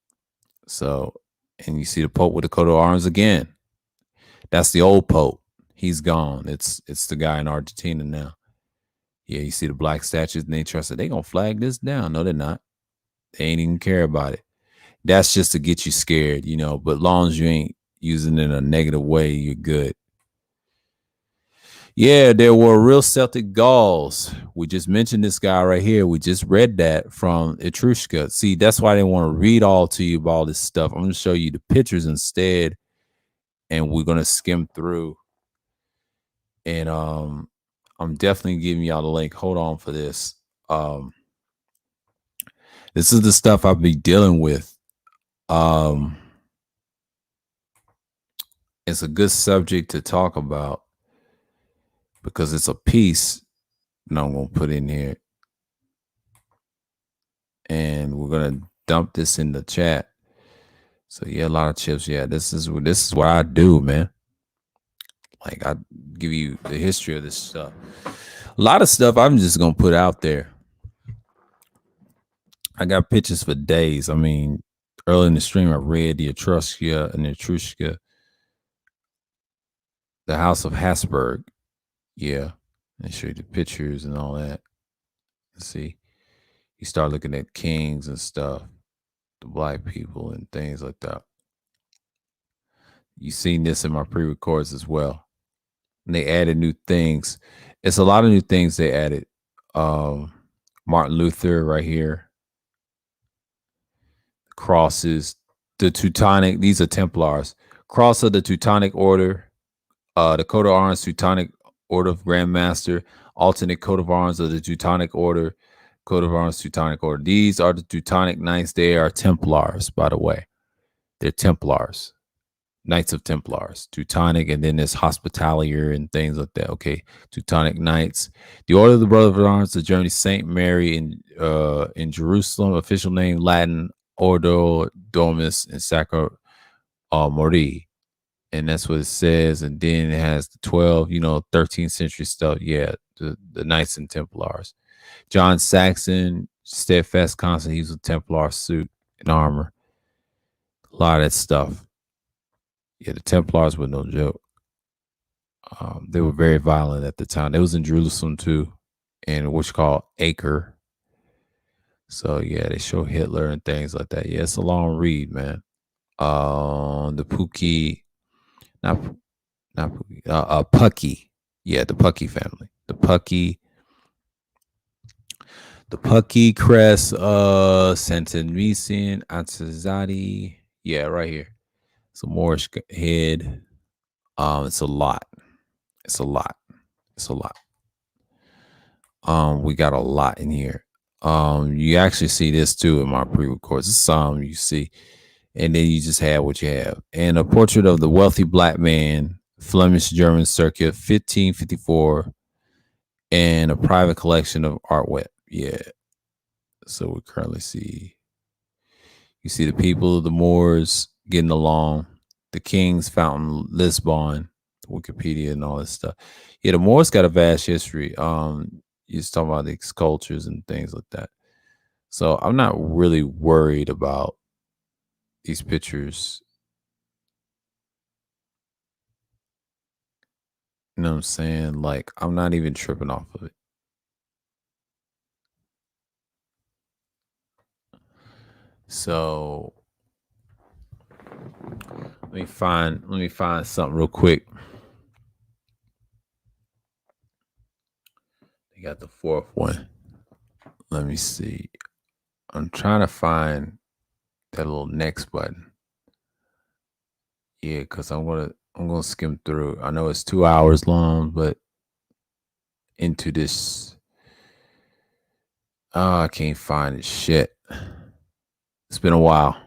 So, and you see the Pope with the coat of arms again. That's the old Pope. He's gone. It's the guy in Argentina now. Yeah, you see the black statues, and they trust that they gonna flag this down. No, they're not. They ain't even care about it. That's just to get you scared, you know. But long as you ain't using it in a negative way, you're good. Yeah, there were real Celtic Gauls. We just mentioned this guy right here. We just read that from Etruria. See, that's why they want to read all to you about all this stuff. I'm going to show you the pictures instead, and we're going to skim through. And I'm definitely giving y'all the link. Hold on for this. This is the stuff I'll be dealing with. It's a good subject to talk about because it's a piece that I'm going to put in here. And we're going to dump this in the chat. So yeah, a lot of chips. Yeah, this is what I do, man. Like, I give you the history of this stuff. A lot of stuff I'm just gonna put out there. I got pictures for days. I mean, early in the stream, I read the Etruria and the Etruria, the House of Habsburg. Yeah, and show you the pictures and all that. Let's see, you start looking at kings and stuff, the black people and things like that. You seen this in my pre-records as well. And they added new things. It's a lot of new things they added. Martin Luther right here. Crosses, the Teutonic, these are Templars. Cross of the Teutonic Order, the coat of arms, Teutonic Order of Grand Master, alternate coat of arms of the Teutonic Order, coat of arms, Teutonic Order. These are the Teutonic Knights. They are Templars, by the way. They're Templars. Knights of Templars, Teutonic, and then there's Hospitalier and things like that. Okay, Teutonic Knights, the Order of the Brotherhood of Arms, the Journey Saint Mary in Jerusalem, official name Latin Ordo Domus and Sacra Mori, and that's what it says. And then it has the 12, 13th century stuff. Yeah, the Knights and Templars. John Saxon, steadfast constant. He's a Templar suit and armor. A lot of that stuff. Yeah, the Templars were no joke. They were very violent at the time. They was in Jerusalem too, and what's called Acre. So yeah, they show Hitler and things like that. Yeah, it's a long read, man. The Puki, not Puki, Pucky. Yeah, the Pucky family. The Pucky crest, Santanisian, Antizadi. Yeah, right here. It's a Moorish head. It's a lot. It's a lot. It's a lot. We got a lot in here. You actually see this too in my pre-records. It's some you see, and then you just have what you have. And a portrait of the wealthy black man, Flemish German circuit, 1554, and a private collection of artwork. Yeah. So we currently see, you see the people, the Moors getting along, the King's Fountain, Lisbon, Wikipedia, and all this stuff. Yeah, the Moors got a vast history. You're talking about these cultures and things like that. So I'm not really worried about these pictures You know what I'm saying? Like, I'm not even tripping off of it. So let me find something real quick. They got the fourth one. Let me see. I'm trying to find that little next button. Yeah, because I'm gonna skim through. I know it's 2 hours long, but into this, oh, I can't find it. Shit, it's been a while.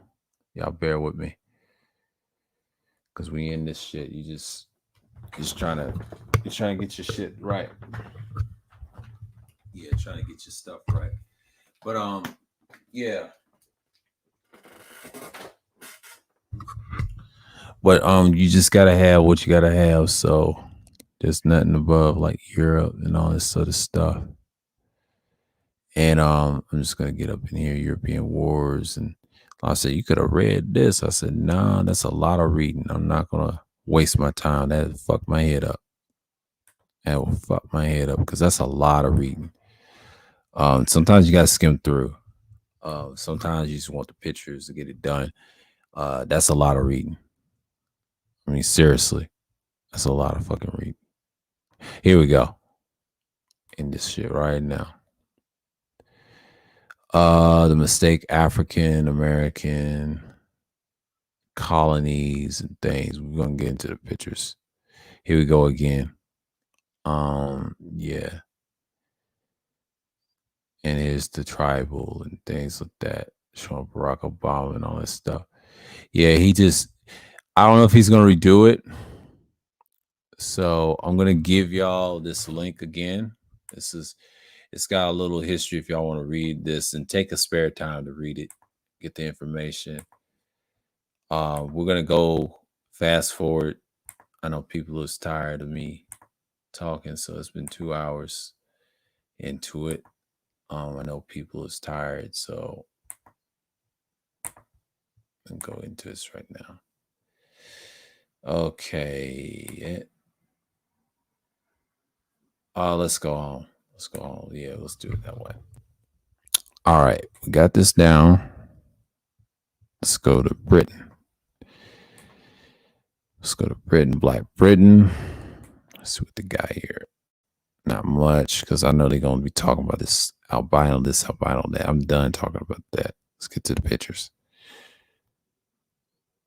Y'all bear with me, because we in this shit. You just trying to get your shit right. Yeah, trying to get your stuff right. But yeah. But you just gotta have what you gotta have. So there's nothing above like Europe and all this sort of stuff. And I'm just gonna get up in here, European wars, and I said you could have read this. I said, nah, that's a lot of reading. I'm not gonna waste my time. That fuck my head up. That will fuck my head up because that's a lot of reading. Sometimes you gotta skim through. Sometimes you just want the pictures to get it done. That's a lot of reading. I mean, seriously, that's a lot of fucking reading. Here we go. In this shit right now. The mistake African American colonies and things. We're gonna get into the pictures. Here we go again. Yeah. And here's the tribal and things like that. Showing Barack Obama and all this stuff. Yeah, I don't know if he's gonna redo it. So I'm gonna give y'all this link again. It's got a little history if y'all want to read this and take a spare time to read it, get the information. We're gonna go fast forward. I know people is tired of me talking, so it's been 2 hours into it. I know people is tired, so I'm gonna go into this right now. Okay. Let's go on. Let's go on. Yeah, let's do it that way. All right, we got this down. Let's go to Britain. Let's go to Britain, Black Britain. Let's see what the guy here. Not much, because I know they're gonna be talking about this, albino, that. I'm done talking about that. Let's get to the pictures.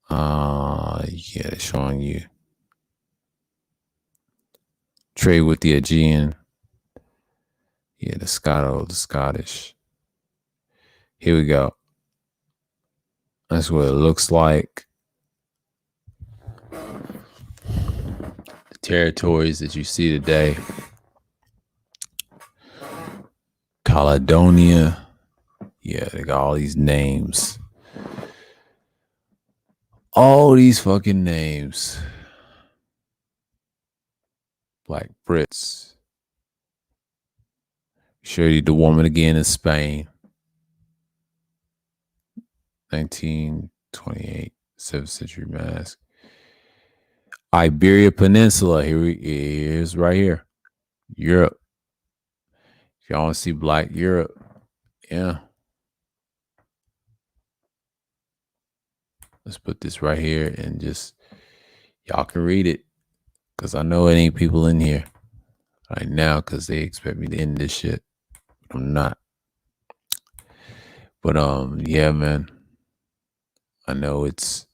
Yeah, they're showing you trade with the Aegean. Yeah, the Scottish. Here we go. That's what it looks like. The territories that you see today. Caledonia. Yeah, they got all these names. All these fucking names. Black Brits. Show you the woman again in Spain. 1928, 7th century mask. Iberia Peninsula. Here's right here. Europe. If y'all want to see Black Europe, yeah. Let's put this right here and just y'all can read it. Cause I know it ain't people in here right now because they expect me to end this shit. I'm not. But yeah, man. I know it's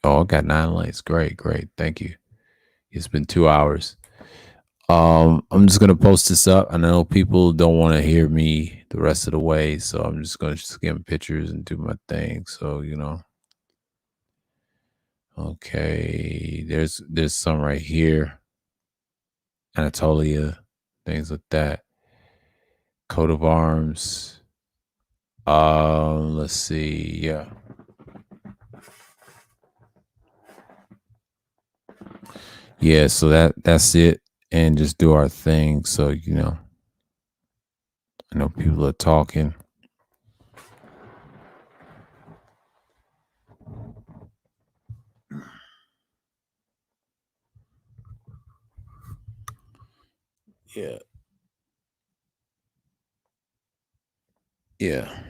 I got 9 likes. Great. Thank you. It's been 2 hours. I'm just gonna post this up. I know people don't want to hear me the rest of the way, so I'm just gonna skim pictures and do my thing. So okay. There's some right here. Anatolia, things like that. Coat of arms. Let's see. Yeah. Yeah, so that's it. And just do our thing. So, I know people are talking. Yeah. Yeah.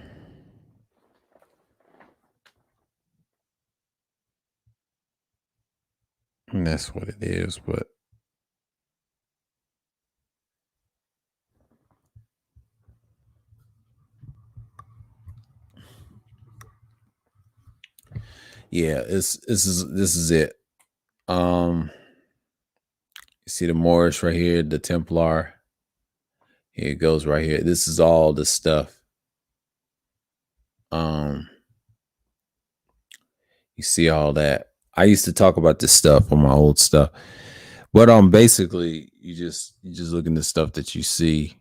And that's what it is. But yeah, this is it. Um, you see the Moorish right here, the Templar. Here it goes right here. This is all the stuff. Um, you see all that. I used to talk about this stuff on my old stuff. But basically you just look at the stuff that you see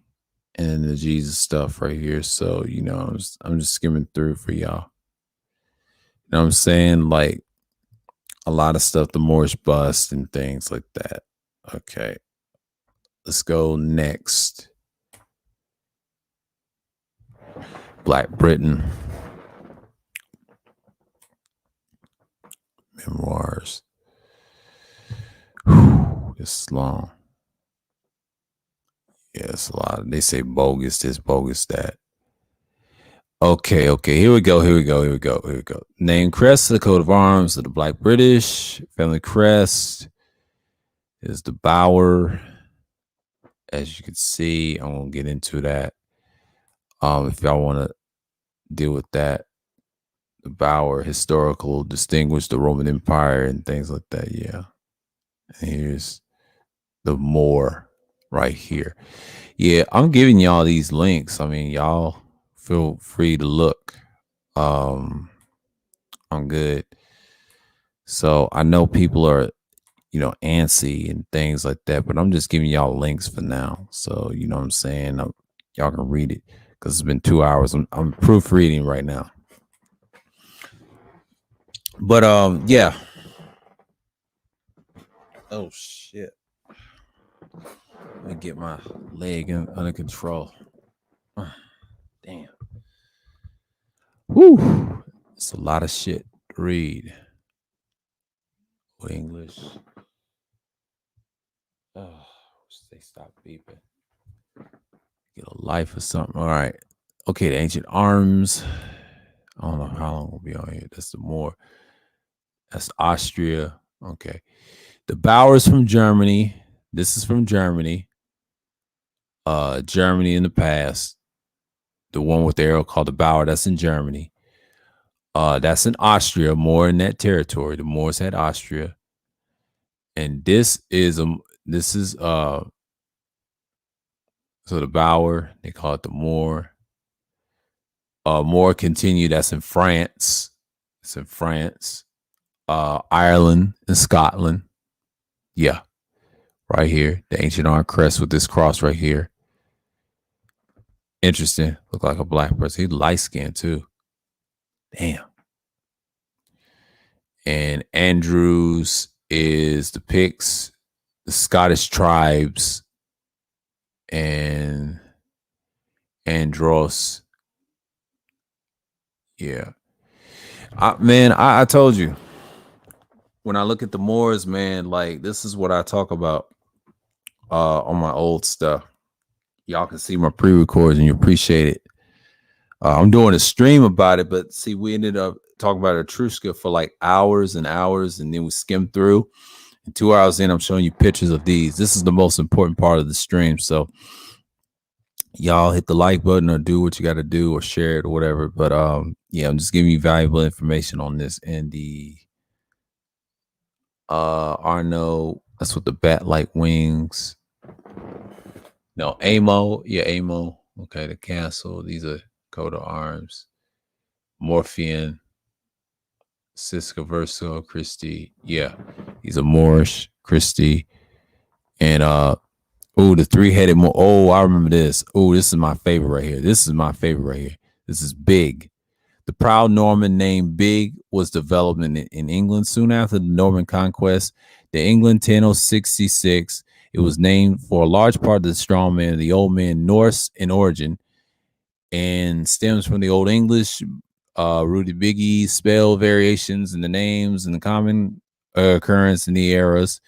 and the Jesus stuff right here. So, I'm just skimming through for y'all. You know what I'm saying? Like a lot of stuff, the Moorish bust and things like that. Okay. Let's go next. Black Britain memoirs. Whew, this is long. Yeah, it's a lot. They say bogus this, bogus that. Okay. Here we go. Name crest, the coat of arms of the Black British. Family crest is the Bower. As you can see, I won't get into that. If y'all want to deal with that, the Bower, historical, distinguished the Roman Empire and things like that. Yeah. And here's the Moor right here. Yeah, I'm giving y'all these links. I mean, y'all feel free to look. I'm good. So I know people are, antsy and things like that, but I'm just giving y'all links for now. So, you know what I'm saying? Y'all can read it because it's been 2 hours. I'm proofreading right now. But, yeah. Oh, shit. Let me get my leg under control. Damn. Whew. It's a lot of shit to read. English. Oh, they stop beeping. Get a life or something. All right. Okay, the ancient arms. I don't know how long we'll be on here. That's the more. That's Austria. Okay. The Bowers from Germany. This is from Germany. Germany in the past. The one with the arrow called the Bauer, that's in Germany. That's in Austria, more in that territory. The Moors had Austria. And so the Bauer, they call it the Moor. More continue, that's in France. It's in France. Ireland and Scotland. Yeah. Right here. The ancient arm crest with this cross right here. Interesting. Look like a black person. He's light skinned too. Damn. And Andrews is the Picts, the Scottish tribes, and Andros. Yeah. I told you, when I look at the Moors, man, like this is what I talk about on my old stuff. Y'all can see my pre-records and you appreciate it. I'm doing a stream about it, but see, we ended up talking about Etruria for like hours and hours, and then we skimmed through. And 2 hours in, I'm showing you pictures of these. This is the most important part of the stream. So y'all hit the like button or do what you got to do or share it or whatever. But yeah, I'm just giving you valuable information on this. And the Arno, that's what the bat like wings. No, Amo. Yeah, Amo. Okay, the castle. These are coat of arms. Morphian. Siska Verso, Christie. Yeah, he's a Moorish, Christie. And the three-headed more. Oh, I remember this. Oh, this is my favorite right here. This is Big. The proud Norman named Big was developed in England soon after the Norman conquest. The England 1066. It was named for a large part of the strong man, the old man, Norse in origin, and stems from the Old English, Rudy Biggie, spell variations in the names and the common occurrence in the eras.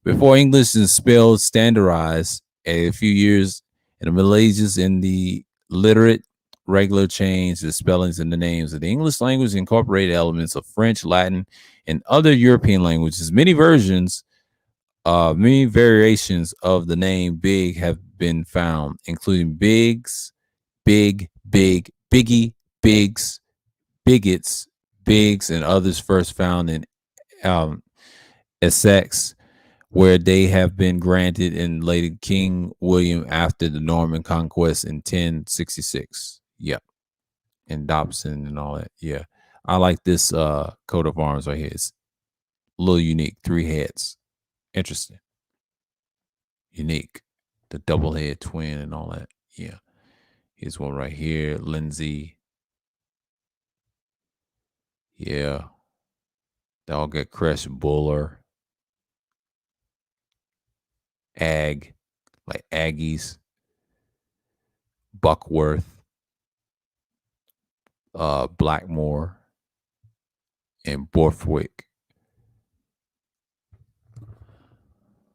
Before English is spelled standardized, A few years in the Middle Ages, in the literate regular change the spellings and the names of the English language, incorporated elements of French, Latin, and other European languages. Many variations of the name Big have been found, including Biggs, Big, Big, Biggie, Biggs, Bigots, Biggs, and others first found in um, Essex, where they have been granted in later King William after the Norman conquest in 1066. Yep. And Dobson and all that. Yeah. I like this coat of arms right here. It's a little unique. 3 heads. Interesting. Unique. The double head twin and all that. Yeah. Here's one right here. Lindsay. Yeah. They all get crushed. Buller. Ag. Like Aggies. Buckworth. Blackmore. And Borthwick.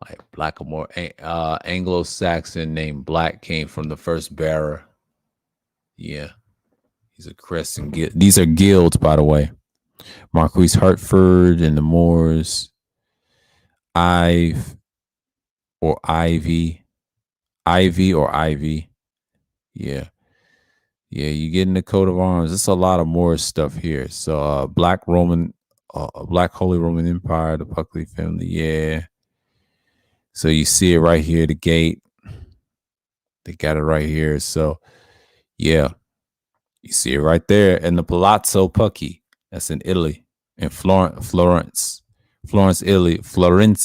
Like Blackamore, Anglo-Saxon named Black came from the first bearer. Yeah, he's a crest and guild. These are guilds, by the way. Marquis Hertford and the Moors. Ive or Ivy. Ivy or Ivy. Yeah. Yeah, you get in the coat of arms. It's a lot of Moorish stuff here. So Black Holy Roman Empire, the Buckley family. Yeah. So you see it right here, the gate. They got it right here. So yeah, you see it right there. And the Palazzo Pucci, that's in Italy, in Florence, Italy, Florence,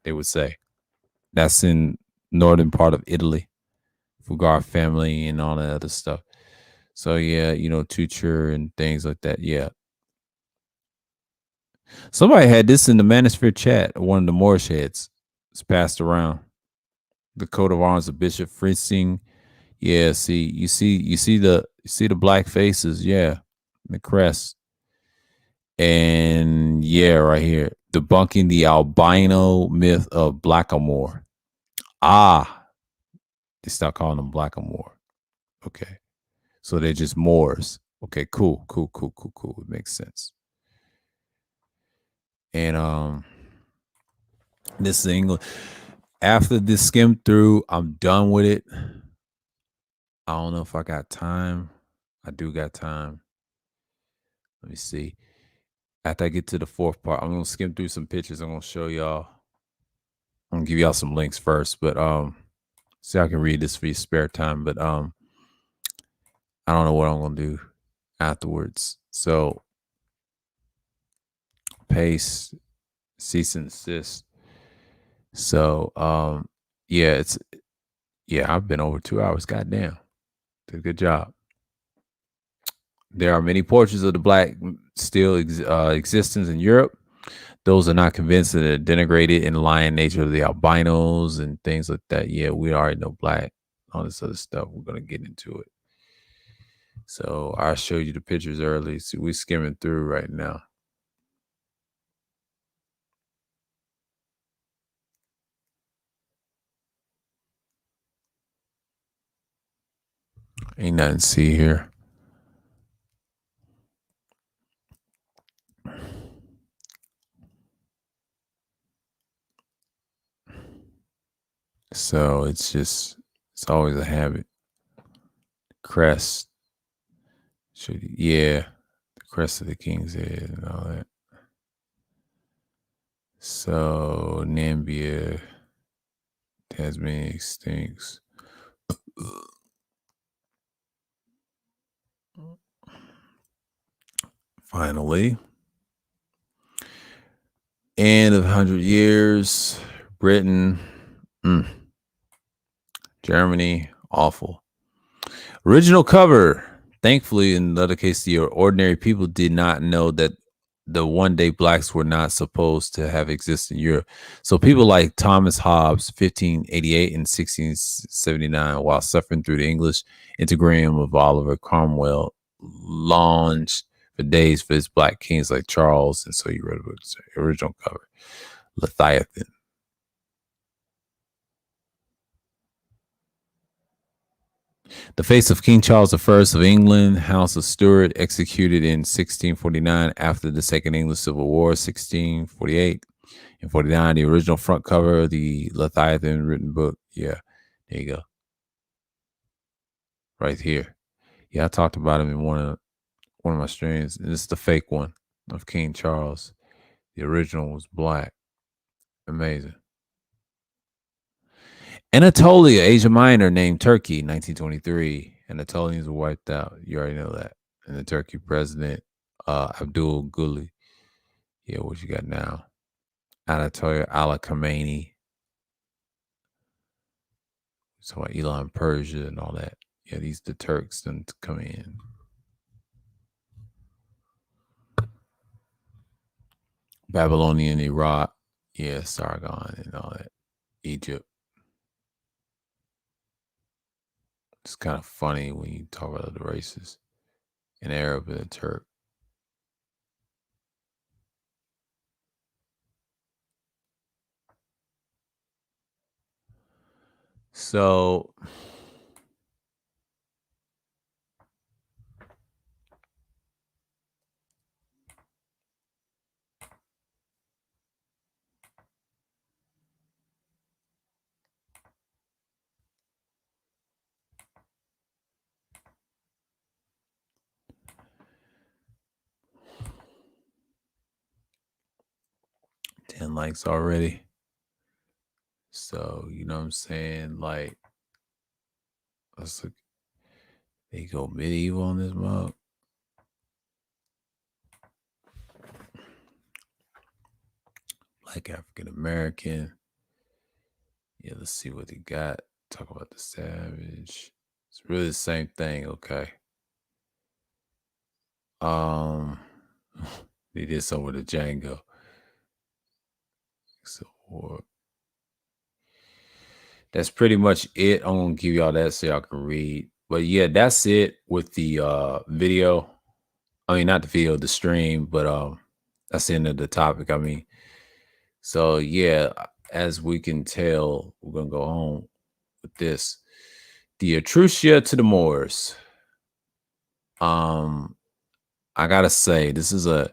they would say. That's in northern part of Italy. Fugger family and all that other stuff. So yeah, Tucher and things like that. Yeah. Somebody had this in the Manosphere chat. One of the Moorish heads. It's passed around. The coat of arms of Bishop Fritzing. Yeah, you see the black faces, yeah, the crest. And yeah, right here, debunking the albino myth of Blackamoor. Ah, they start calling them Blackamoor. Okay. So they're just Moors. Okay, cool. It makes sense. And this is English. After this skim through, I'm done with it. I don't know if I got time. I do got time. Let me see. After I get to the 4th part, I'm gonna skim through some pictures. I'm gonna show y'all. I'm gonna give y'all some links first, but so I can read this for your spare time. But I don't know what I'm gonna do afterwards. So paste, cease and desist. So I've been over 2 hours. Goddamn, did a good job. There are many portraits of the black still existence in Europe. Those are not convinced that the denigrated and lying nature of the albinos and things like that. Yeah, we already know black, all this other stuff. We're gonna get into it. So I showed you the pictures early. So we're skimming through right now. Ain't nothing to see here. So it's always a habit. Crest. The crest of the king's head and all that. So Nambia, Tasmania extincts. Finally, end of 100 years, Britain, Germany, awful. Original cover. Thankfully, in the other case, the ordinary people did not know that the one day blacks were not supposed to have existed in Europe. So people like Thomas Hobbes, 1588 and 1679, while suffering through the English intergram of Oliver Cromwell, longed for days for his black kings like Charles. And so you read the original cover. Leviathan. The face of King Charles I of England, House of Stuart, executed in 1649 after the Second English Civil War, 1648 and 49. The original front cover of the Leviathan written book. Yeah, there you go. Right here. Yeah, I talked about him in one of my streams. And this is the fake one of King Charles. The original was black. Amazing. Anatolia, Asia Minor, named Turkey, 1923. Anatolians were wiped out. You already know that. And the Turkey president, Abdul Guli. Yeah, what you got now? Anatolia Ala Khamenei. So Elon Persia and all that. Yeah, these the Turks done come in. Babylonian Iraq. Yeah, Sargon and all that. Egypt. It's kind of funny when you talk about the races. An Arab and a Turk. So 10 likes already. So, you know what I'm saying? Like, let's look. They go medieval on this mug. Black African American. Yeah, let's see what they got. Talk about the savage. It's really the same thing, okay. Um they did some with the Django. So that's pretty much it. I'm gonna give y'all that so y'all can read. But yeah, that's it with the video. I mean, not the video, the stream, but that's the end of the topic. I mean, so yeah, as we can tell, we're gonna go home with this. The Etruria to the Moors. I gotta say, this is a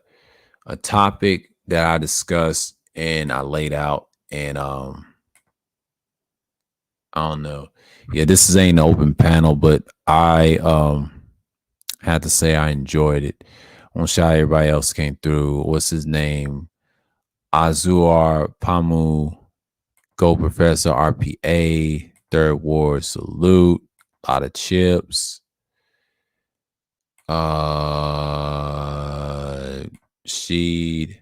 topic that I discussed and I laid out, and I don't know. Yeah, this is ain't an open panel, but I had to say I enjoyed it. I want to shout out everybody else came through. What's his name? Azur Pamu, Go Professor RPA, Third Ward Salute, a lot of chips. Sheed,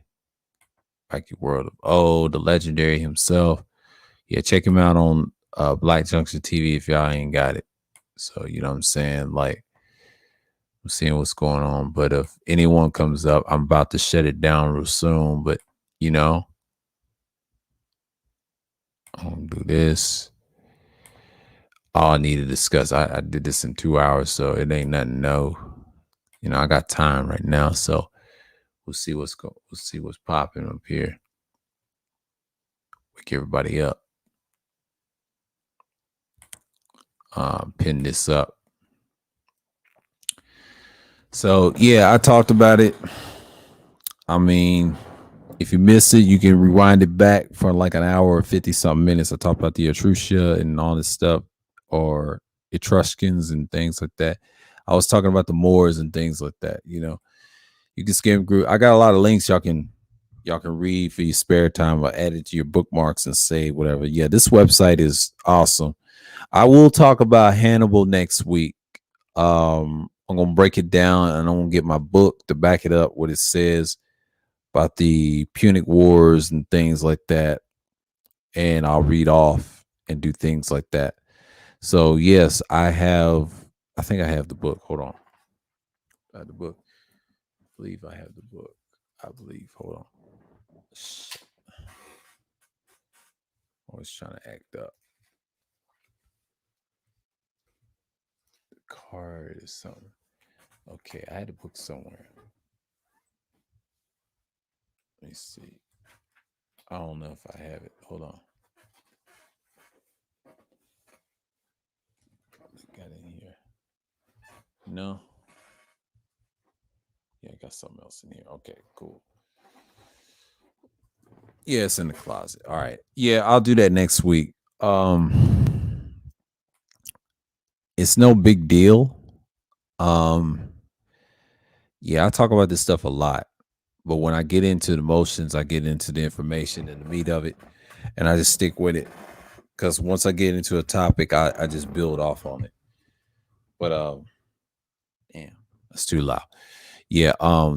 Rocky World of O, the legendary himself. Yeah, check him out on Black Junction TV if y'all ain't got it. So, you know what I'm saying? Like, I'm seeing what's going on. But if anyone comes up, I'm about to shut it down real soon. But, you know, I'm going to do this. All I need to discuss. I did this in 2 hours, so it ain't nothing no. You know, I got time right now, so we'll see what's popping up here. Wake everybody up. Pin this up. So yeah, I talked about it. I mean, if you miss it, you can rewind it back for like an hour or 50 something minutes. I talked about the Etruria and all this stuff, or Etruscans and things like that. I was talking about the Moors and things like that. You know, you can skim through. I got a lot of links y'all can read for your spare time or add it to your bookmarks and save whatever. Yeah, this website is awesome. I will talk about Hannibal next week. I'm gonna break it down and I'm gonna get my book to back it up what it says about the Punic Wars and things like that. And I'll read off and do things like that. So yes, I think I have the book. Hold on. I have the book. I believe I have the book. I believe. Hold on. I was trying to act up. The card is something. Okay, I had the book somewhere. Let me see. I don't know if I have it. Hold on. Got in here. No. Yeah, I got something else in here. Okay, cool. Yeah, it's in the closet. All right. Yeah, I'll do that next week. It's no big deal. Um, yeah, I talk about this stuff a lot, but when I get into the motions, I get into the information and the meat of it, and I just stick with it. Because once I get into a topic, I just build off on it. But damn, that's too loud. Yeah,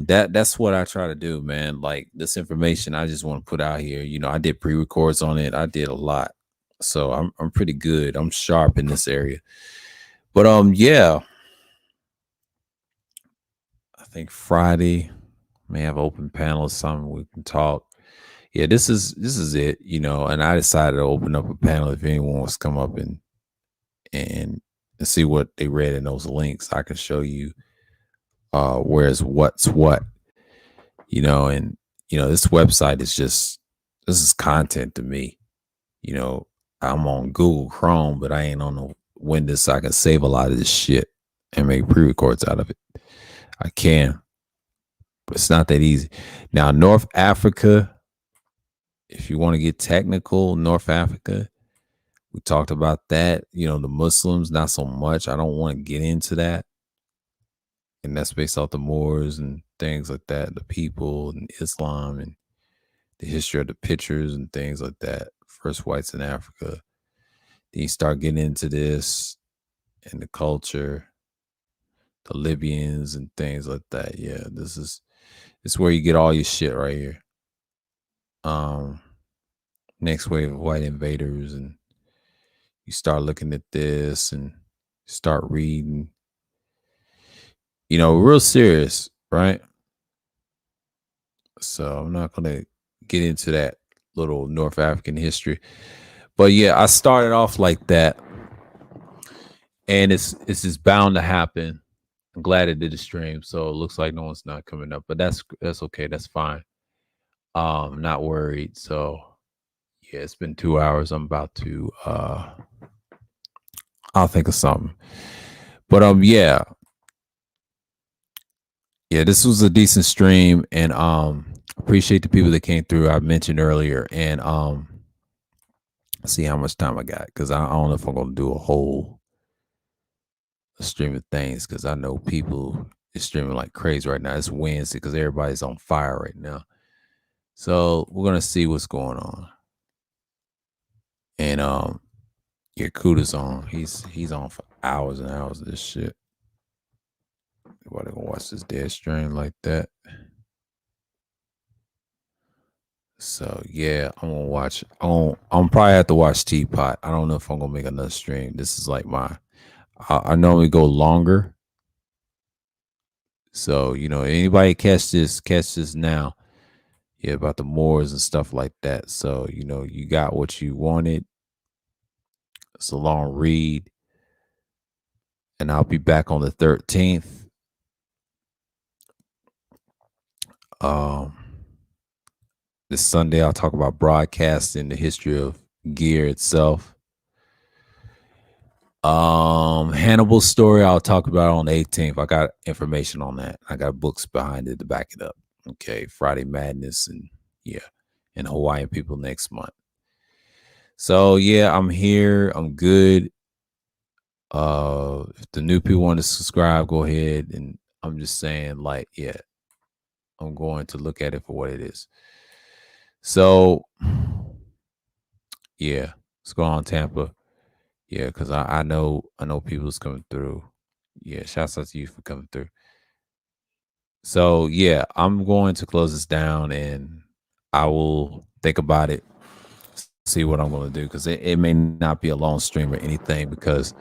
that's what I try to do, man. Like this information I just want to put out here. You know, I did pre-records on it. I did a lot. So I'm pretty good. I'm sharp in this area. But yeah, I think Friday may have open panel or something we can talk. Yeah, this is it, you know, and I decided to open up a panel if anyone wants to come up and see what they read in those links. I can show you where's what's what, you know, and you know, this website is just this is content to me. You know, I'm on Google Chrome, but I ain't on no Windows, so I can save a lot of this shit and make pre-records out of it. I can, but it's not that easy. Now, North Africa, if you want to get technical, North Africa, we talked about that. You know, the Muslims, not so much. I don't want to get into that. And that's based off the Moors and things like that, the people and Islam and the history of the pictures and things like that. First whites in Africa. Then you start getting into this and the culture, the Libyans and things like that. Yeah, this is where you get all your shit right here. Um, Next wave of white invaders, and you start looking at this and start reading. You know, real serious, right? So I'm not gonna get into that little North African history. But yeah, I started off like that, and it's just bound to happen. I'm glad it did the stream, so it looks like no one's not coming up, but that's okay. That's fine. Not worried. So yeah, it's been 2 hours. I'm about to I'll think of something. But yeah, this was a decent stream, and appreciate the people that came through. I mentioned earlier, and see how much time I got because I don't know if I'm gonna do a whole stream of things because I know people is streaming like crazy right now. It's Wednesday because everybody's on fire right now. So we're gonna see what's going on. And yeah, Kuda's on. He's on for hours and hours of this shit. Nobody gonna watch this dead stream like that. So yeah, I'm gonna watch. I'm probably have to watch Teapot. I don't know if I'm gonna make another stream. This is like my. I normally go longer. So you know, anybody catch this now. Yeah, about the Moors and stuff like that. So you know, you got what you wanted. It's a long read, and I'll be back on the 13th. Um, this Sunday, I'll talk about broadcasting, the history of gear itself. Hannibal's story, I'll talk about on the 18th. I got information on that. I got books behind it to back it up. Okay, Friday Madness and yeah, and Hawaiian people next month. So yeah, I'm here. I'm good. If the new people want to subscribe, go ahead. And I'm just saying, like, yeah, I'm going to look at it for what it is. So yeah, let's go on Tampa. Yeah, because I know people's coming through. Yeah, shouts out to you for coming through. So yeah, I'm going to close this down and I will think about it, see what I'm going to do because it may not be a long stream or anything because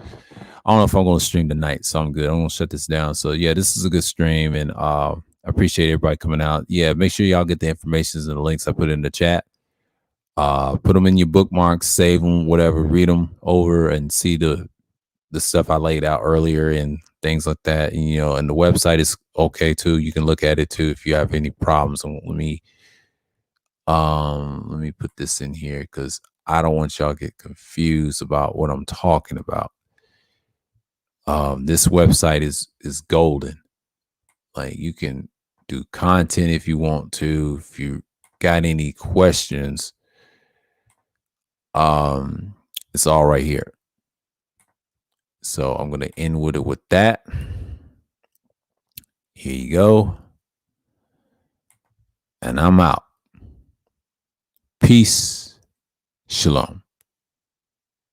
I don't know if I'm going to stream tonight. So I'm good. I'm going to shut this down. So yeah, this is a good stream and I appreciate everybody coming out. Yeah, make sure y'all get the information and the links I put in the chat. Put them in your bookmarks, save them, whatever, read them over and see the stuff I laid out earlier and things like that. And, you know, and the website is okay too. You can look at it too if you have any problems. And let me put this in here because I don't want y'all to get confused about what I'm talking about. This website is golden. Like, you can do content if you want to. If you got any questions, it's all right here. So I'm gonna end with it with that. Here you go. And I'm out. Peace. Shalom.